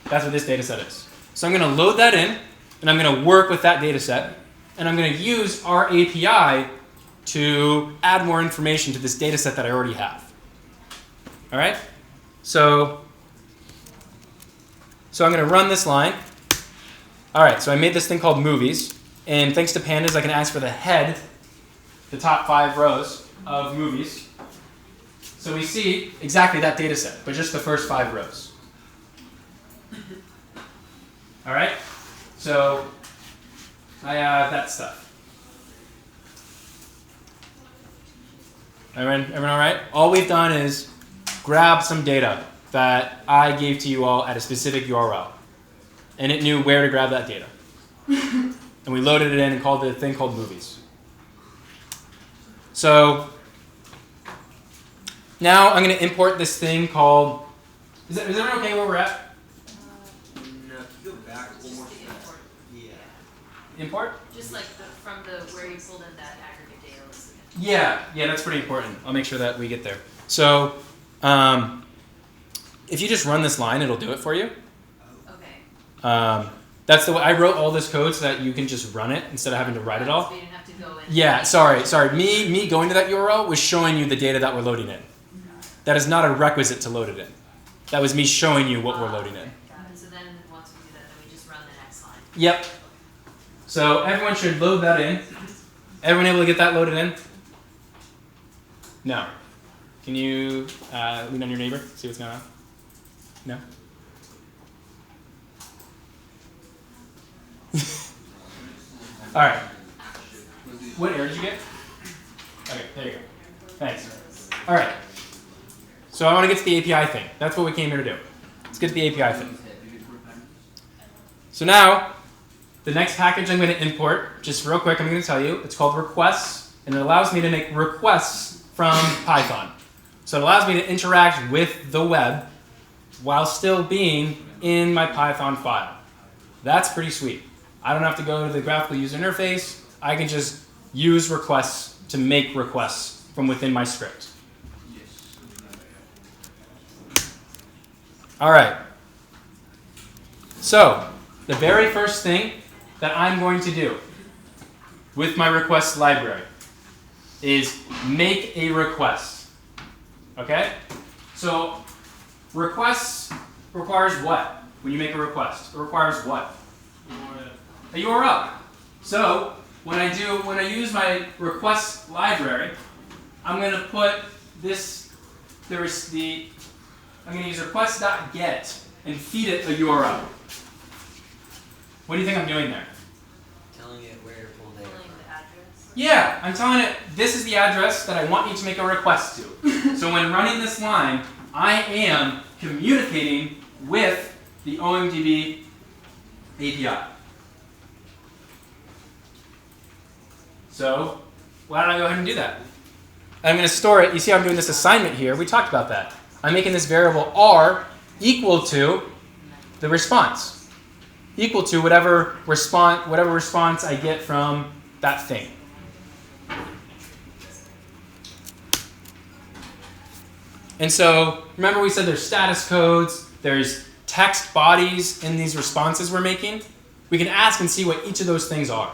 That's what this data set is. So I'm going to load that in, and I'm going to work with that data set. And I'm going to use our API to add more information to this data set that I already have. All right? So I'm going to run this line. All right, so I made this thing called movies. And thanks to pandas, I can ask for the head, the top 5 rows of movies. So we see exactly that data set, but just the first 5 rows. All right? So I have that stuff. Everyone all right? All we've done is grab some data that I gave to you all at a specific URL. And it knew where to grab that data. And we loaded it in and called it a thing called movies. So now I'm going to import this thing called, is everyone okay where we're at? No, if you go back one more step. Yeah. Import? Just like from where you pulled in that aggregate data list again. Yeah, that's pretty important. I'll make sure that we get there. So if you just run this line, it'll do it for you. Okay. That's the way I wrote all this code so that you can just run it instead of having to write it all. So you didn't have to go in. Yeah, sorry. Me going to that URL was showing you the data that we're loading in. That is not a requisite to load it in. That was me showing you what we're loading in. Got it. So then once we do that, then we just run the next line. Yep. So everyone should load that in. Everyone able to get that loaded in? No. Can you lean on your neighbor, see what's going on? No? All right. What error did you get? Okay, there you go. Thanks. All right. So I want to get to the API thing. That's what we came here to do. Let's get to the API thing. So now, the next package I'm going to import, just real quick, I'm going to tell you, it's called requests, and it allows me to make requests from Python. So it allows me to interact with the web while still being in my Python file. That's pretty sweet. I don't have to go to the graphical user interface. I can just use requests to make requests from within my script. All right. So the very first thing that I'm going to do with my request library is make a request. Okay? So requests requires what? When you make a request, it requires what? A URL. So when I use my request library, I'm going to put this. I'm going to use request.get and feed it a URL. What do you think I'm doing there? Telling it where to pull data from. The address. Yeah, I'm telling it this is the address that I want you to make a request to. So when running this line, I am communicating with the OMDB API. So why don't I go ahead and do that? I'm going to store it. You see I'm doing this assignment here. We talked about that. I'm making this variable r equal to the response. Equal to whatever response I get from that thing. And so remember we said there's status codes, there's text bodies in these responses we're making. We can ask and see what each of those things are.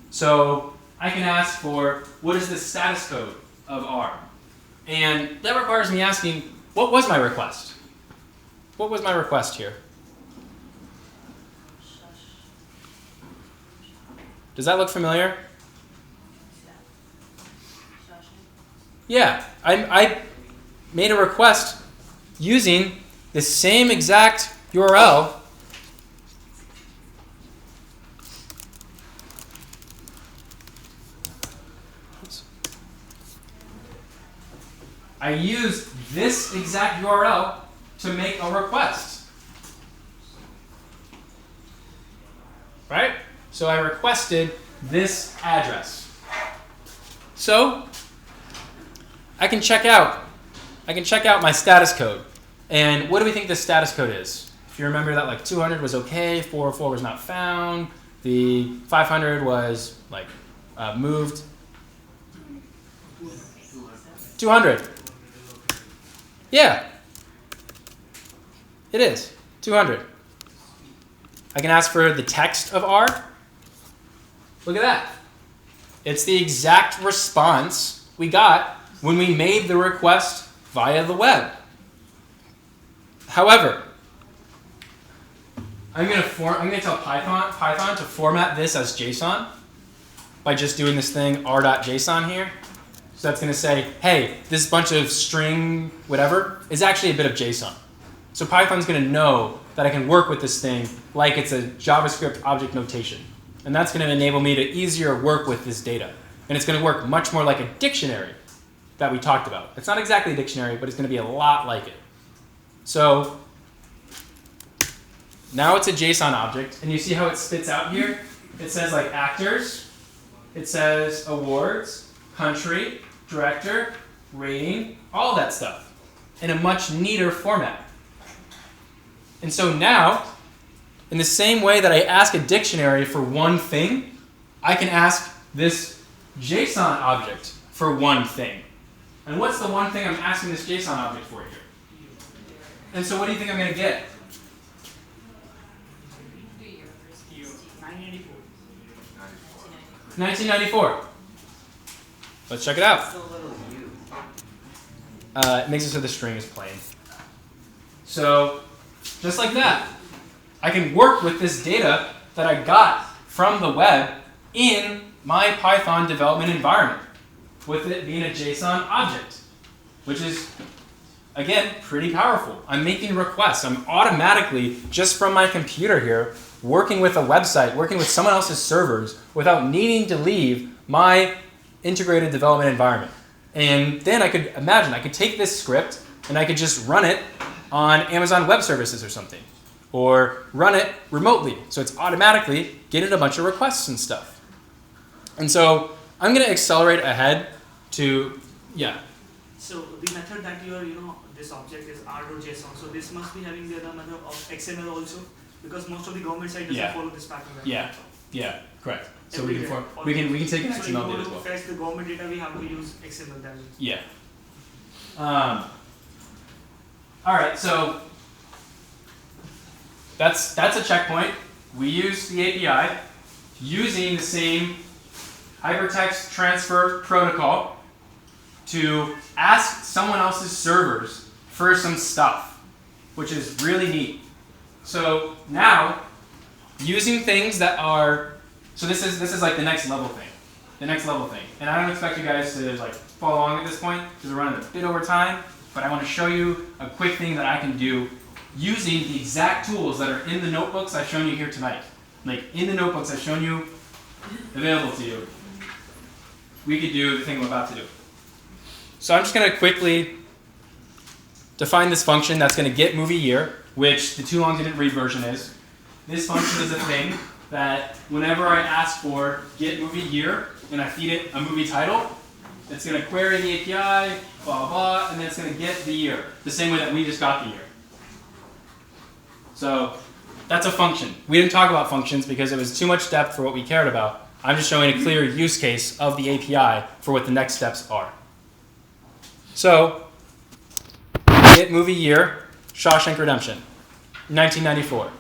So I can ask for what is the status code of R? And that requires me asking, what was my request? What was my request here? Does that look familiar? Yeah, I made a request using the same exact URL. I used this exact URL to make a request. Right? So I requested this address. So I can check out my status code. And what do we think this status code is? If you remember that like 200 was okay, 404 was not found, the 500 was like moved. 200. Yeah. It is. 200. I can ask for the text of R. Look at that. It's the exact response we got when we made the request via the web. However, I'm going to tell Python to format this as JSON by just doing this thing r.json here. So that's going to say, hey, this bunch of string whatever is actually a bit of JSON. So Python's going to know that I can work with this thing like it's a JavaScript object notation. And that's going to enable me to easier work with this data. And it's going to work much more like a dictionary that we talked about. It's not exactly a dictionary, but it's going to be a lot like it. So now it's a JSON object, and you see how it spits out here? It says like actors, it says awards, country, director, rating, all that stuff in a much neater format. And so now, in the same way that I ask a dictionary for one thing, I can ask this JSON object for one thing. And what's the one thing I'm asking this JSON object for here? And so what do you think I'm going to get? 1994. Let's check it out. It makes it so the string is plain. So, just like that, I can work with this data that I got from the web in my Python development environment, with it being a JSON object, which is, again, pretty powerful. I'm making requests. I'm automatically, just from my computer here, working with a website, working with someone else's servers without needing to leave my integrated development environment. And then I could imagine, I could take this script and I could just run it on Amazon Web Services or something, or run it remotely. So it's automatically getting a bunch of requests and stuff. And so I'm going to accelerate ahead to, yeah. So the method that you are, this object is r.json. So this must be having the other method of XML also, because most of the government side doesn't follow this pattern. Right? Yeah, correct. So we can take an XML data as well. So to fetch the government data, we have to use XML then. Yeah. All right, so that's a checkpoint. We use the API using the same hypertext transfer protocol to ask someone else's servers for some stuff, which is really neat. So now, using things that are, so this is like the next level thing. And I don't expect you guys to like follow along at this point because we're running a bit over time, but I want to show you a quick thing that I can do using the exact tools that are in the notebooks I've shown you here tonight. Like in the notebooks I've shown you, available to you, we could do the thing I'm about to do. So I'm just going to quickly define this function that's going to get movie year, which the too long didn't read version is. This function is a thing that whenever I ask for get movie year and I feed it a movie title, it's going to query the API, blah, blah, blah, and then it's going to get the year, the same way that we just got the year. So that's a function. We didn't talk about functions because it was too much depth for what we cared about. I'm just showing a clear use case of the API for what the next steps are. So, get movie year, Shawshank Redemption, 1994.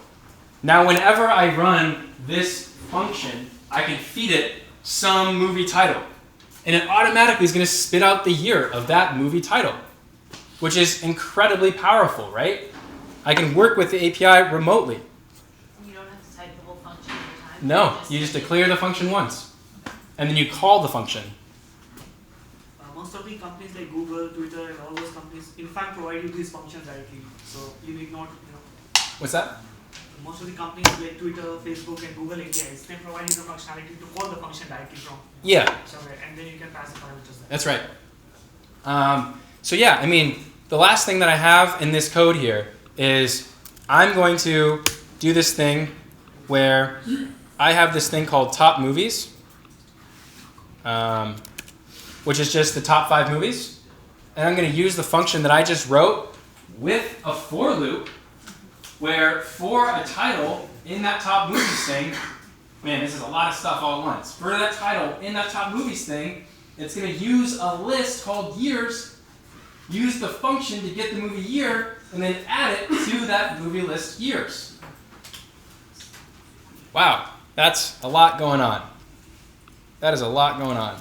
Now whenever I run this function, I can feed it some movie title. And it automatically is going to spit out the year of that movie title, which is incredibly powerful, right? I can work with the API remotely. You don't have to type the whole function every time? No, you just declare the function once. And then you call the function. Most of the companies like Google, Twitter, and all those companies, in fact, provide you these functions directly. So you need not, What's that? Most of the companies like Twitter, Facebook, and Google APIs, they provide you the functionality to call the function directly from somewhere, and then you can pass the parameters there. That's right. So yeah, I mean, the last thing that I have in this code here is I'm going to do this thing where I have this thing called top movies, which is just the top 5 movies. And I'm going to use the function that I just wrote with a for loop where for a title in that top movies thing, man, this is a lot of stuff all at once. For that title in that top movies thing, it's going to use a list called years, use the function to get the movie year, and then add it to that movie list years. Wow, that's a lot going on. That is a lot going on.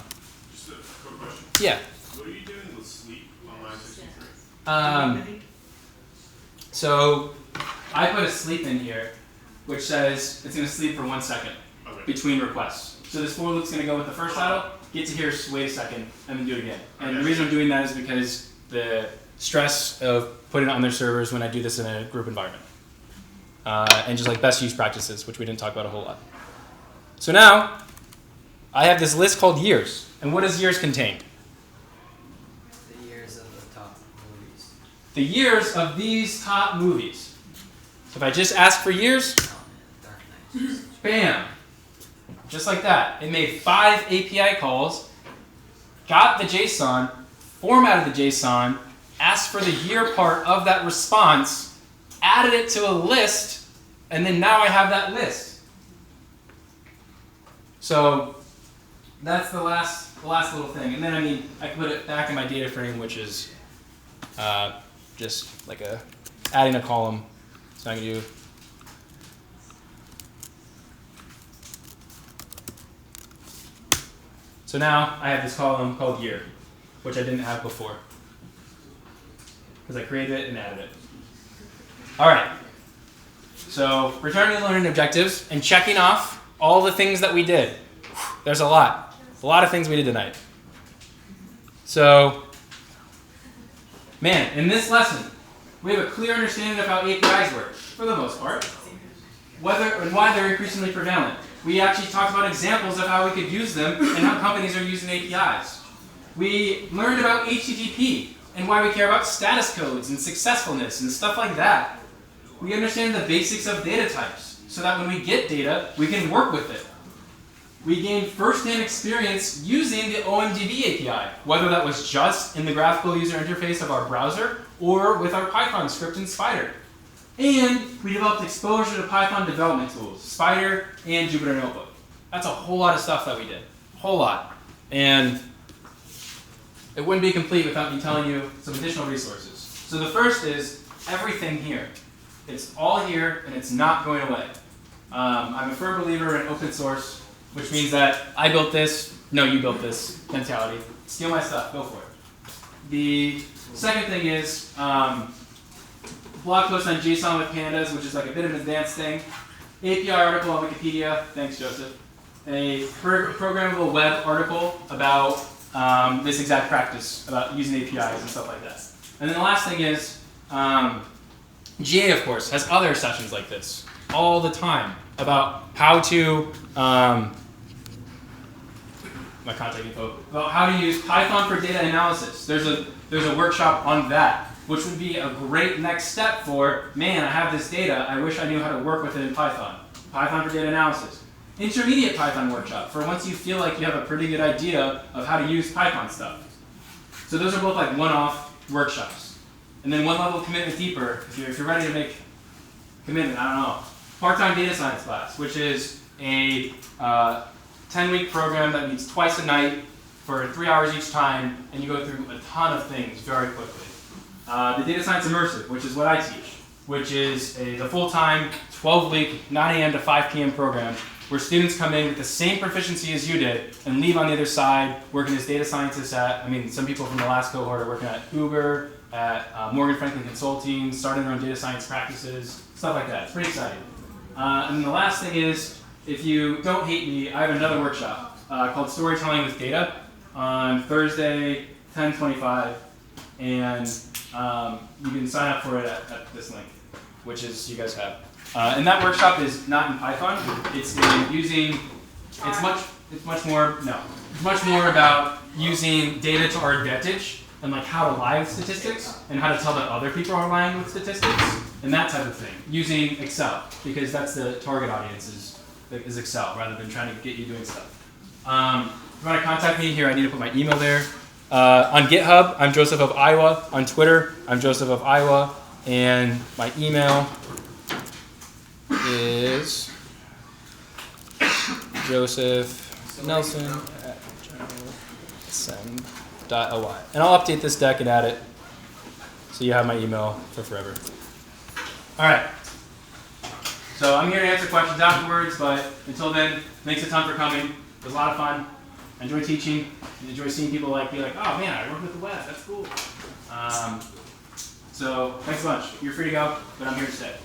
Just a quick question. Yeah. What are you doing with sleep on line 63? So I put a sleep in here, which says it's going to sleep for 1 second between requests. So this for loop's going to go with the first title, get to here, wait a second, and then do it again. And the reason I'm doing that is because the stress of putting it on their servers when I do this in a group environment. And just like best use practices, which we didn't talk about a whole lot. So now, I have this list called years. And what does years contain? The years of the top movies. The years of these top movies. So if I just ask for years, bam. Just like that. It made 5 API calls, got the JSON, formatted the JSON, asked for the year part of that response, added it to a list, and then now I have that list. So that's the last little thing. And then I can put it back in my data frame, which is just like adding a column. So I can do So now I have this column called year, which I didn't have before, because I created it and added it. All right. So returning to learning objectives and checking off all the things that we did. There's a lot of things we did tonight. So, man, in this lesson, we have a clear understanding of how APIs work, for the most part, whether and why they're increasingly prevalent. We actually talked about examples of how we could use them and how companies are using APIs. We learned about HTTP and why we care about status codes and successfulness and stuff like that. We understand the basics of data types so that when we get data, we can work with it. We gained first-hand experience using the OMDB API, whether that was just in the graphical user interface of our browser or with our Python script in Spider. And we developed exposure to Python development tools, Spider and Jupyter Notebook. That's a whole lot of stuff that we did. A whole lot. And it wouldn't be complete without me telling you some additional resources. So the first is everything here. It's all here and it's not going away. I'm a firm believer in open source, which means that I built this, no, you built this mentality. Steal my stuff, go for it. The second thing is blog post on JSON with pandas, which is like a bit of an advanced thing. API article on Wikipedia, thanks Joseph. A programmable web article about this exact practice, about using APIs and stuff like that. And then the last thing is, GA of course has other sessions like this all the time about how to, my contact info, about how to use Python for data analysis. There's a workshop on that, which would be a great next step for, man, I have this data, I wish I knew how to work with it in Python. Python for data analysis. Intermediate Python workshop, for once you feel like you have a pretty good idea of how to use Python stuff. So those are both like one-off workshops. And then one level commitment deeper, if you're ready to make commitment, I don't know. Part-time data science class, which is a 10-week program that meets twice a night for 3 hours each time, and you go through a ton of things very quickly. The Data Science Immersive, which is what I teach, which is the full-time 12-week 9 a.m. to 5 p.m. program where students come in with the same proficiency as you did and leave on the other side working as data scientists some people from the last cohort are working at Uber, at Morgan Franklin Consulting, starting their own data science practices, stuff like that. It's pretty exciting. And then the last thing is, if you don't hate me, I have another workshop called Storytelling with Data on Thursday, 10:25, and you can sign up for it at this link, which is you guys have. And that workshop is not in Python. It's in using. It's much more about using data to our advantage and like how to lie with statistics and how to tell that other people are lying with statistics and that type of thing. Using Excel because that's the target audience is Excel rather than trying to get you doing stuff. If you want to contact me here, I need to put my email there. On GitHub, I'm Joseph of Iowa. On Twitter, I'm Joseph of Iowa. And my email is josephnelson@send.ly. And I'll update this deck and add it so you have my email for forever. All right. So I'm here to answer questions afterwards, but until then, thanks a ton for coming. It was a lot of fun. I enjoy teaching. I enjoy seeing people be like, oh man, I work with the web. That's cool. So thanks a bunch. You're free to go, but I'm here to stay.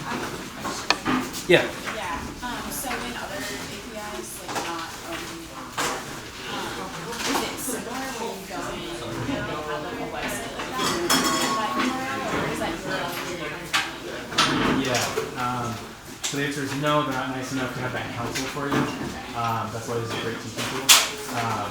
I have a question. Yeah. Yeah. So in other APIs, like So the answer is no, they're not nice enough to have that counsel for you. That's why this is a great teaching tool.